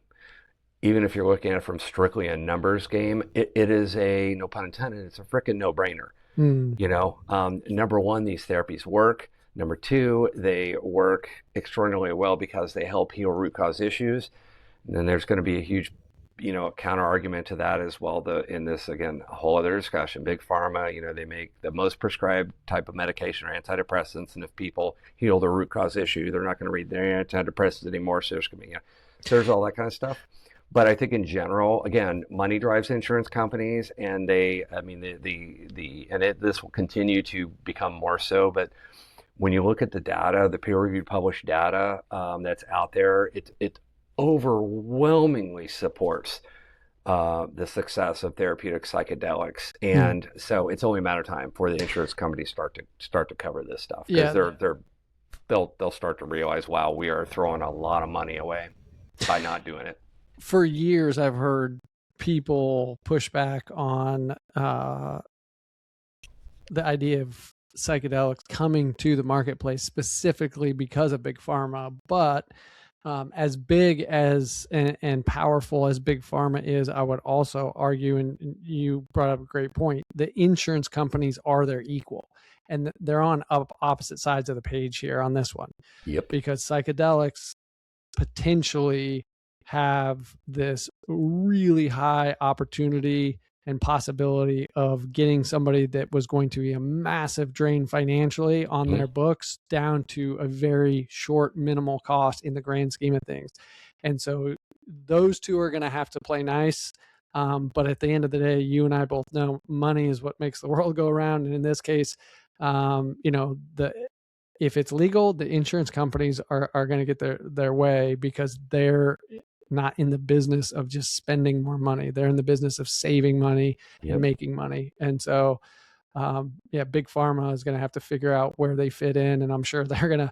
even if you're looking at it from strictly a numbers game, it is a, no pun intended, it's a freaking no-brainer. Number one, these therapies work. Number two, they work extraordinarily well because they help heal root cause issues. And then there's going to be a huge, counter argument to that as well. In this, again, a whole other discussion, big pharma, they make the most prescribed type of medication or antidepressants. And if people heal the root cause issue, they're not going to read their antidepressants anymore. So there's going to be, so there's all that kind of stuff. But I think in general, again, money drives insurance companies, and this will continue to become more so. But when you look at the data, the peer-reviewed published data that's out there, it overwhelmingly supports the success of therapeutic psychedelics, and so it's only a matter of time before the insurance companies start to cover this stuff, because they'll start to realize, wow, we are throwing a lot of money away by not doing it. For years, I've heard people push back on the idea of psychedelics coming to the marketplace specifically because of big pharma, but as big as and powerful as big pharma is, I would also argue, and you brought up a great point, the insurance companies are their equal, and they're on opposite sides of the page here on this one. Yep. Because psychedelics potentially have this really high opportunity and possibility of getting somebody that was going to be a massive drain financially on their books down to a very short minimal cost in the grand scheme of things. And so those two are going to have to play nice. But at the end of the day, you and I both know money is what makes the world go around. And in this case, if it's legal, the insurance companies are going to get their way, because they're not in the business of just spending more money. They're in the business of saving money and making money. And so, big pharma is going to have to figure out where they fit in. And I'm sure they're going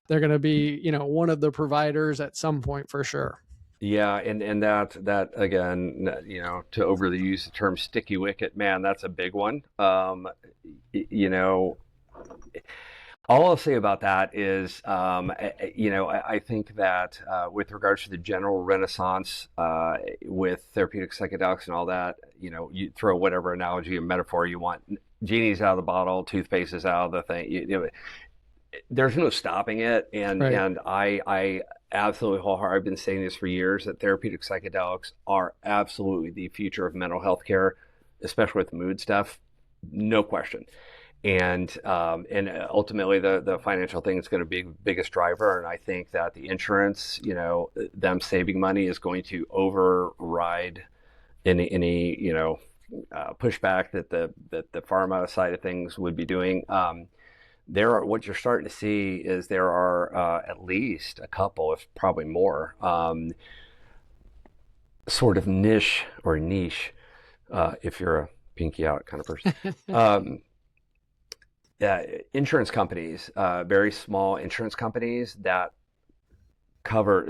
to be, one of the providers at some point for sure. Yeah. And that again, to overly use the term sticky wicket, man, that's a big one. All I'll say about that is, I think that with regards to the general renaissance with therapeutic psychedelics and all that, you throw whatever analogy or metaphor you want. Genie's out of the bottle, toothpaste is out of the thing. There's no stopping it. And right. And I absolutely wholeheartedly, I've been saying this for years, that therapeutic psychedelics are absolutely the future of mental health care, especially with mood stuff. No question. And ultimately the financial thing is going to be the biggest driver. And I think that the insurance, them saving money is going to override any pushback that the pharma side of things would be doing. What you're starting to see is there are at least a couple, if probably more, sort of niche, if you're a pinky out kind of person. Insurance companies, very small insurance companies that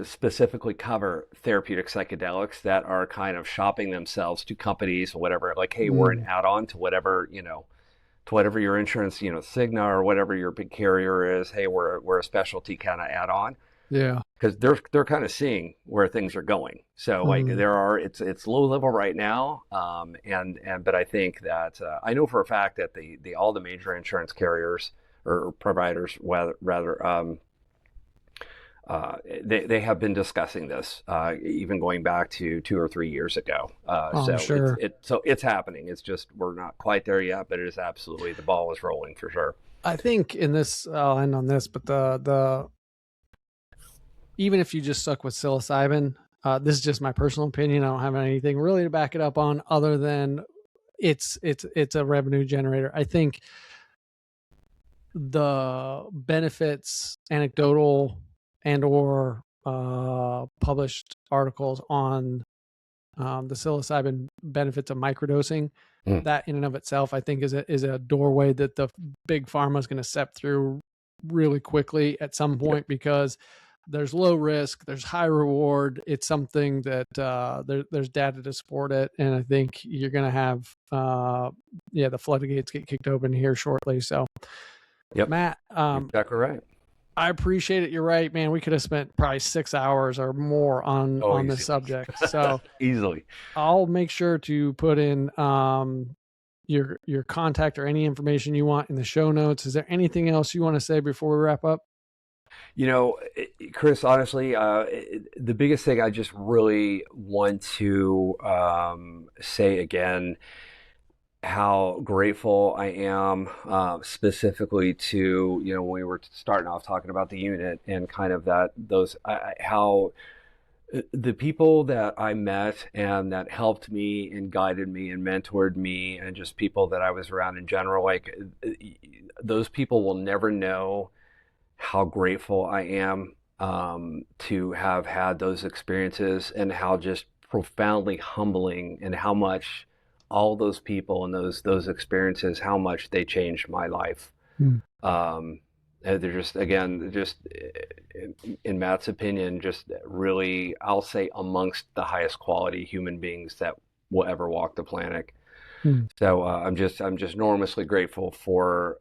specifically cover therapeutic psychedelics, that are kind of shopping themselves to companies or whatever, like, hey, we're an add-on to whatever, to whatever your insurance, Cigna or whatever your big carrier is. Hey, we're a specialty kind of add-on. Yeah. Because they're kind of seeing where things are going. So like it's low level right now. But I think that I know for a fact that all the major insurance carriers or providers, rather, they have been discussing this, even going back to 2 or 3 years ago. So sure. It's happening. It's just, we're not quite there yet, but it is absolutely, the ball is rolling for sure. I think in this, I'll end on this, but even if you just stuck with psilocybin, this is just my personal opinion. I don't have anything really to back it up on other than it's a revenue generator. I think the benefits, anecdotal and or published articles on the psilocybin benefits of microdosing, that in and of itself, I think is a doorway that the big pharma is going to step through really quickly at some point, because there's low risk, there's high reward. It's something that there's data to support it. And I think you're going to have, the floodgates get kicked open here shortly. So, Matt, exactly right. I appreciate it. You're right, man. We could have spent probably 6 hours or more on this subject. So easily. I'll make sure to put in your contact or any information you want in the show notes. Is there anything else you want to say before we wrap up? Chris, honestly, the biggest thing I just really want to say again, how grateful I am, specifically to, when we were starting off talking about the unit and kind of how the people that I met and that helped me and guided me and mentored me, and just people that I was around in general, like, those people will never know how grateful I am to have had those experiences, and how just profoundly humbling, and how much all those people and those experiences, how much they changed my life. They're just, again, in Matt's opinion, just really, I'll say, amongst the highest quality human beings that will ever walk the planet. Hmm. So I'm just enormously grateful for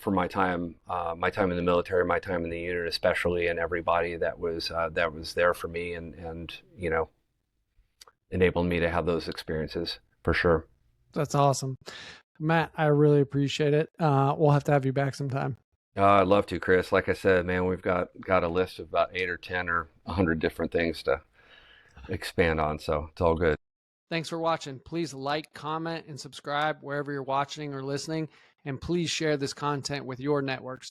my time in the military, my time in the unit, especially, and everybody that was there for me, and enabled me to have those experiences for sure. That's awesome. Matt, I really appreciate it. We'll have to have you back sometime. I'd love to, Chris. Like I said, man, we've got a list of about 8 or 10 or 100 different things to expand on. So it's all good. Thanks for watching. Please like, comment, and subscribe wherever you're watching or listening. And please share this content with your networks.